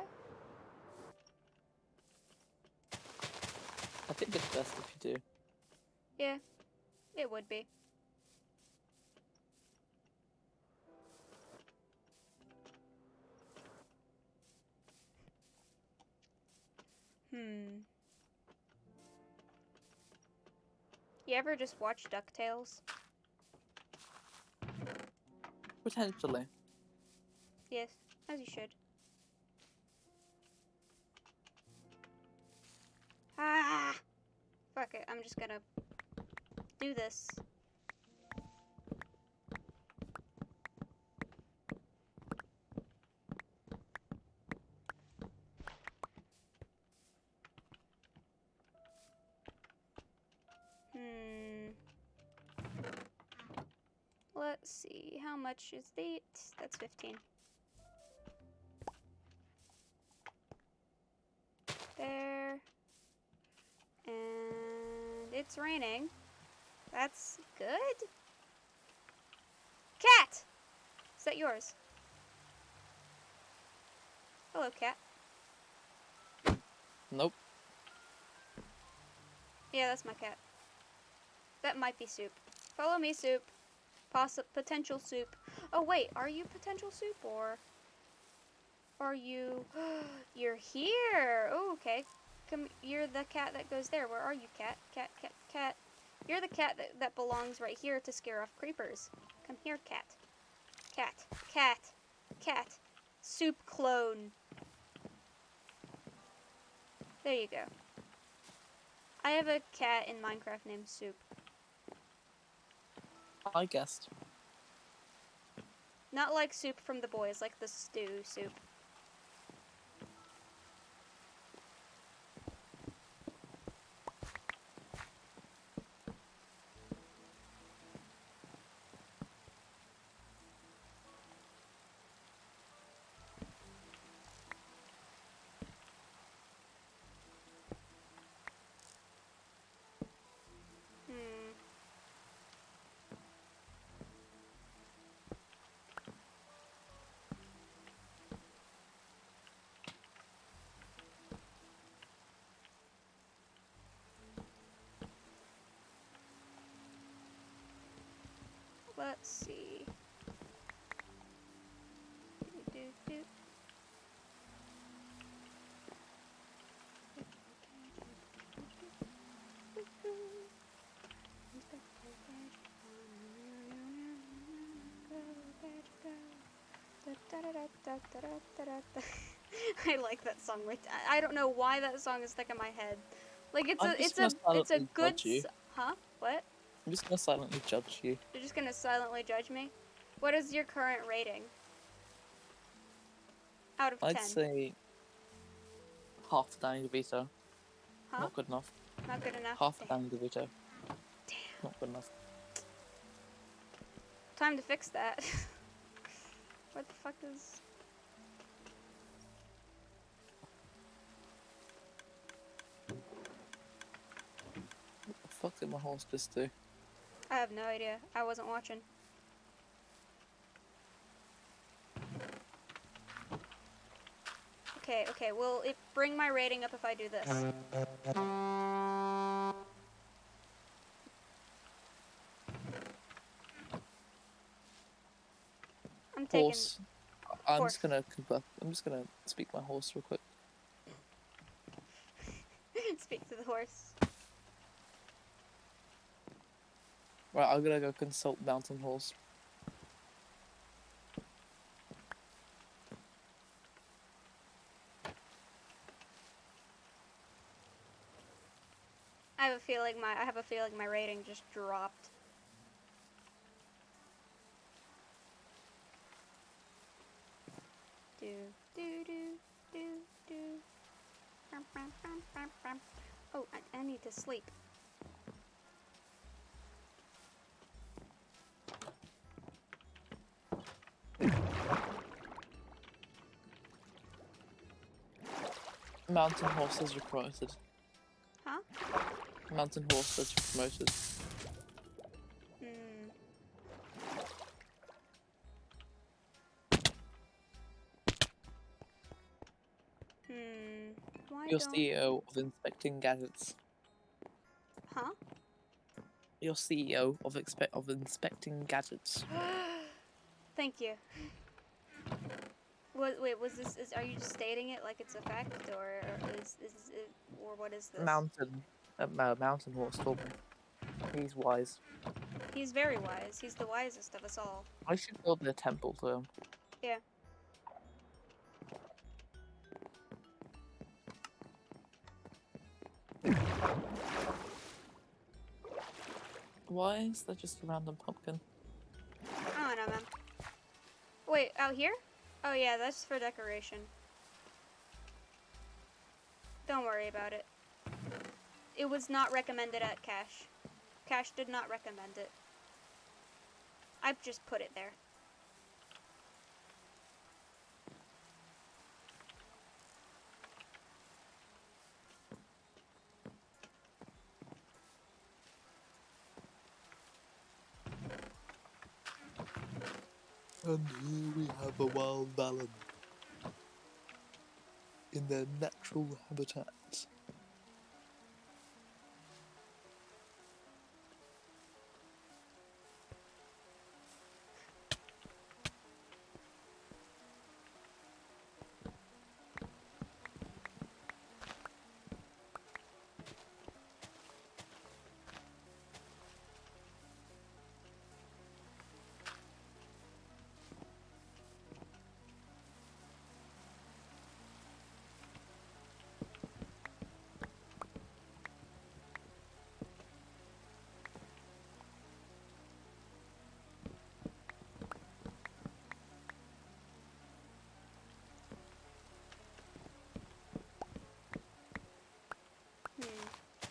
I think it's best if you do. Yeah, it would be. You ever just watch DuckTales? Potentially. Yes, as you should. Ah! Fuck it, I'm just gonna do this. Let's see, how much is that? That's 15. There. And it's raining. That's good. Cat! Is that yours? Hello, cat. Nope. Yeah, that's my cat. That might be Soup. Follow me, Soup. Potential Soup. Oh, wait, are you potential Soup, or are you... You're here! Oh, okay. Come, you're the cat that goes there. Where are you, cat? Cat, cat, cat. You're the cat that belongs right here to scare off creepers. Come here, cat. Cat, cat, cat. Soup clone. There you go. I have a cat in Minecraft named Soup. I guessed. Not like Soup from The Boys, like the stew Soup. Let's see. Do. I like that song. I don't know why that song is stuck in my head. Like it's I'm a just it's a gonna it's a silently good judge you. huh? What? I'm just gonna silently judge you. You're just gonna silently judge me? What is your current rating? Out of 10. I'd say half the Danny DeVito. Huh? Not good enough. Not good enough. Half the Damn. Danny DeVito. Damn. Not good enough. Time to fix that. What the fuck is... What the fuck did my horse just do? I have no idea. I wasn't watching. Okay, will it bring my rating up if I do this? I'm taking... Horse. I'm Horse. just gonna speak my horse real quick. Speak to the horse. Right, I'm gonna go consult Mountain Horse. I have a feeling my rating just dropped. Do. Oh, I need to sleep. Mountain horses are promoted. Huh? Mountain horses are promoted. Hmm. Why You're don't... CEO of Inspecting Gadgets. Huh? You're CEO of Inspecting Gadgets. Thank you. Wait, was this... are you just stating it like it's a fact, or is it... or what is this? Mountain horse told me. He's wise. He's very wise. He's the wisest of us all. I should build a temple to him. Yeah. Why is there just a random pumpkin? I don't know, man. Wait, out here? Oh yeah, that's for decoration. Don't worry about it. It was not recommended at Cash. Cash did not recommend it. I just put it there. And here we have a wild Valen in their natural habitat.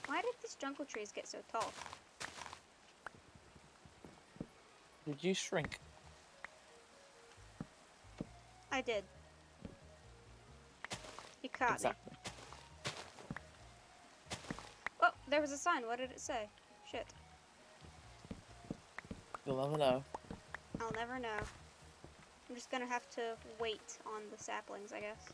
Why did these jungle trees get so tall? Did you shrink? I did. You caught Exactly. me. Oh, there was a sign. What did it say? Shit. You'll never know. I'll never know. I'm just gonna have to wait on the saplings, I guess.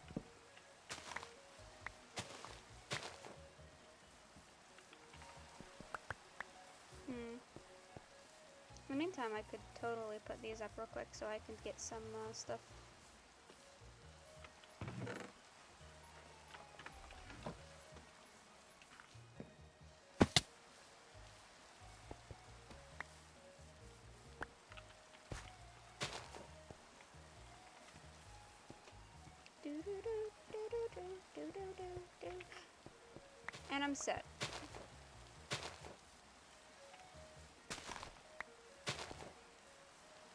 In the meantime, I could totally put these up real quick so I can get some stuff. And I'm set.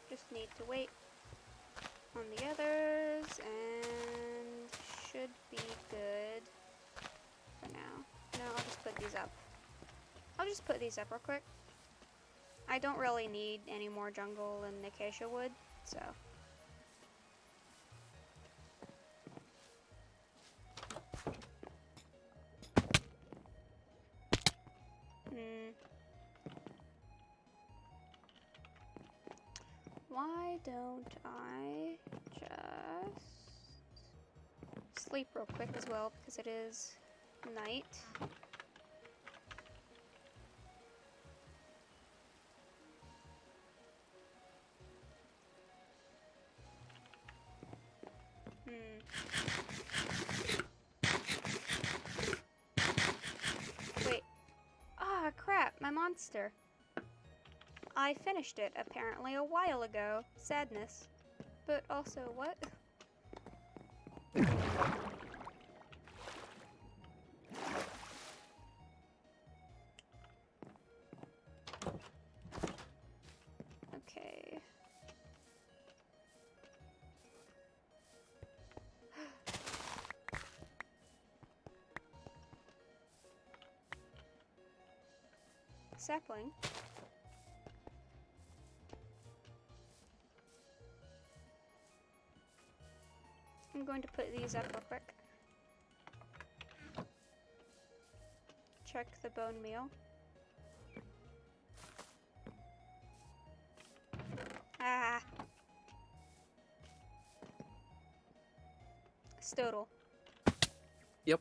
Just need to wait on the others and should be good for now. No, I'll just put these up. I'll just put these up real quick. I don't really need any more jungle and acacia wood, so. Why don't I just sleep real quick as well, because it is night. Wait. Ah, crap, my monster. I finished it, apparently, a while ago. Sadness. But also, what? Okay. sapling. I'm going to put these up real quick. Check the bone meal. Ah. Stodel. Yep.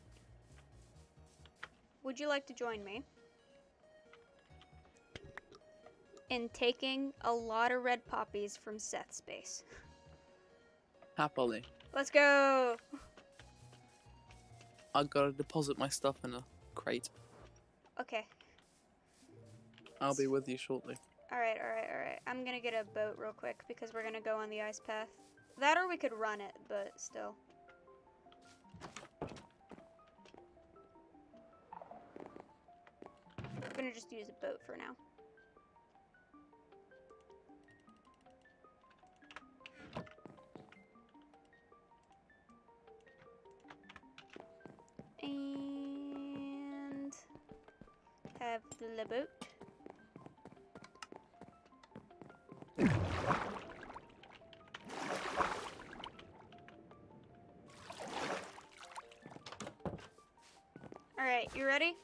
Would you like to join me in taking a lot of red poppies from Seth's base? Happily. Let's go! I gotta deposit my stuff in a crate. Okay. I'll be with you shortly. Alright. I'm gonna get a boat real quick because we're gonna go on the ice path. That or we could run it, but still. I'm gonna just use a boat for now. And have the boat. Alright, you ready?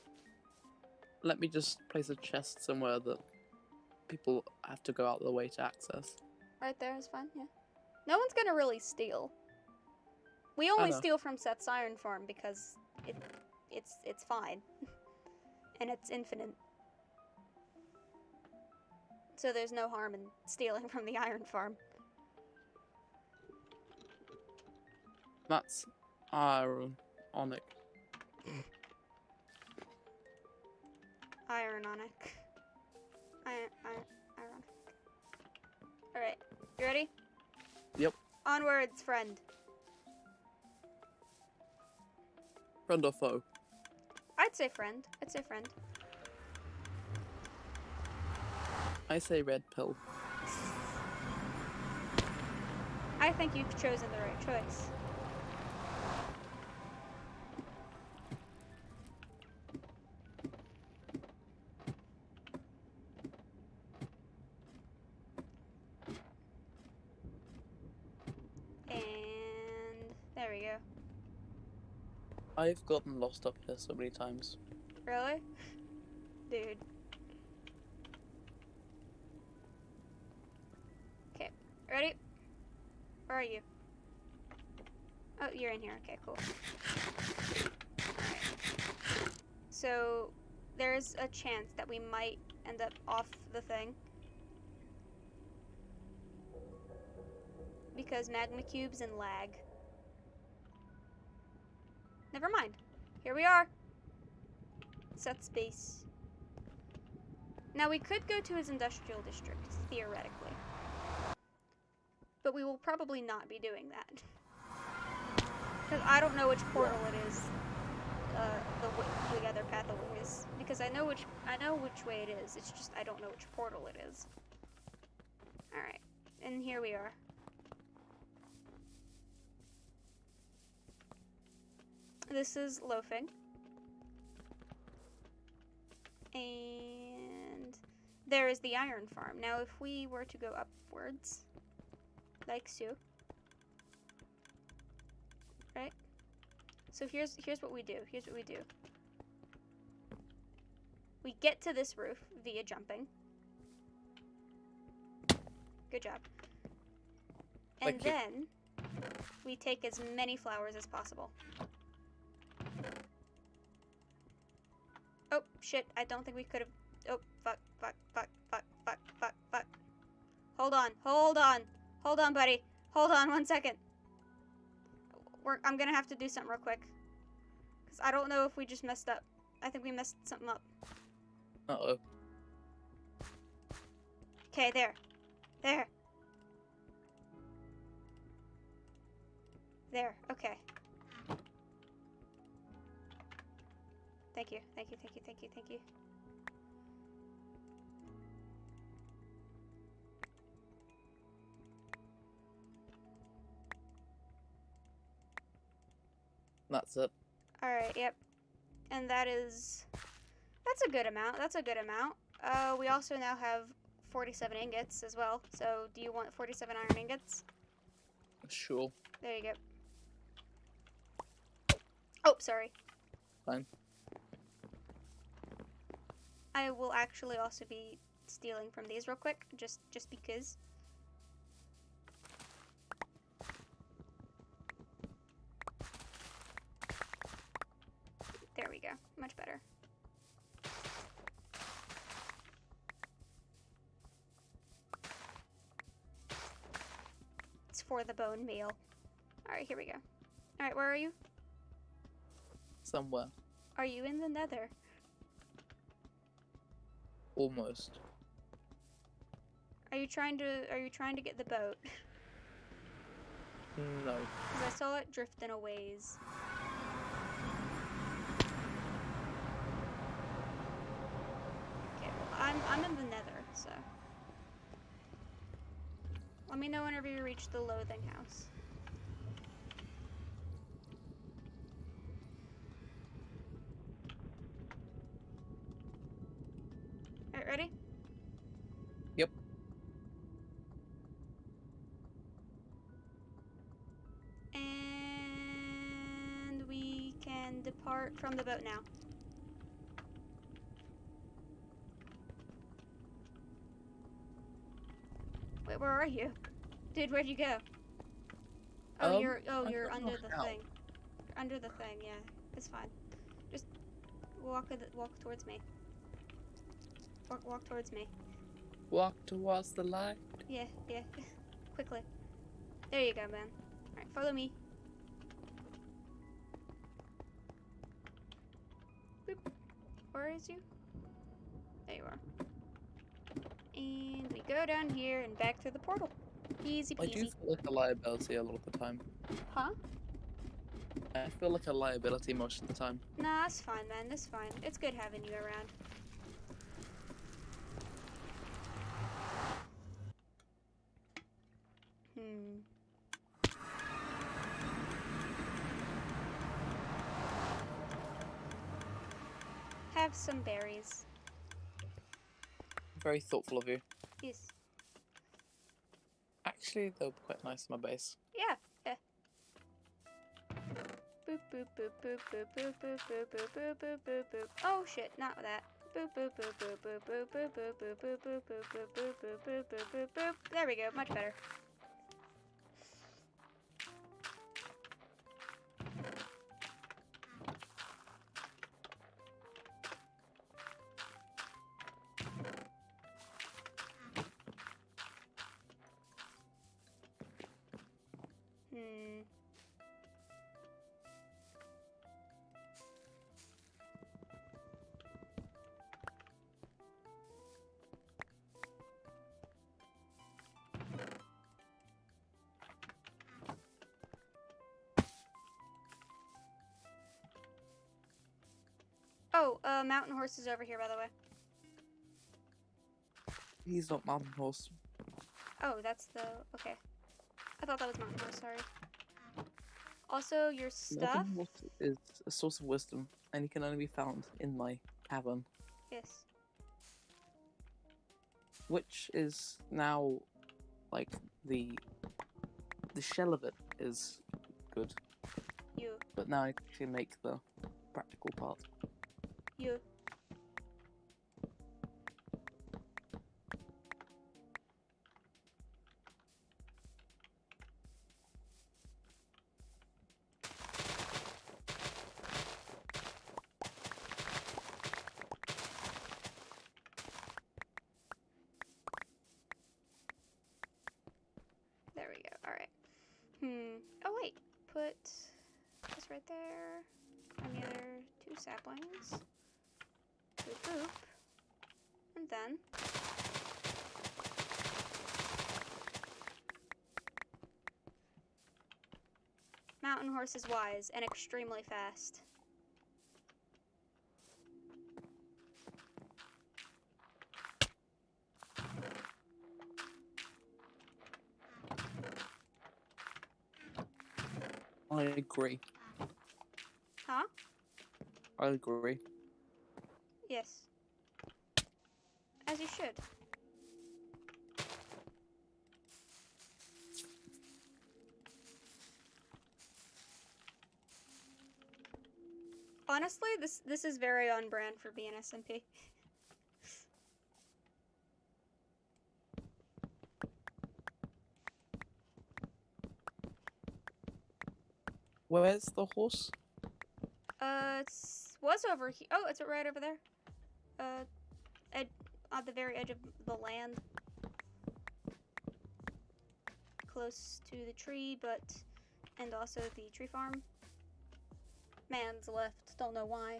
Let me just place a chest somewhere that people have to go out of the way to access. Right there is fine, yeah. No one's gonna really steal. We only know. steal from Seth's iron farm because it's fine. And it's infinite. So there's no harm in stealing from the iron farm. That's ironic. Ironic. Ironic. Alright, you ready? Yep. Onwards, friend. Friend or foe? I'd say friend. I'd say friend. I say red pill. I think you've chosen the right choice. And there we go. I've gotten lost up here so many times. Really? Dude. Okay, ready? Where are you? Oh, you're in here. Okay, cool. Alright. So, there's a chance that we might end up off the thing. Because magma cubes and lag. Never mind. Here we are. Set space. Now we could go to his industrial district, theoretically. But we will probably not be doing that. Because I don't know which portal it is. The other path is. Because I know which way it is. It's just I don't know which portal it is. Alright. And here we are. This is loafing. And there is the iron farm. Now if we were to go upwards, like so. Right? So here's what we do. Here's what we do. We get to this roof via jumping. Good job. And Thank you. then we take as many flowers as possible. Oh, shit. I don't think we could have... Oh, fuck. Hold on, buddy. Hold on 1 second. I'm gonna have to do something real quick. Because I don't know if we just messed up. I think we messed something up. Uh-oh. Okay, there. There, okay. Thank you. That's it. Alright, yep. And that's a good amount. We also now have 47 ingots as well. So do you want 47 iron ingots? Sure. There you go. Oh, sorry. Fine. I will actually also be stealing from these real quick, just because. There we go. Much better. It's for the bone meal. Alright, here we go. Alright, where are you? Somewhere. Are you in the nether? Almost. Are you trying to get the boat? No. Because I saw it drifting a ways. Okay, well, I'm in the nether, so. Let me know whenever you reach the loathing house. Alright, ready? Yep. And we can depart from the boat now. Wait, where are you? Dude, where'd you go? Oh, I you're don't under know the how. thing. You're under the thing, yeah. It's fine. Just walk towards me. Walk towards me. Walk towards the light. Yeah. Quickly. There you go, man. Alright, follow me. Boop. Where is you? There you are. And we go down here and back through the portal. Easy I do peasy. feel like a liability a lot of the time. Huh? I feel like a liability most of the time. Nah, it's fine, man. It's fine. It's good having you around. Have some berries. Very thoughtful of you. Yes. Actually, they'll be quite nice in my base. Yeah. Boop boop boop boop boop boop boop boop boop boop boop boop boop. Oh shit, not that. Boop boop boop boop boop boop boop boop boop boop boop boop boop boop boop boop boop boop boop. There we go, much better. Oh, mountain horse is over here, by the way. He's not mountain horse. Oh, that's the... Okay. I thought that was mountain horse, sorry. Also, your stuff... Mountain horse is a source of wisdom, and he can only be found in my cavern, Yes. which is now, like, the shell of it is good, You. but now I can make the practical part. You. There we go. Alright. Oh, wait. Put this right there. And the other 2 saplings. Boop, boop. And then... Mountain horse is wise and extremely fast. I agree. Huh? I agree. Yes. As you should. Honestly, this is very on brand for being SMP. Where's the horse? Was over here. Oh, it's right over there. On the very edge of the land. Close to the tree, and also the tree farm. Man's left, don't know why.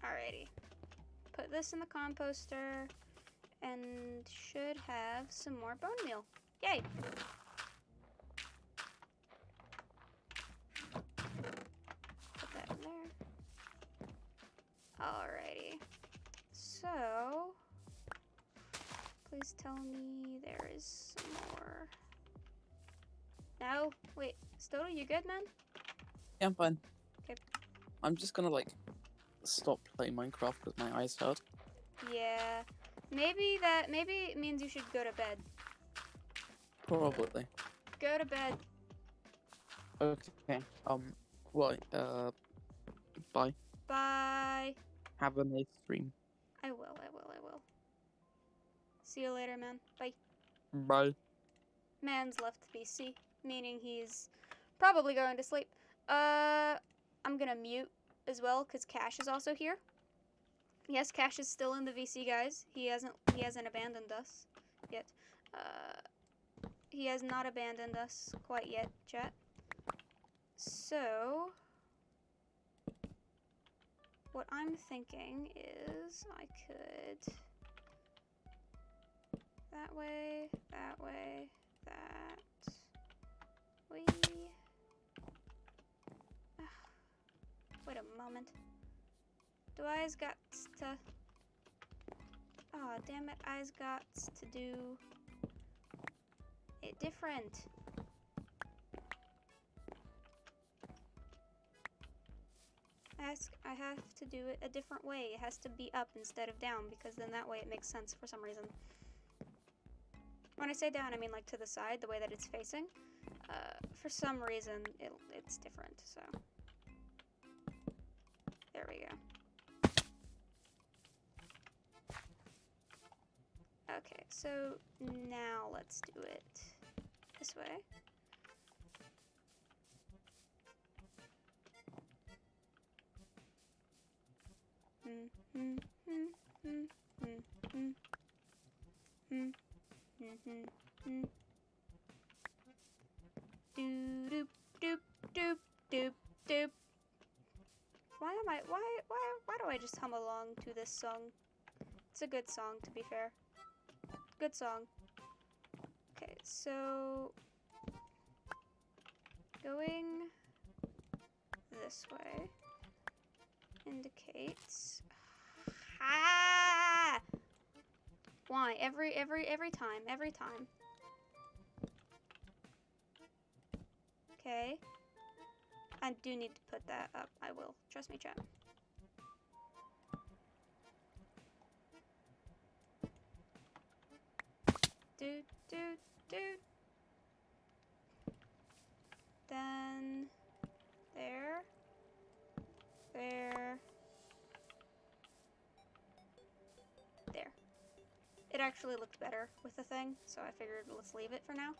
Alrighty. Put this in the composter and should have some more bone meal. Yay! Put that in there. Alrighty. So, please tell me there is some more. No? Wait, Stoda, you good, man? Yeah, I'm fine. Okay. I'm just gonna like stop playing Minecraft because my eyes hurt. Yeah. Maybe it means you should go to bed. Probably. Go to bed. Okay. Right. Bye. Bye. Have a nice stream. I will. See you later, man. Bye. Bye. Man's left VC, meaning he's probably going to sleep. I'm gonna mute as well, because Cash is also here. Yes, Cash is still in the VC, guys. He hasn't abandoned us yet. He has not abandoned us quite yet, chat. So, what I'm thinking is I could that way, that. Wait a moment. Do I's got to... Oh, damn it, I's got to do it different. I have to do it a different way. It has to be up instead of down, because then that way it makes sense for some reason. When I say down, I mean like to the side, the way that it's facing. For some reason, it's different, so... There we go. Okay, so now let's do it this way. Doop doop doop doop doop. Why do I just hum along to this song? It's a good song, to be fair. Good song. Okay, so going this way indicates why every time. Okay. I do need to put that up. I will. Trust me, chat. Do. Then there. It actually looked better with the thing, so I figured let's leave it for now.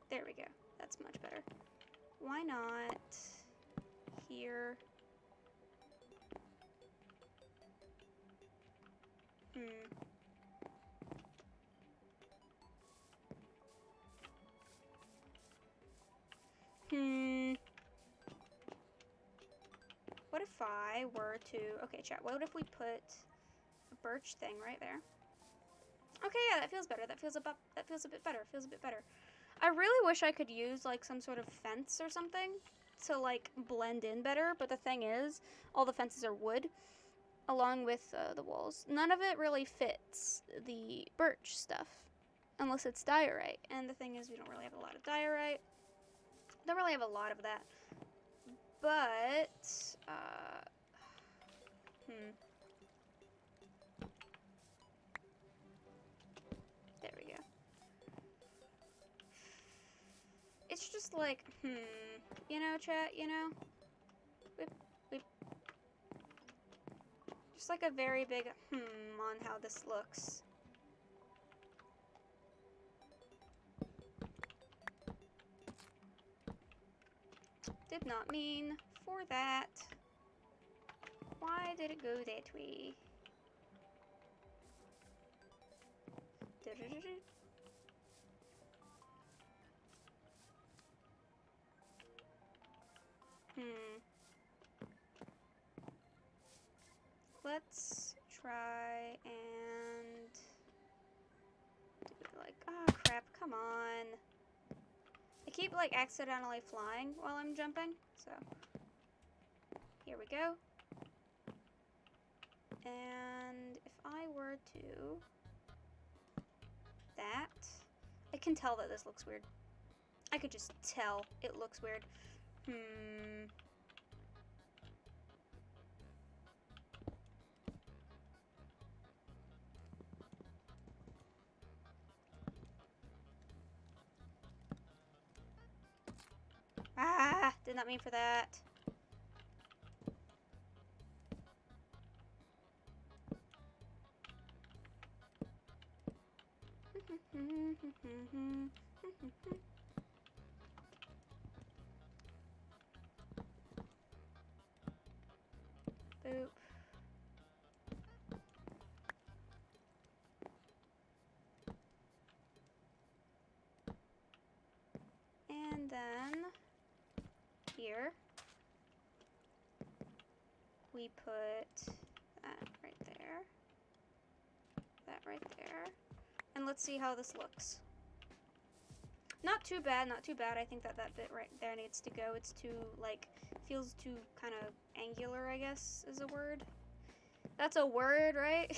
There we go. That's much better. Why not here? What if I were to... Okay, chat. What if we put a birch thing right there? Okay, yeah, that feels better. That feels a bit better. Feels a bit better. I really wish I could use like some sort of fence or something to like blend in better, but the thing is, all the fences are wood along with the walls. None of it really fits the birch stuff unless it's diorite, and the thing is we don't really have a lot of diorite. Don't really have a lot of that, but there we go. It's just like, you know, chat, you know? Just like a very big on how this looks. Did not mean for that. Why did it go that way? Let's try and do it like, oh crap, come on. I keep like accidentally flying while I'm jumping, so here we go. And if I were to that, I can tell that this looks weird. I could just tell it looks weird. Ah, did not mean for that. Boop. And then here we put that right there, that right there, and let's see how this looks. Not too bad, not too bad. I think that that bit right there needs to go. It's too, like, feels too kind of angular, I guess, is a word. That's a word, right?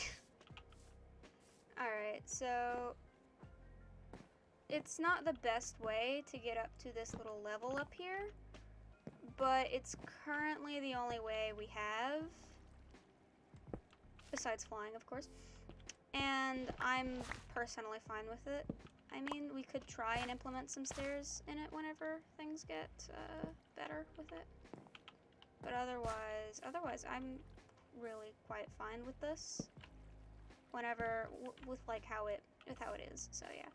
Alright, so it's not the best way to get up to this little level up here, but it's currently the only way we have, besides flying, of course, and I'm personally fine with it. I mean, we could try and implement some stairs in it whenever things get better with it, but otherwise I'm really quite fine with this whenever with like how it is. So yeah.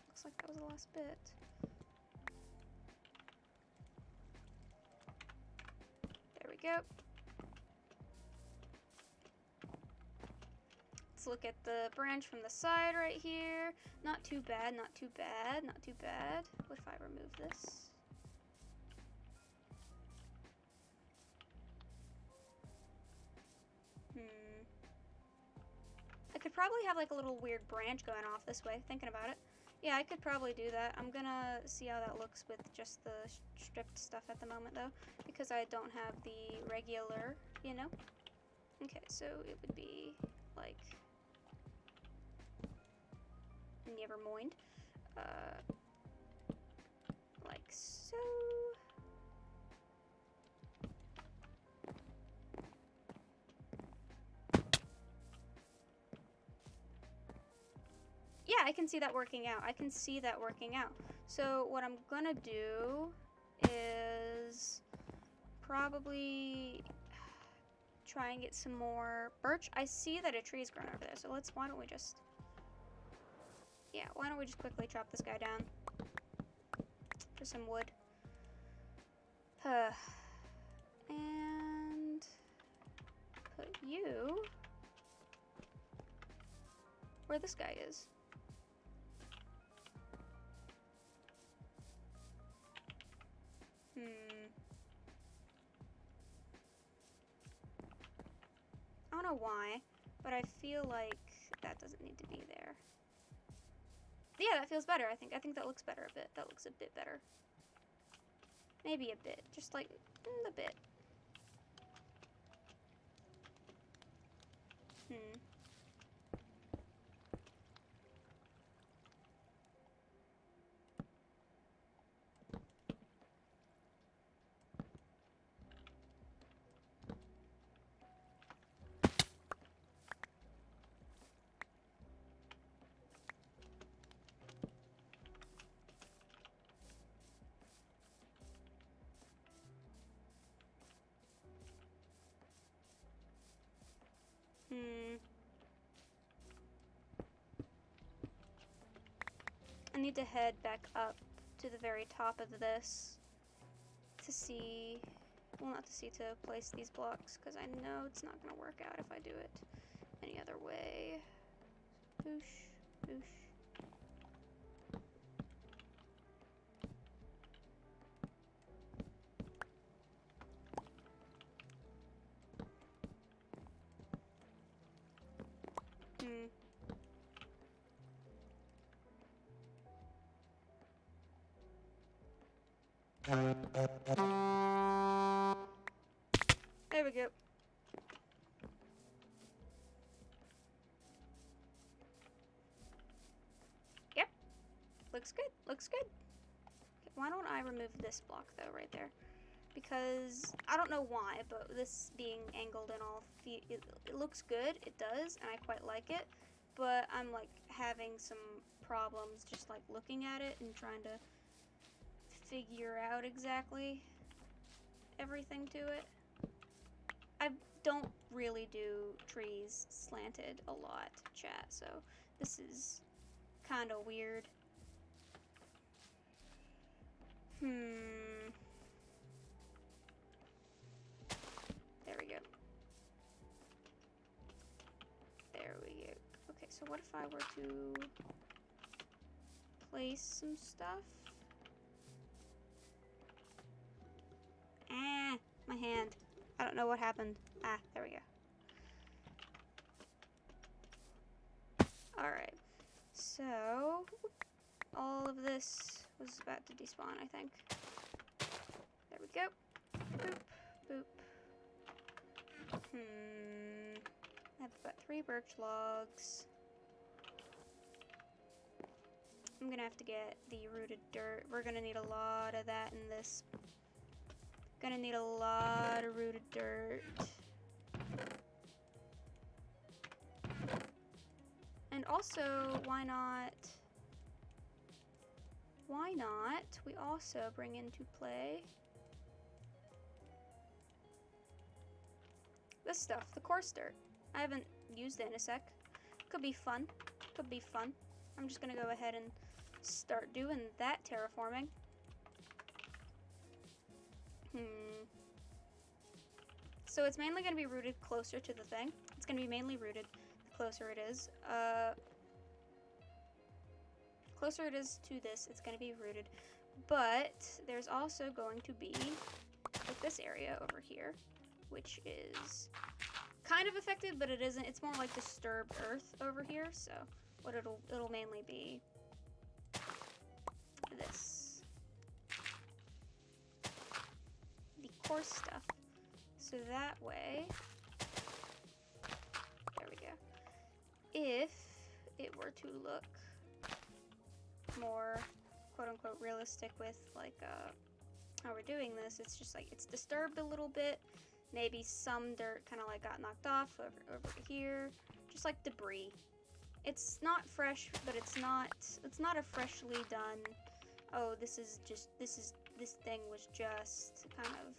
Looks like that was the last bit. There we go. Let's look at the branch from the side right here. Not too bad, not too bad, not too bad. What if I remove this? I could probably have like a little weird branch going off this way, thinking about it. Yeah, I could probably do that. I'm gonna see how that looks with just the stripped stuff at the moment though, because I don't have the regular, you know? Okay, so it would be like, never mind. Like so. Yeah, I can see that working out. I can see that working out. So what I'm gonna do is probably try and get some more birch. I see that a tree is growing over there, so why don't we just quickly chop this guy down for some wood. And put you where this guy is. I don't know why, but I feel like that doesn't need to be there. Yeah, that feels better, I think. I think that looks better a bit. That looks a bit better. Maybe a bit. Just like a bit. I need to head back up to the very top of this to see, well, not to see, to place these blocks, because I know it's not going to work out if I do it any other way. Boosh, boosh. There we go. Yep. Looks good. Looks good. Okay, why don't I remove this block, though, right there? Because I don't know why, but this being angled and all, it looks good. It does, and I quite like it. But I'm, like, having some problems just, like, looking at it and trying to figure out exactly everything to it. I don't really do trees slanted a lot, chat, so this is kind of weird. There we go. There we go. Okay, so what if I were to place some stuff? My hand. I don't know what happened. There we go. Alright. So, all of this was about to despawn, I think. There we go. Boop, boop. I've got 3 birch logs. I'm gonna have to get the rooted dirt. We're gonna need a lot of that in this. Gonna need a lot of rooted dirt. And also, why not we also bring into play this stuff, the coarse dirt. I haven't used it in a sec. Could be fun. Could be fun. I'm just gonna go ahead and start doing that terraforming. So it's mainly going to be rooted closer to the thing. It's going to be mainly rooted the closer it is. Closer it is to this, it's going to be rooted. But there's also going to be like this area over here, which is kind of affected, but it isn't. It's more like disturbed earth over here. So what it'll mainly be this, the coarse stuff. So that way, there we go. If it were to look more quote-unquote realistic with like how we're doing this, it's just like it's disturbed a little bit. Maybe some dirt kind of like got knocked off over here, just like debris. It's not fresh, but it's not a freshly done oh, this thing was just kind of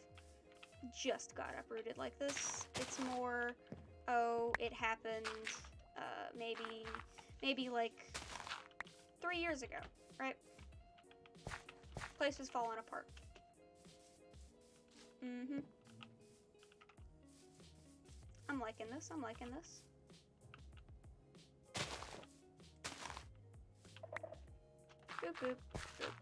just got uprooted like this. It's more, oh, it happened, maybe like 3 years ago, right? Place was falling apart. Mm-hmm. I'm liking this, I'm liking this. Boop, boop, boop.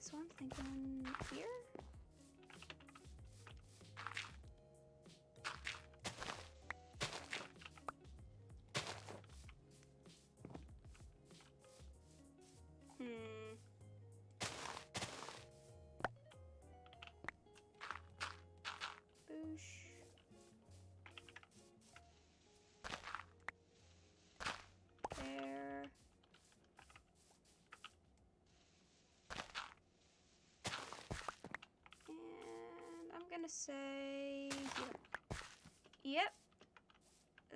So I'm thinking here? Boosh. There. And I'm gonna say here. Yep.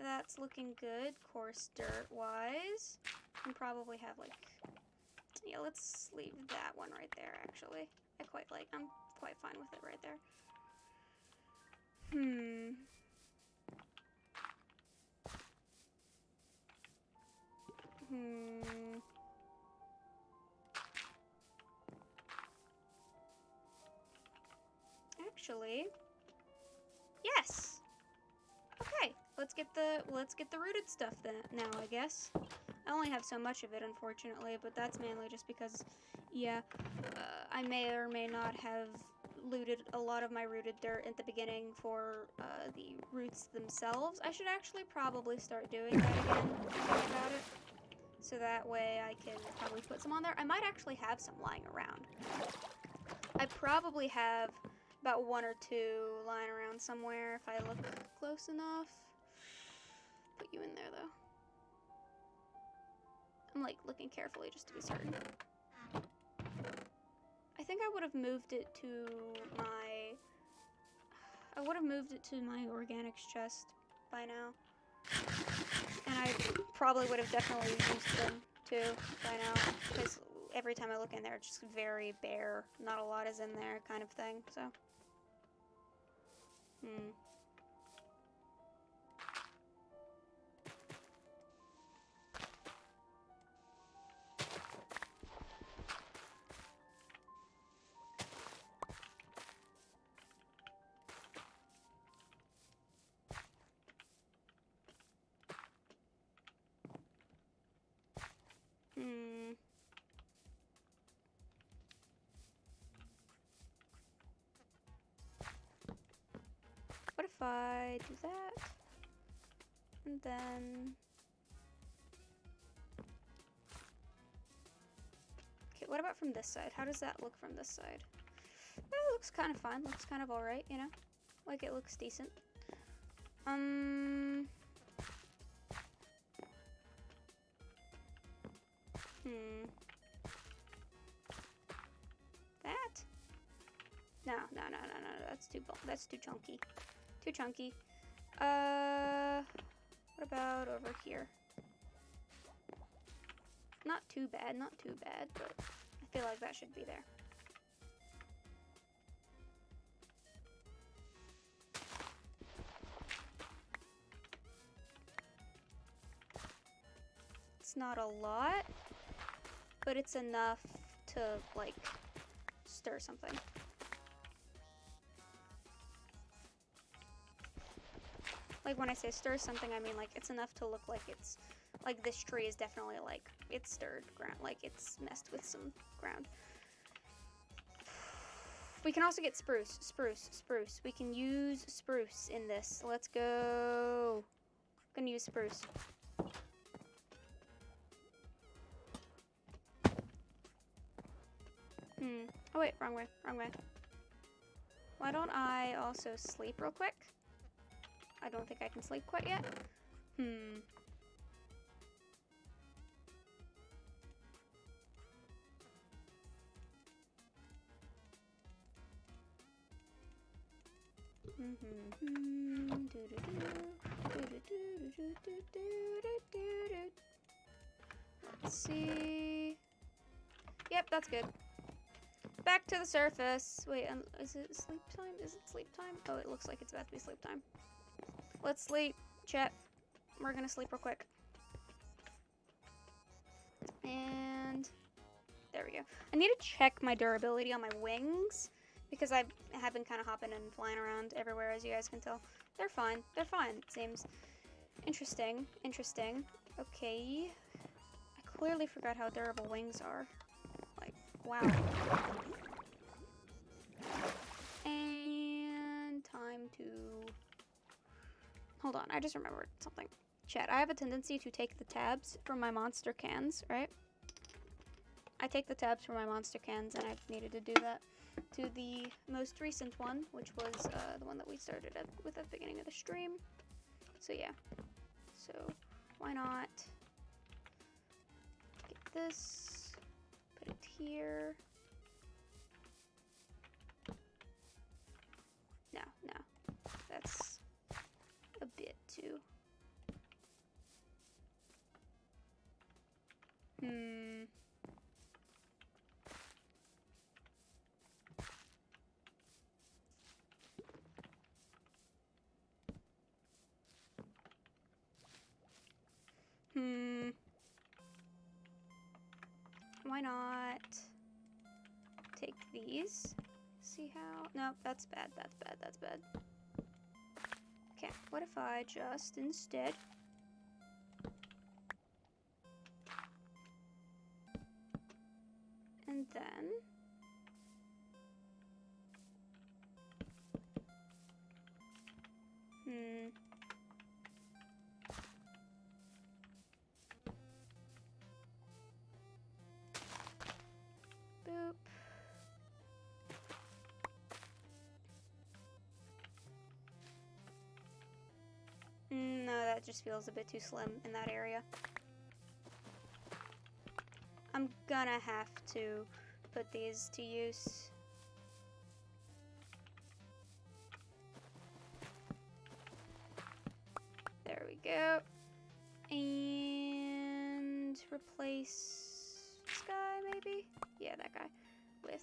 That's looking good, coarse dirt-wise. And probably have like, yeah, let's leave that one right there, actually. I'm quite fine with it right there. Actually, yes. Okay, let's get the rooted stuff then now, I guess. I only have so much of it, unfortunately, but that's mainly just because, yeah, I may or may not have looted a lot of my rooted dirt at the beginning for the roots themselves. I should actually probably start doing that again, thinking about it. So that way I can probably put some on there. I might actually have some lying around. I probably have about 1 or 2 lying around somewhere if I look close enough. Put you in there though. I'm like looking carefully just to be certain. I think I would have moved it to my organics chest by now. And I probably would have definitely used them too by now, because every time I look in there, it's just very bare. Not a lot is in there, kind of thing. So, What if I do that? And then... Okay, what about from this side? How does that look from this side? It looks kind of fine. Looks kind of alright, you know? Like, it looks decent. That? No. That's too chunky. Too chunky. What about over here? Not too bad, but I feel like that should be there. It's not a lot, but it's enough to, like, stir something. Like, when I say stir something, I mean, like, it's enough to look like it's, like, this tree is definitely, like, it's stirred ground, like, it's messed with some ground. We can also get spruce. We can use spruce in this. Let's go. I'm gonna use spruce. Oh, wait, wrong way. Why don't I also sleep real quick? I don't think I can sleep quite yet. Let's see. Yep, that's good. Back to the surface. Wait, is it sleep time? Is it sleep time? Oh, it looks like it's about to be sleep time. Let's sleep, chat. We're gonna sleep real quick. And there we go. I need to check my durability on my wings because I have been kind of hopping and flying around everywhere, as you guys can tell. They're fine. They're fine, it seems. Interesting. Interesting. Okay. I clearly forgot how durable wings are. Like, wow. And time to... Hold on, I just remembered something. Chat, I have a tendency to take the tabs from my monster cans, right? I take the tabs from my monster cans, and I've needed to do that to the most recent one, which was the one that we started with at the beginning of the stream. So yeah. So why not get this, put it here. No, that's a bit too. Why not take these? See how? No, that's bad. That's bad. Okay, what if I just instead and then boop. No, that just feels a bit too slim in that area. I'm gonna have to put these to use. There we go. And replace this guy, maybe? Yeah, that guy. With...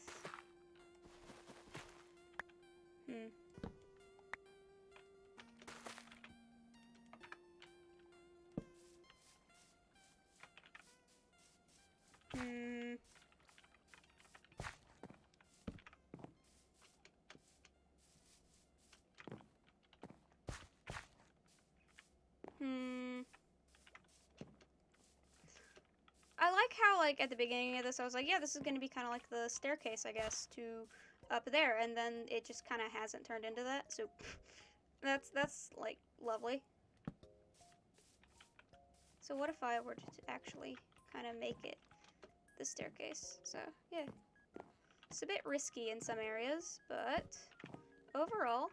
I like how, like, at the beginning of this, I was like, yeah, this is going to be kind of like the staircase, I guess, to up there, and then it just kind of hasn't turned into that, so that's, like, lovely. So what if I were to actually kind of make it the staircase? So, yeah. It's a bit risky in some areas, but overall,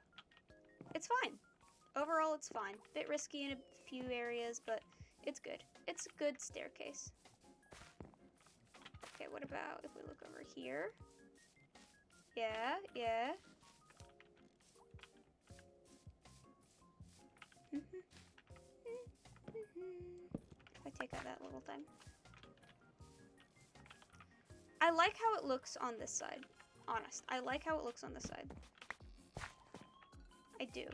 it's fine. Overall, it's fine. Bit risky in a few areas, but it's good. It's a good staircase. Okay, what about if we look over here? Yeah. If I take out that little thing. I like how it looks on this side. Honest, I like how it looks on this side. I do.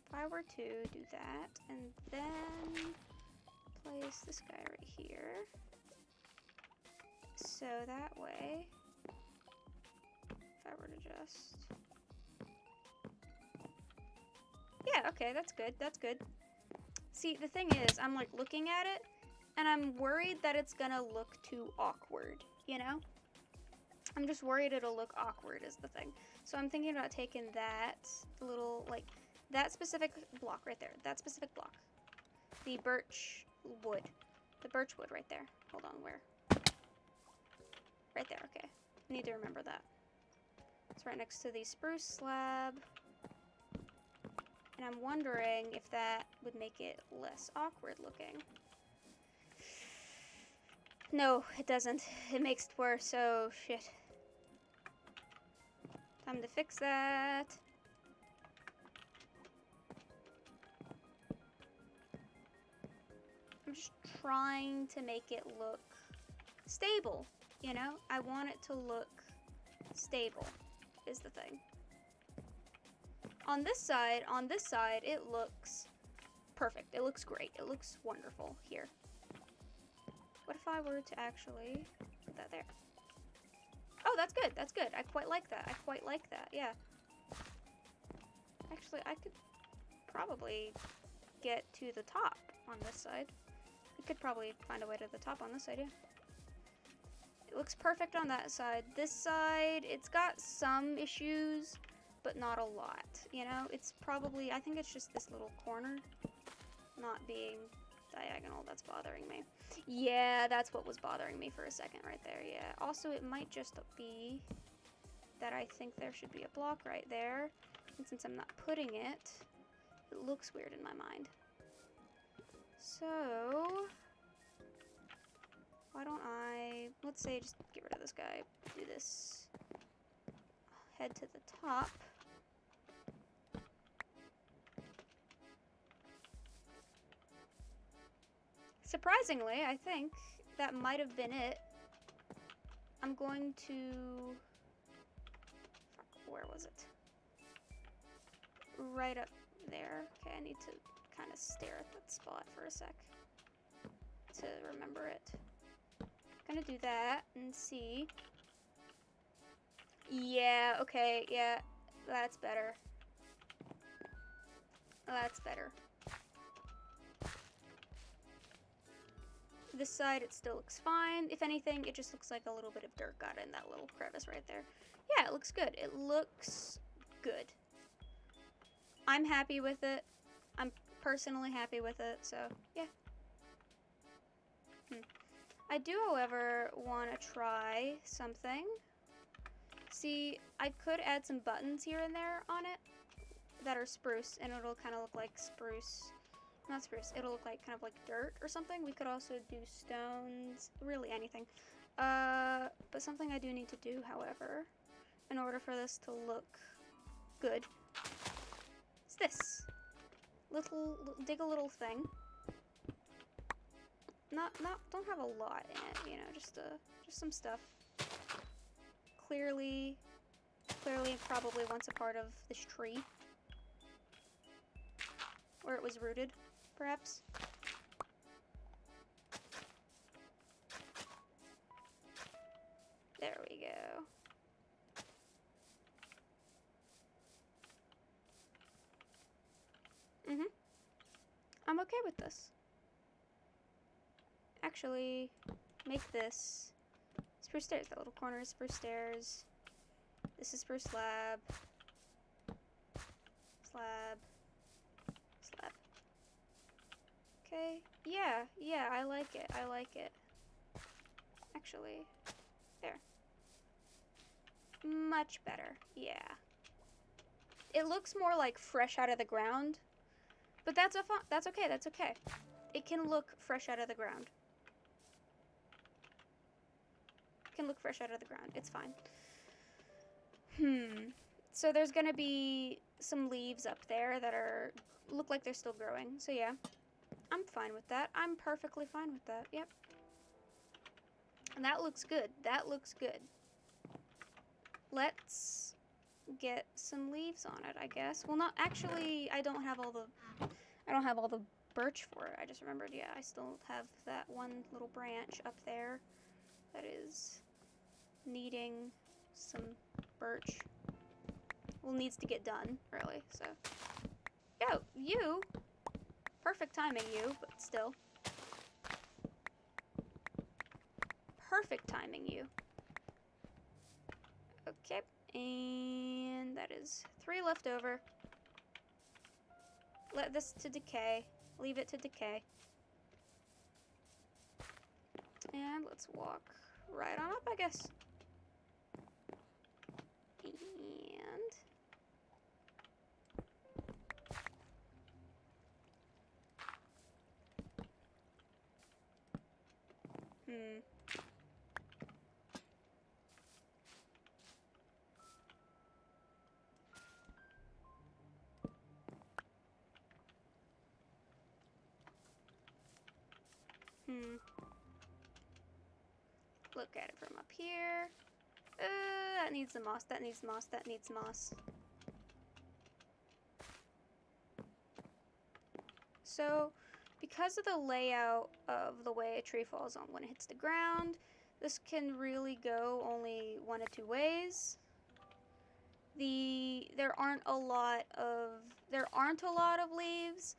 If I were to do that, and then place this guy right here, so that way, if I were to just... Yeah, okay, that's good, that's good. See, the thing is, I'm like looking at it, and I'm worried that it's gonna look too awkward, you know? I'm just worried it'll look awkward is the thing. So I'm thinking about taking that little, like, that specific block right there. That specific block. The birch wood. The birch wood right there. Hold on, where? Right there, okay. Need to remember that. It's right next to the spruce slab. I'm wondering if that would make it less awkward looking. No, it doesn't. It makes it worse. Oh, shit. Time to fix that. I'm just trying to make it look stable, you know? I want it to look stable, is the thing. On this side, it looks perfect. It looks great. It looks wonderful here. What if I were to actually put that there? Oh, that's good. That's good. I quite like that. I quite like that. Yeah. Actually, I could probably get to the top on this side. I could probably find a way to the top on this side, yeah. It looks perfect on that side. This side, it's got some issues, but not a lot, you know? It's probably, I think it's just this little corner not being diagonal that's bothering me. Yeah, that's what was bothering me for a second right there, yeah. Also, it might just be that I think there should be a block right there. And since I'm not putting it, it looks weird in my mind. So, why don't I, let's say just get rid of this guy, do this, head to the top. Surprisingly, I think that might have been it. I'm going to, where was it? Right up there. Okay, I need to kind of stare at that spot for a sec to remember it. I'm gonna do that and see. Yeah, okay, yeah, that's better. That's better. This side, it still looks fine. If anything, it just looks like a little bit of dirt got in that little crevice right there. Yeah, it looks good. It looks good. I'm happy with it. I'm personally happy with it, so yeah. I do, however, want to try something. See, I could add some buttons here and there on it that are spruce, and it'll kind of look like spruce. Not spruce, it'll look like kind of like dirt or something. We could also do stones, really anything. But something I do need to do, however, in order for this to look good, is this. Dig a little thing. Don't have a lot in it, you know, just some stuff. Clearly probably once a part of this tree. Where it was rooted, perhaps. There we go. I'm okay with this. Actually, make this spruce stairs. That little corner is spruce stairs. This is spruce slab. Slab. Slab. Okay. Yeah, I like it. I like it. Actually, there. Much better. Yeah. It looks more like fresh out of the ground, but that's okay. That's okay. It can look fresh out of the ground. It can look fresh out of the ground. It's fine. So there's gonna be some leaves up there that look like they're still growing. So yeah, I'm fine with that. I'm perfectly fine with that. Yep. And that looks good. That looks good. Let's get some leaves on it, I guess. Well, not actually. I don't have all the birch for it. I just remembered. Yeah, I still have that one little branch up there that is needing some birch. Well, needs to get done, really. So, yo, you. Perfect timing, you, but still. Perfect timing, you. Okay, and that is 3 left over. Let this to decay. Leave it to decay. And let's walk right on up, I guess. And Hmm. Hmm. Look at it from up here. That needs the moss, that needs moss, that needs moss. So, because of the layout of the way a tree falls on when it hits the ground, this can really go only one of two ways. There aren't a lot of leaves,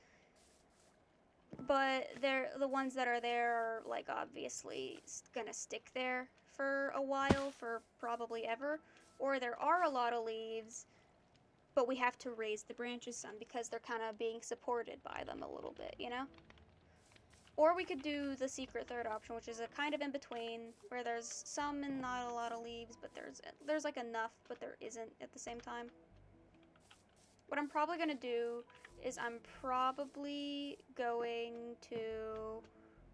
but the ones that are there are like obviously gonna stick there for a while, for probably ever. Or there are a lot of leaves, but we have to raise the branches some because they're kind of being supported by them a little bit, you know? Or we could do the secret third option, which is a kind of in between, where there's some and not a lot of leaves, but there's like enough, but there isn't at the same time. What I'm probably gonna do is I'm probably going to,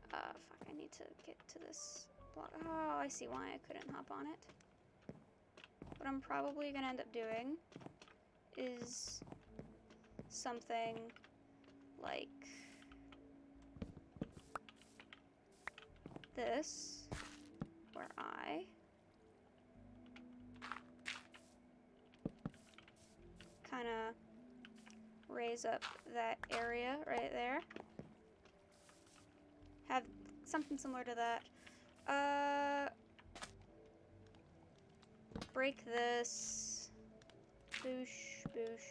fuck, I need to get to this block. Oh, I see why I couldn't hop on it. What I'm probably gonna end up doing is something like this, where I kind of raise up that area right there. Have something similar to that. Break this. Boosh, boosh.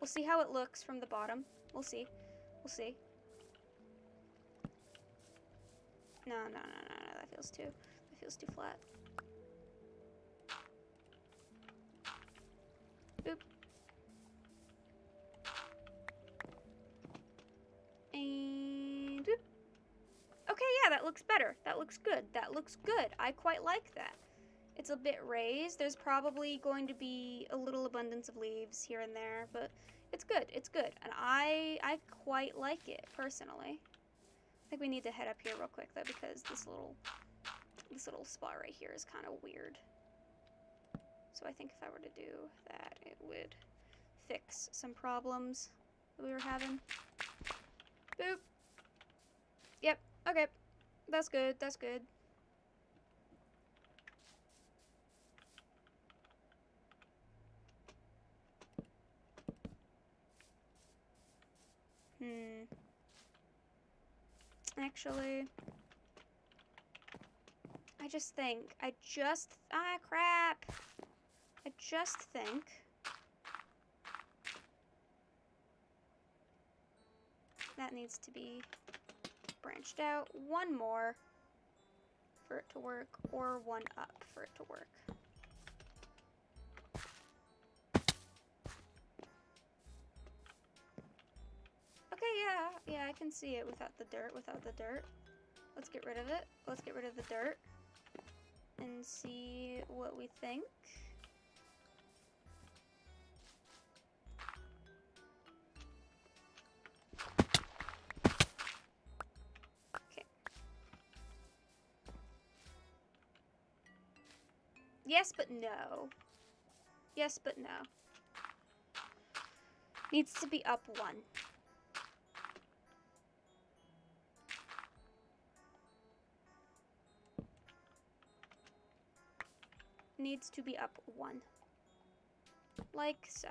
We'll see how it looks from the bottom. We'll see. We'll see. No, that feels too flat. Boop. And boop. Okay, yeah, that looks better. That looks good. That looks good. I quite like that. It's a bit raised. There's probably going to be a little abundance of leaves here and there, but it's good. It's good. And I quite like it, personally. I think we need to head up here real quick, though, because this little spot right here is kind of weird. So I think if I were to do that, it would fix some problems that we were having. Boop. Yep. Okay. That's good. That's good. Actually, crap. I just think that needs to be branched out one more for it to work, or one up for it to work. Okay, yeah, I can see it without the dirt. Let's get rid of it. Let's get rid of the dirt and see what we think. Okay. Yes, but no. Yes, but no. Needs to be up one. Needs to be up one. Like so.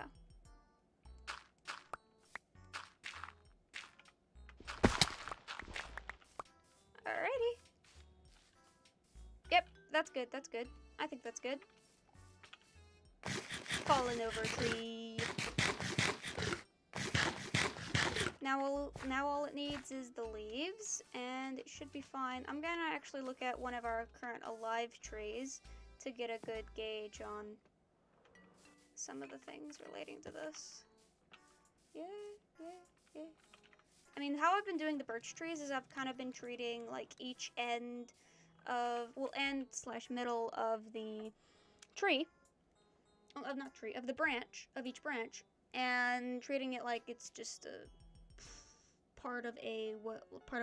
Alrighty. Yep, that's good, that's good. I think that's good. Fallen over tree. Now all it needs is the leaves, and it should be fine. I'm gonna actually look at one of our current alive trees to get a good gauge on some of the things relating to this. Yeah. I mean, how I've been doing the birch trees is I've kind of been treating like each end of, well, end/middle of the tree, of the branch, of each branch, and treating it like it's just a part of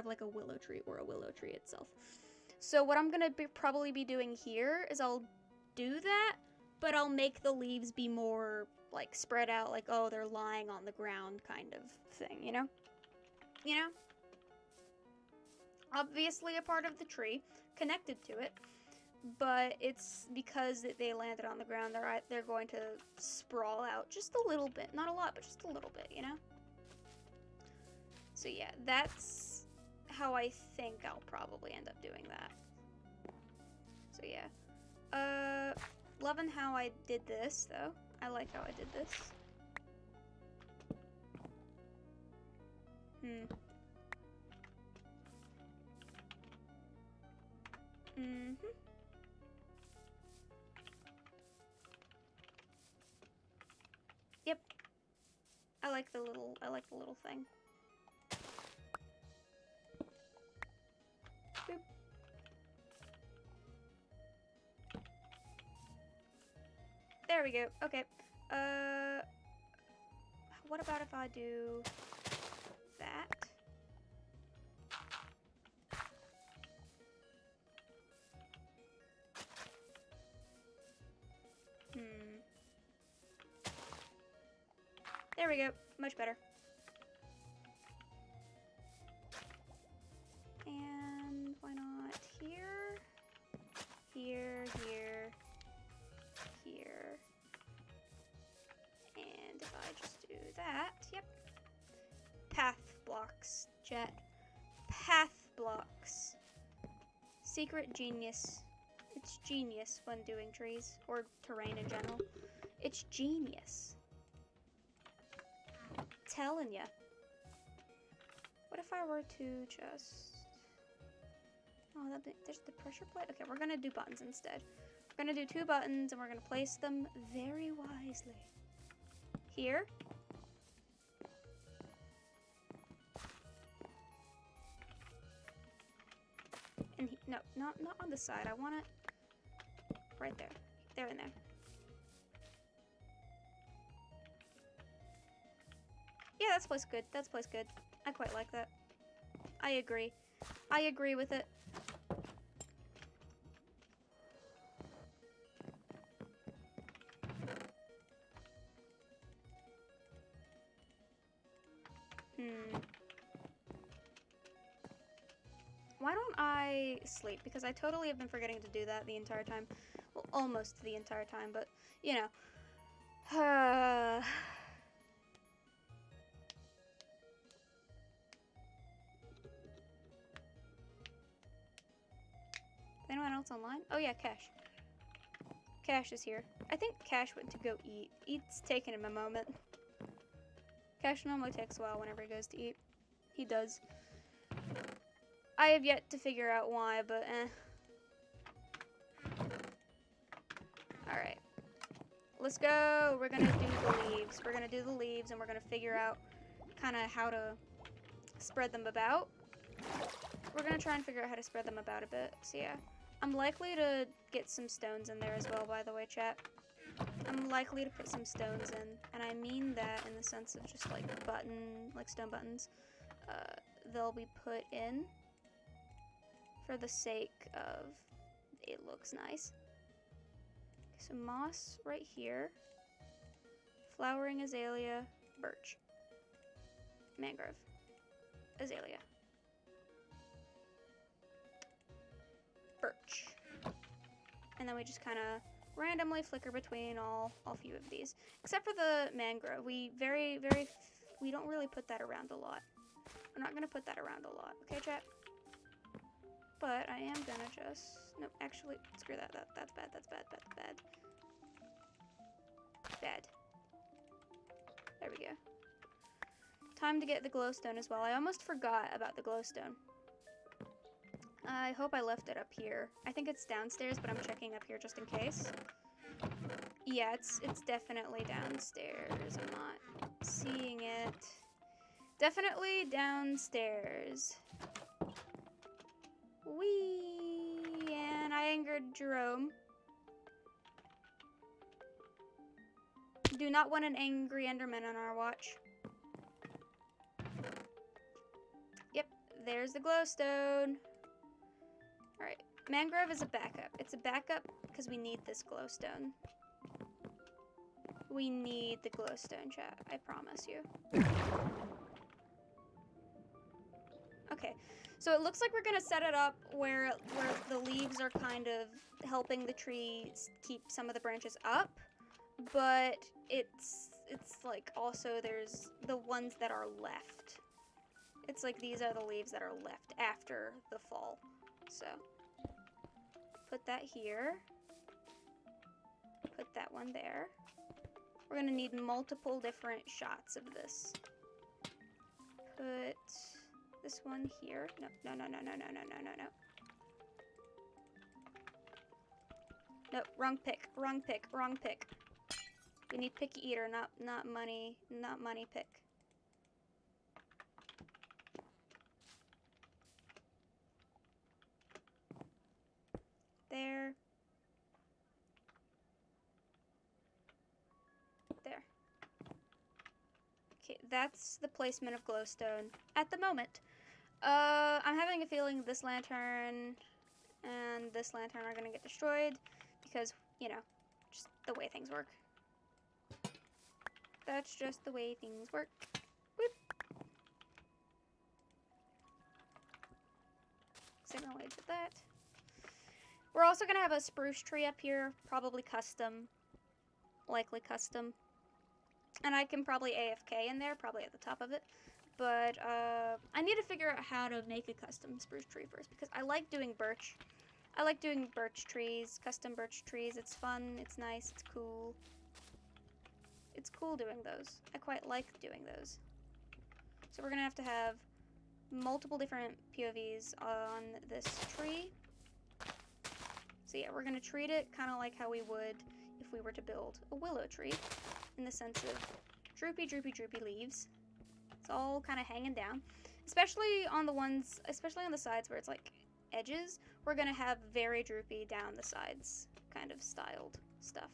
like a willow tree or a willow tree itself. So what I'm gonna probably be doing here is I'll do that, but I'll make the leaves be more like spread out, like, oh, they're lying on the ground kind of thing, you know? You know? Obviously a part of the tree, connected to it, but it's because they landed on the ground, they're going to sprawl out just a little bit. Not a lot, but just a little bit, you know? So yeah, that's how I think I'll probably end up doing that. So yeah. Loving how I did this, though. I like how I did this. Yep. I like the little thing. Boop. There we go. Okay. What about if I do that? There we go. Much better. And why not here? Here, here, here. And if I just do that, yep. Path blocks, Jet. Path blocks. Secret genius. It's genius when doing trees, or terrain in general. It's genius. Telling ya. What if I were to just... Oh, there's the pressure plate? Okay, we're gonna do buttons instead. We're gonna do 2 buttons, and we're gonna place them very wisely. Here. And no, not on the side. I want it right there. There and there. Yeah, that's placed good. That's placed good. I quite like that. I agree. I agree with it. Why don't I sleep? Because I totally have been forgetting to do that the entire time. Well, almost the entire time, but, you know. Anyone else online? Oh yeah, Cash. Cash is here. I think Cash went to go eat. Eat's taking him a moment. Cash normally takes a while whenever he goes to eat. He does. I have yet to figure out why, but Alright. Let's go. We're gonna do the leaves. We're gonna do the leaves, and we're gonna figure out kind of how to spread them about. We're gonna try and figure out how to spread them about a bit. So yeah. I'm likely to get some stones in there as well, by the way, chat. I'm likely to put some stones in, and I mean that in the sense of just like stone buttons. They'll be put in for the sake of it looks nice. So moss right here, flowering azalea, birch, mangrove, azalea, birch, and then we just kind of randomly flicker between all few of these, except for the mangrove. We we don't really put that around a lot. We're not gonna put that around a lot, okay, chat? But I am gonna just no, actually, screw that. That's bad. That's bad. That's bad. Bad. There we go. Time to get the glowstone as well. I almost forgot about the glowstone. I hope I left it up here. I think it's downstairs, but I'm checking up here just in case. Yeah, it's definitely downstairs. I'm not seeing it. Definitely downstairs. Whee! And I angered Jerome. Do not want an angry Enderman on our watch. There's the glowstone. Alright, mangrove is a backup. It's a backup because we need this glowstone. We need the glowstone, chat. I promise you. Okay, so it looks like we're gonna set it up where the leaves are kind of helping the tree keep some of the branches up, but it's like also there's the ones that are left. It's like these are the leaves that are left after the fall. So put that here. Put that one there. We're gonna need multiple different shots of this. Put this one here. No, no, no, no, no, no, no, no, no, no. No, wrong pick, wrong pick, wrong pick. We need picky eater, not money pick. There. There. Okay, that's the placement of glowstone at the moment. I'm having a feeling this lantern and this lantern are gonna get destroyed because, you know, just the way things work. That's just the way things work. Whoop. Signal wave with that. We're also gonna have a spruce tree up here, probably custom. Likely custom. And I can probably AFK in there, probably at the top of it. But I need to figure out how to make a custom spruce tree first, because I like doing birch. I like doing birch trees, custom birch trees. It's fun, it's nice, it's cool. It's cool doing those. I quite like doing those. So we're gonna have multiple different POVs on this tree. So yeah, we're gonna treat it kind of like how we would if we were to build a willow tree, in the sense of droopy, droopy, droopy leaves. It's all kind of hanging down, especially on the sides where it's like edges. We're gonna have very droopy down the sides kind of styled stuff.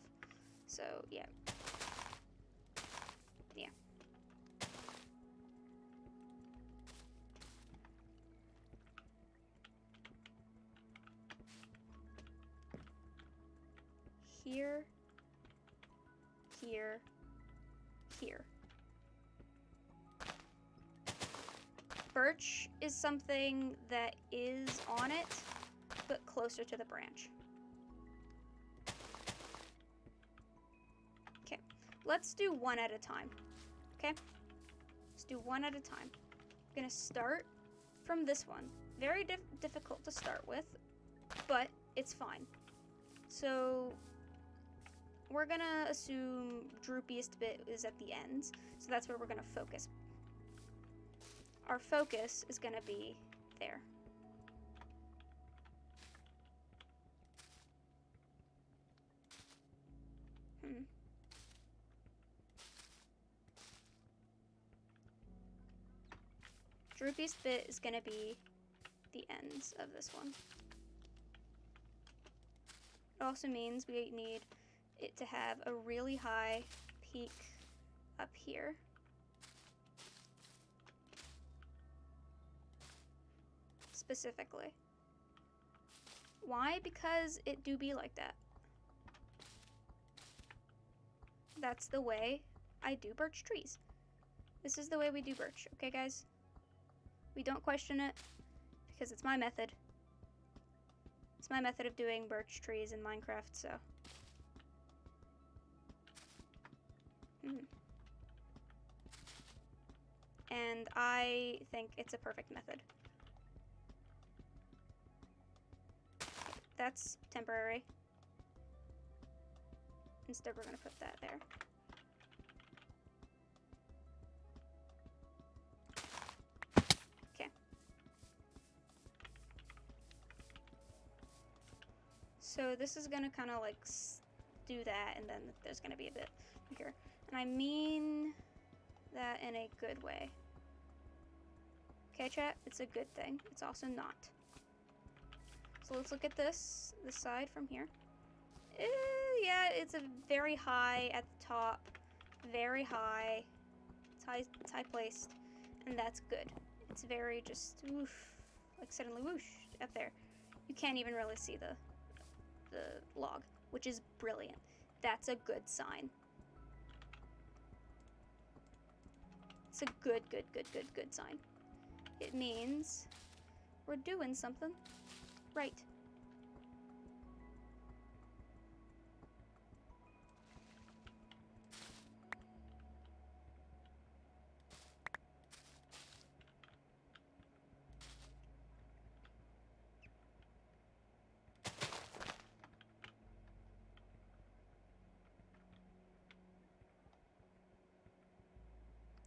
So yeah. Yeah. Here, here, here. Birch is something that is on it, but closer to the branch. Okay, let's do one at a time. Okay? Let's do one at a time. I'm gonna start from this one. Very difficult to start with, but it's fine. So we're gonna assume droopiest bit is at the end, so that's where we're gonna focus. Our focus is gonna be there. Droopiest bit is gonna be the ends of this one. It also means we need it to have a really high peak up here. Specifically. Why? Because it do be like that. That's the way I do birch trees. This is the way we do birch, okay guys? We don't question it, because it's my method. It's my method of doing birch trees in Minecraft, so. And I think it's a perfect method. That's temporary. Instead, we're gonna put that there. Okay. So this is gonna kind of like do that, and then there's gonna be a bit here. And I mean that in a good way. Okay, chat? It's a good thing. It's also not. So let's look at this side from here. Yeah, it's a very high at the top. Very high. It's high placed. And that's good. It's very just woof, like suddenly whoosh up there. You can't even really see the log, which is brilliant. That's a good sign. It's a good sign. It means we're doing something right.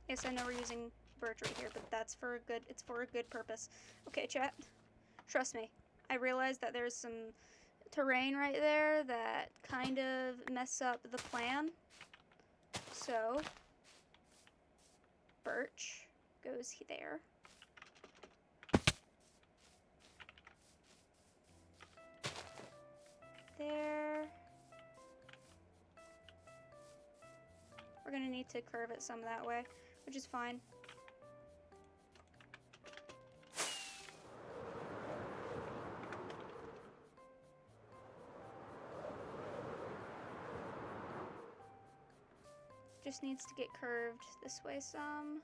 Yes, I know we're using birch right here, but it's for a good purpose. Okay, chat. Trust me. I realize that there's some terrain right there that kind of mess up the plan. So, birch goes there. There. We're gonna need to curve it some that way, which is fine. Just needs to get curved this way some.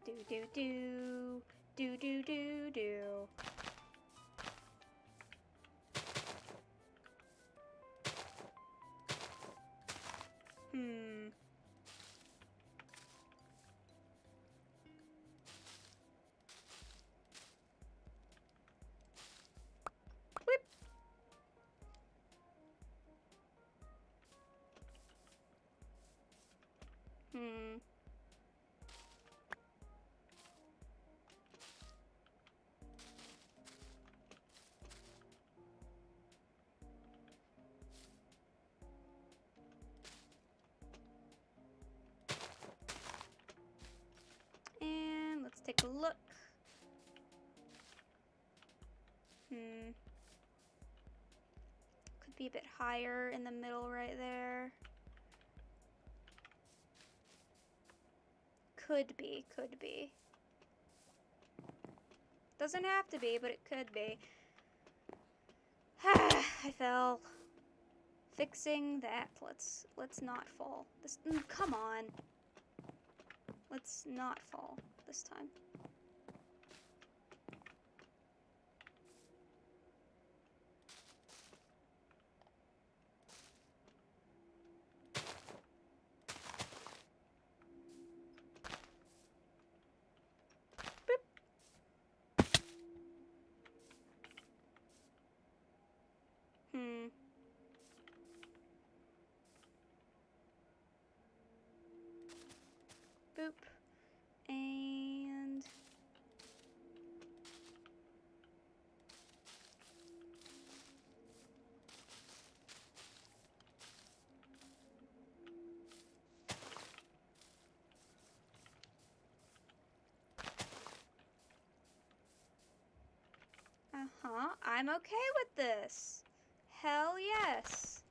Do do do do do do do. Whip. And let's take a look. Could be a bit higher in the middle right there. Could be. Doesn't have to be, but it could be. I fell. Fixing that. Let's not fall. Come on. Let's not fall this time. Boop. And I'm okay with this. Hell yes.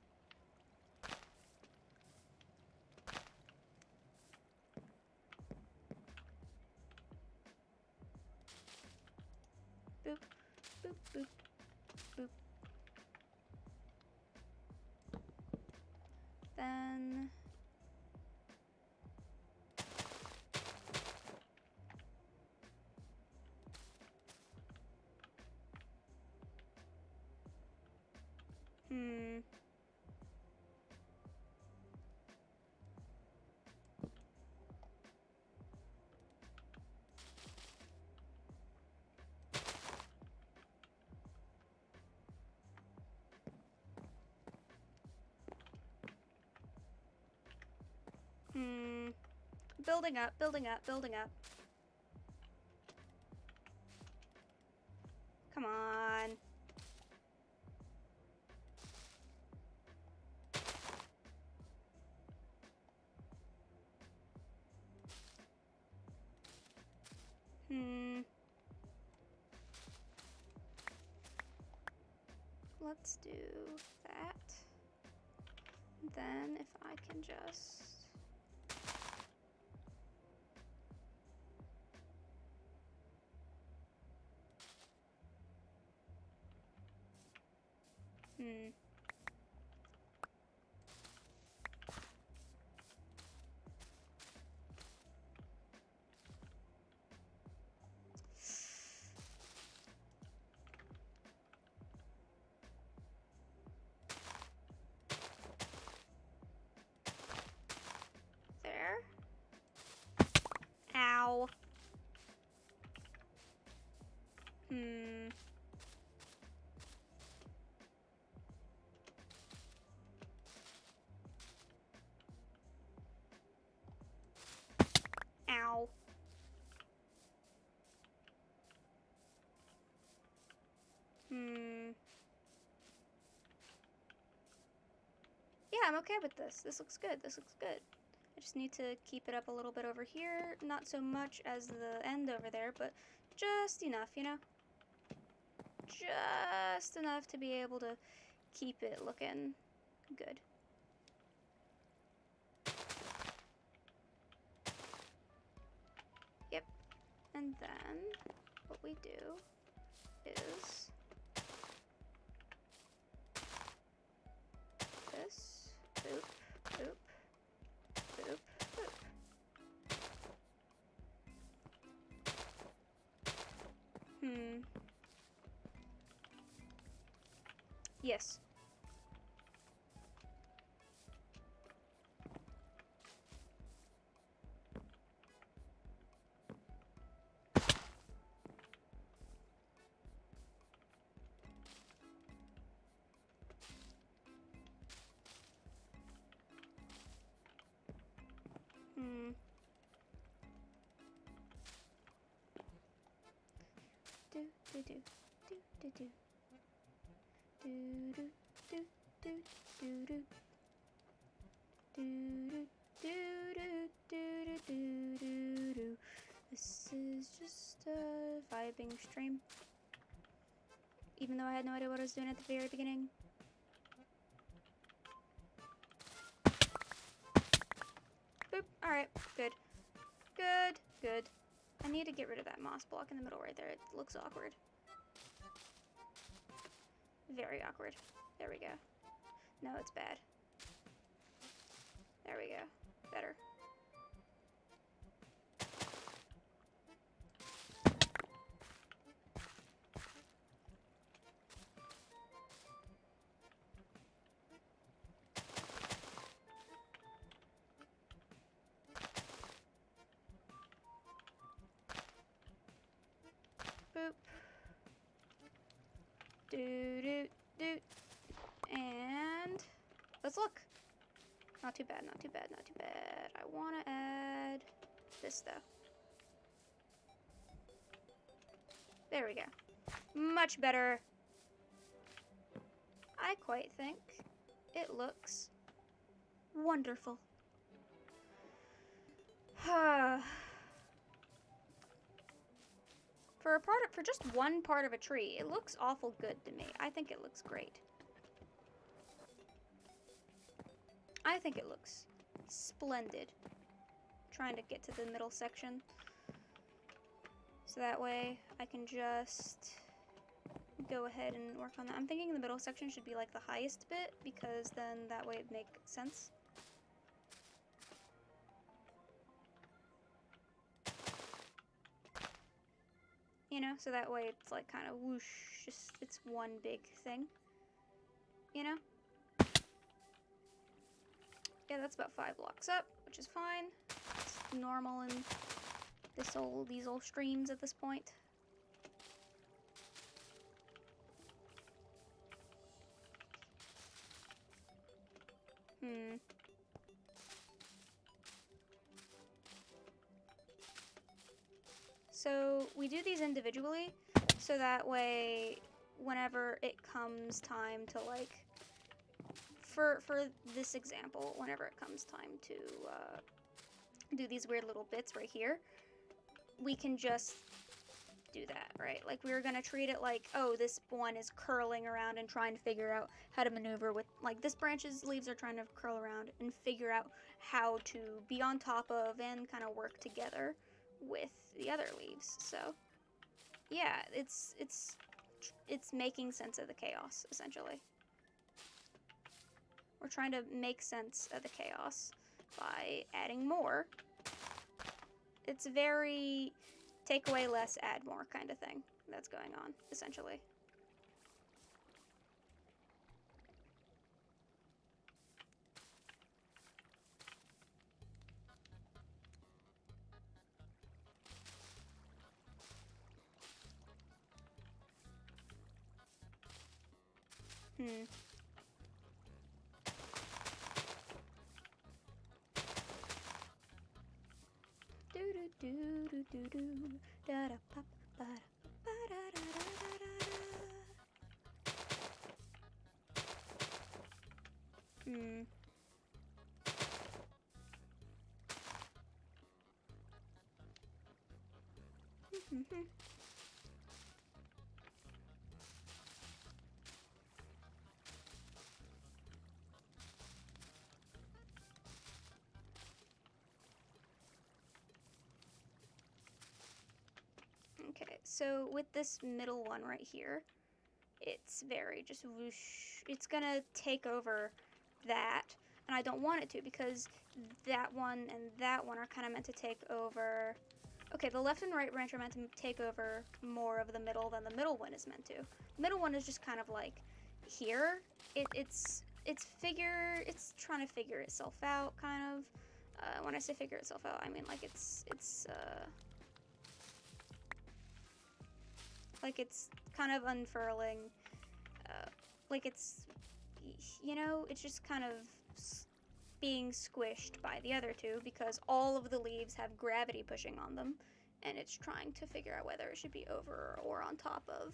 Boop, boop, boop, boop. Then building up. Come on. let's do that. Then if I can just... There. Ow. Ow. Yeah, I'm okay with this. This looks good. This looks good. I just need to keep it up a little bit over here. Not so much as the end over there, but just enough, you know? Just enough to be able to keep it looking good. Yep. And then what we do is this. Boop, boop, boop, boop. Yes. Do do do do do do do do do do do do do do do do do do. This is just a vibing stream. Even though I had no idea what I was doing at the very beginning. Boop. Alright, good. Good, good. I need to get rid of that moss block in the middle right there. It looks awkward. Very awkward. There we go. No, it's bad. There we go. Better. Boop. Do do do. And let's look. Not too bad, not too bad, not too bad. I want to add this though. There we go. Much better. I quite think it looks wonderful. For just one part of a tree, it looks awful good to me. I think it looks great. I think it looks splendid. Trying to get to the middle section. So that way I can just go ahead and work on that. I'm thinking the middle section should be like the highest bit because then that way it'd make sense. You know, so that way it's like kind of whoosh, just it's one big thing. You know? Yeah, that's about 5 blocks up, which is fine. It's normal in these old streams at this point. So we do these individually, so that way whenever it comes time to like, for this example, whenever it comes time to do these weird little bits right here, we can just do that, right? Like, we were gonna treat it like, oh, this one is curling around and trying to figure out how to maneuver with, like, this branch's leaves are trying to curl around and figure out how to be on top of and kind of work together with the other leaves. So, yeah, it's making sense of the chaos, essentially. We're trying to make sense of the chaos by adding more. It's very take away less, add more kind of thing that's going on, essentially. Hmm. Do do do do do do da da pop ba da da da da. Hmm. Okay, so with this middle one right here, it's very just whoosh. It's gonna take over that, and I don't want it to because that one and that one are kind of meant to take over. Okay, the left and right branch are meant to take over more of the middle than the middle one is meant to. The middle one is just kind of like here. It's trying to figure itself out, kind of. When I say figure itself out, I mean like it's like it's kind of unfurling. Like it's, you know, it's just kind of being squished by the other two because all of the leaves have gravity pushing on them, and it's trying to figure out whether it should be over or on top of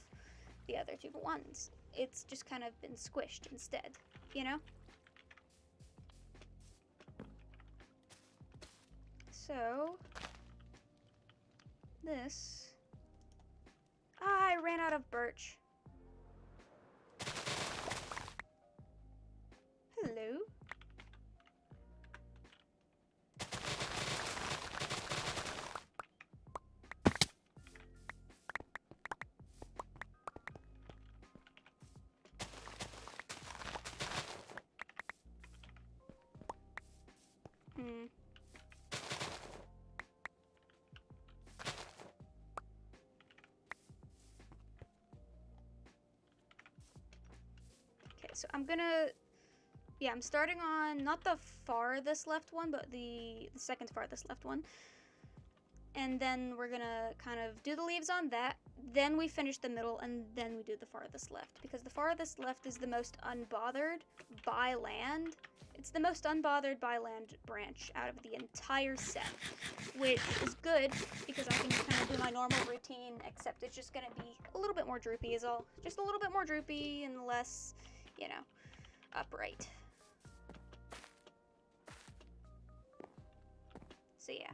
the other two ones. It's just kind of been squished instead, you know? So, this... I ran out of birch. Hello? Hmm. Okay, so I'm gonna... Yeah, I'm starting on not the farthest left one, but the second farthest left one. And then we're gonna kind of do the leaves on that. Then we finish the middle, and then we do the farthest left. Because the farthest left is the most unbothered by land. It's the most unbothered by land branch out of the entire set. Which is good, because I can kind of do my normal routine, except it's just gonna be a little bit more droopy is all. Just a little bit more droopy and less, you know, upright. So yeah.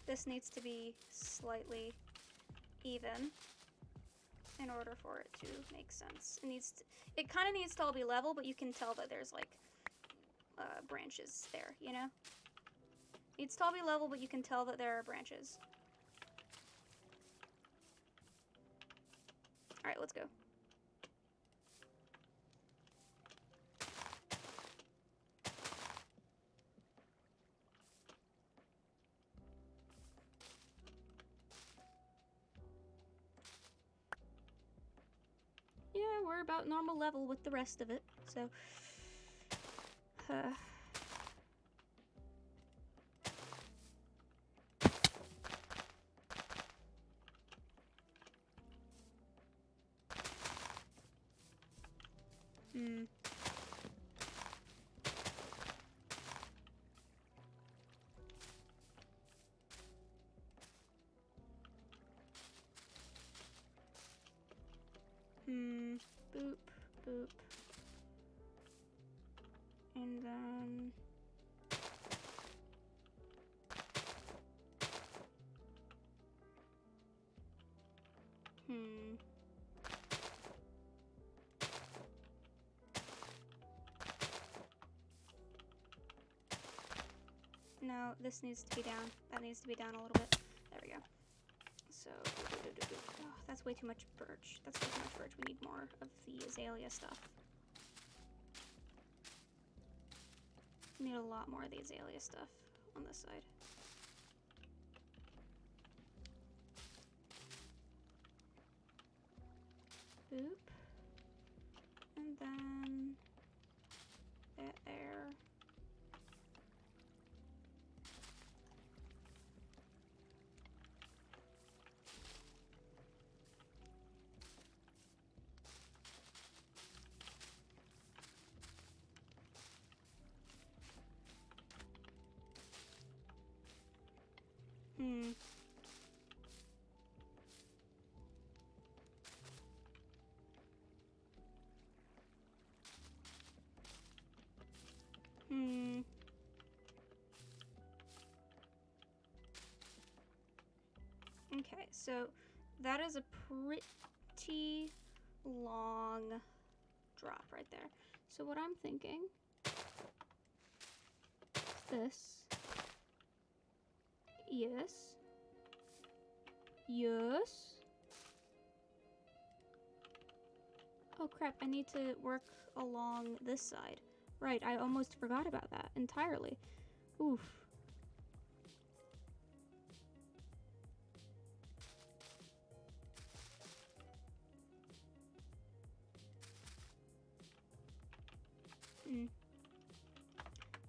This needs to be slightly even in order for it to make sense. It kind of needs to all be level, but you can tell that there's like branches there, you know? It needs to all be level, but you can tell that there are branches. Alright, let's go. Yeah, we're about normal level with the rest of it, so... Boop. And then... No, this needs to be down. That needs to be down a little bit. There we go. So, oh, that's way too much birch. That's way too much birch. We need more of the azalea stuff. We need a lot more of the azalea stuff on this side. Boop. And then that there. Okay, so that is a pretty long drop right there. So what I'm thinking is this. Yes. Yes. Oh crap, I need to work along this side. Right, I almost forgot about that entirely. Oof.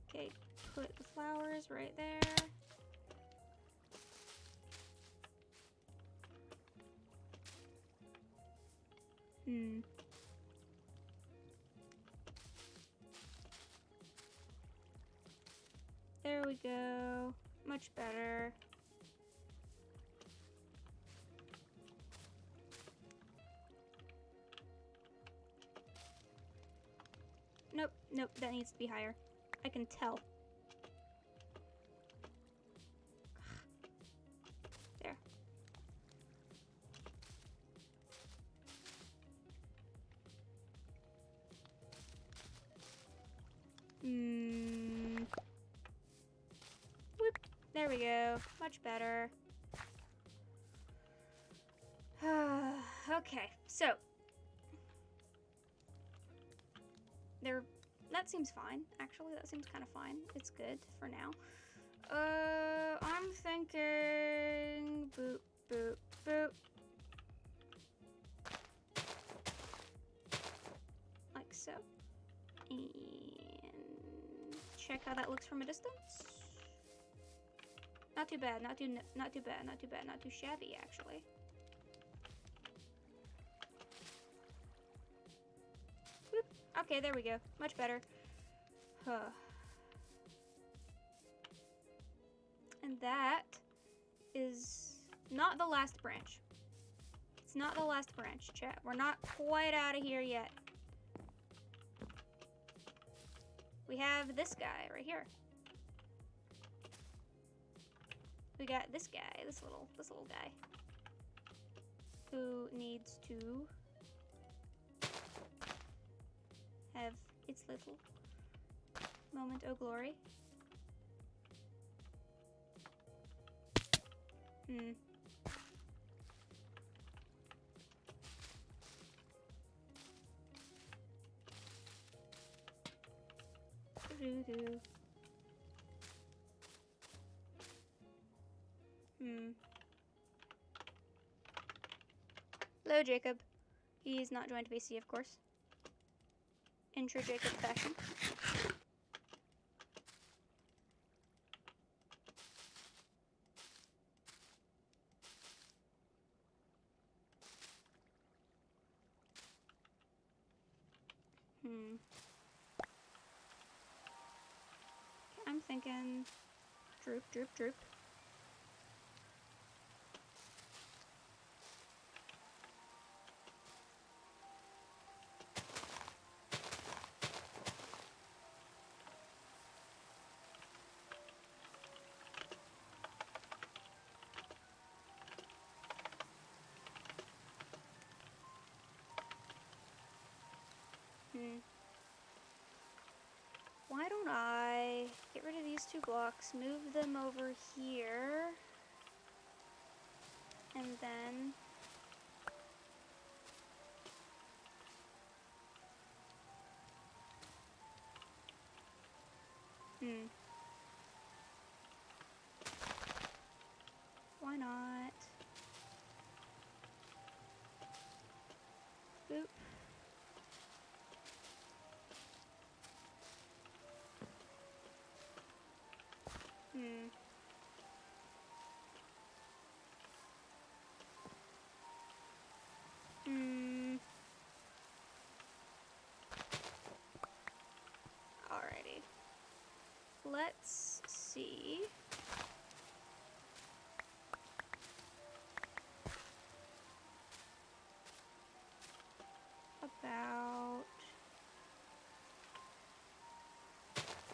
Okay, put the flowers right there. There we go. Much better. Nope, nope, that needs to be higher. I can tell. There. Whoop. There we go. Much better. Okay, so that seems fine. Actually, that seems kind of fine. It's good for now. I'm thinking boop, boop, boop. Like so. And check how that looks from a distance. Not too bad, not too bad, not too bad, not too shabby actually. Whoop. Okay, there we go. Much better. Huh. And that is not the last branch. It's not the last branch, chat. We're not quite out of here yet. We have this guy right here. We got this guy, this little guy, who needs to have its little moment of glory. Doo-doo. Hello, Jacob. He's not joined VC, of course. In true Jacob fashion. I'm thinking droop, droop, droop. why don't I get rid of these 2 blocks, move them over here, and then why not? Boop. Alrighty. Let's see. About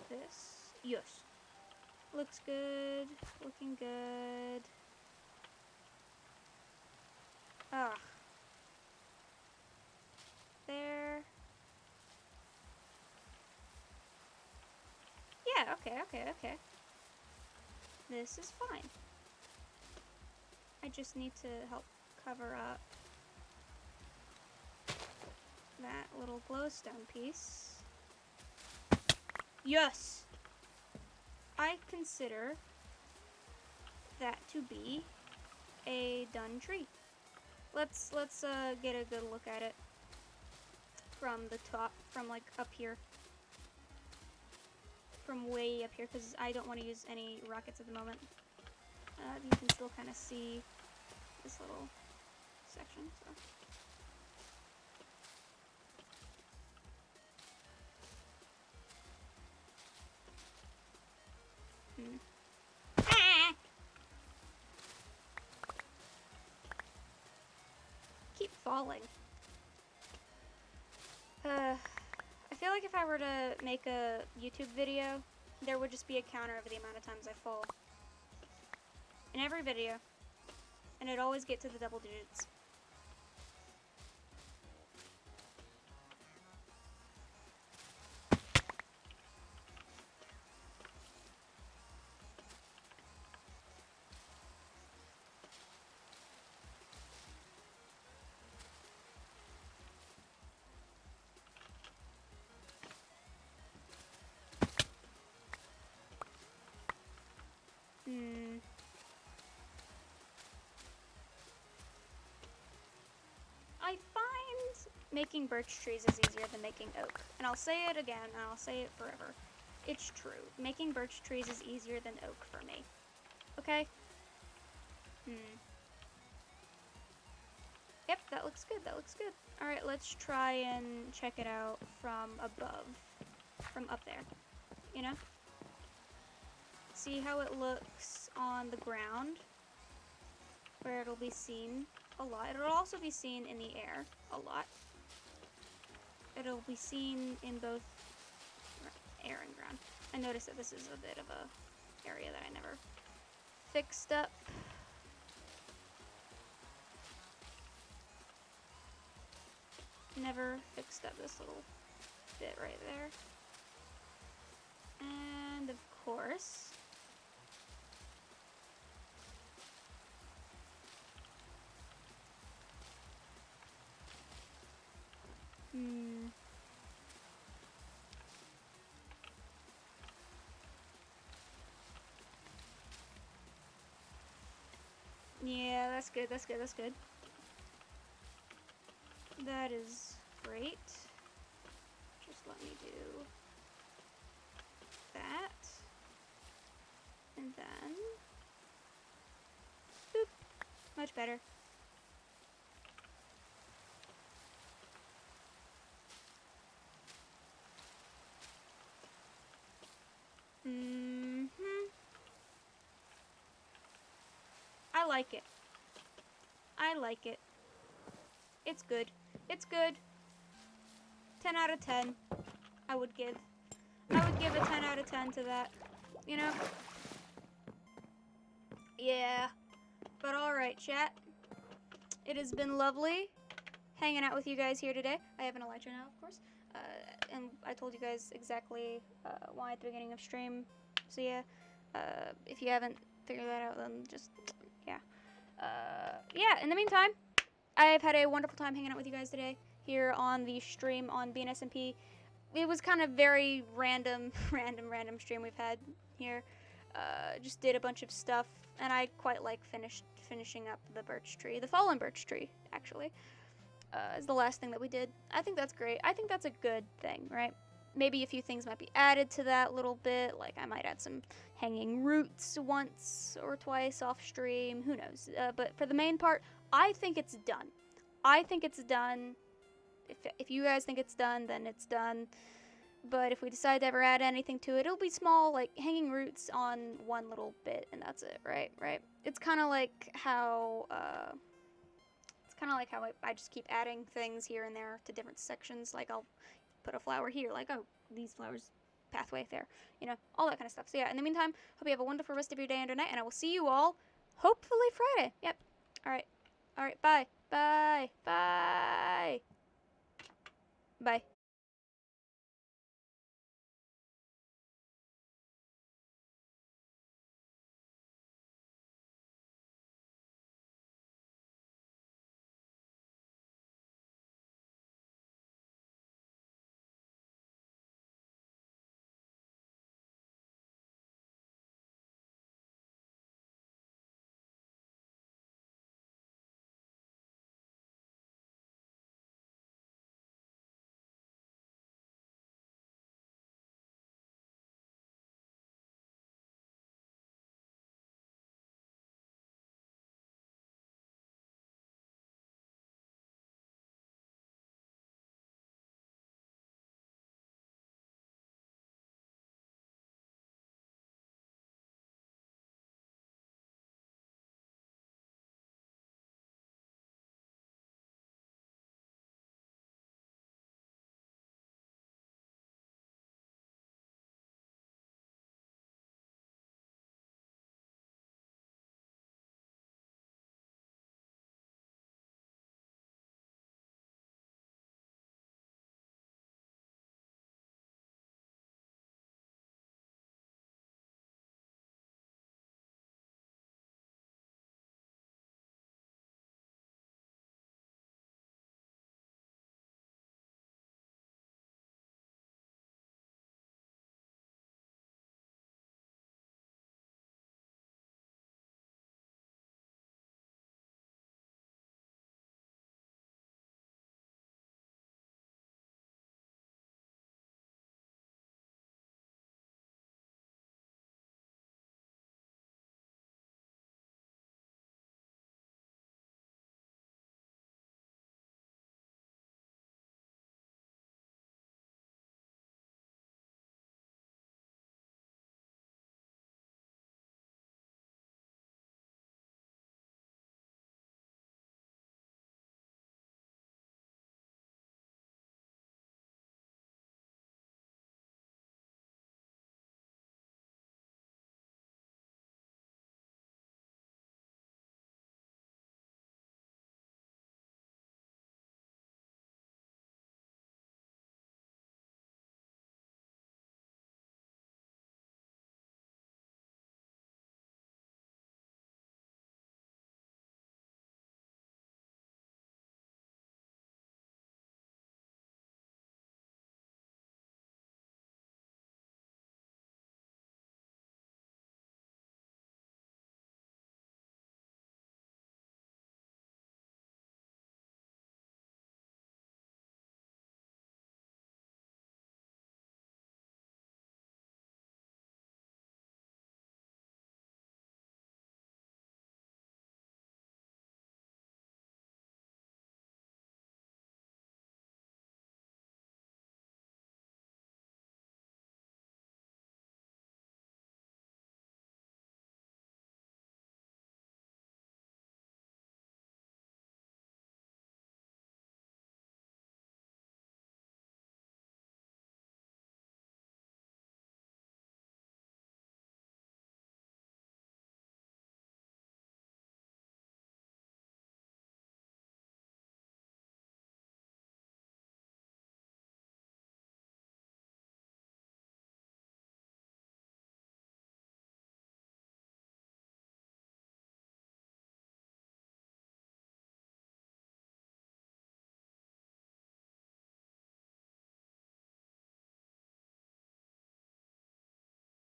this. Yes. Looks good. Looking good. Ah. There. Yeah, okay. This is fine. I just need to help cover up that little glowstone piece. Yes! I consider that to be a done tree. Let's get a good look at it from the top, from like up here. From way up here, because I don't want to use any rockets at the moment. You can still kind of see this little section, so. Ah! Keep falling. I feel like if I were to make a YouTube video, there would just be a counter of the amount of times I fall. In every video. And it'd always get to the double digits. I find making birch trees is easier than making oak. And I'll say it again, and I'll say it forever. It's true. Making birch trees is easier than oak for me. Okay? Yep, that looks good, that looks good. Alright, let's try and check it out from above. From up there. You know? See how it looks on the ground, where it'll be seen a lot. It'll also be seen in the air a lot. It'll be seen in both air and ground. I noticed that this is a bit of a area that I never fixed up. Never fixed up this little bit right there. And of course, yeah, that's good, that's good, that's good. That is great. Just let me do that. And then, boop, much better. I like it. I like it. It's good. It's good. 10 out of 10. I would give a 10 out of 10 to that. You know? Yeah. But alright, chat. It has been lovely hanging out with you guys here today. I have an elytra now, of course. And I told you guys exactly why at the beginning of stream. So yeah, if you haven't figured that out, then just yeah. Yeah. In the meantime, I've had a wonderful time hanging out with you guys today here on the stream on BNSMP. It was kind of very random, random stream we've had here. Just did a bunch of stuff, and I quite like finishing up the birch tree, the fallen birch tree, actually. Is the last thing that we did. I think that's great. I think that's a good thing, right? Maybe a few things might be added to that little bit. Like I might add some hanging roots once or twice off stream. Who knows? But for the main part, I think it's done. I think it's done. If you guys think it's done, then it's done. But if we decide to ever add anything to it, it'll be small, like hanging roots on one little bit, and that's it, right? Right? It's kind of like how I just keep adding things here and there to different sections. Like I'll put a flower here, like oh these flowers pathway there, you know, all that kind of stuff. So yeah, in the meantime, hope you have a wonderful rest of your day and your night, and I will see you all hopefully Friday. Yep. All right. Bye. Bye. Bye. Bye.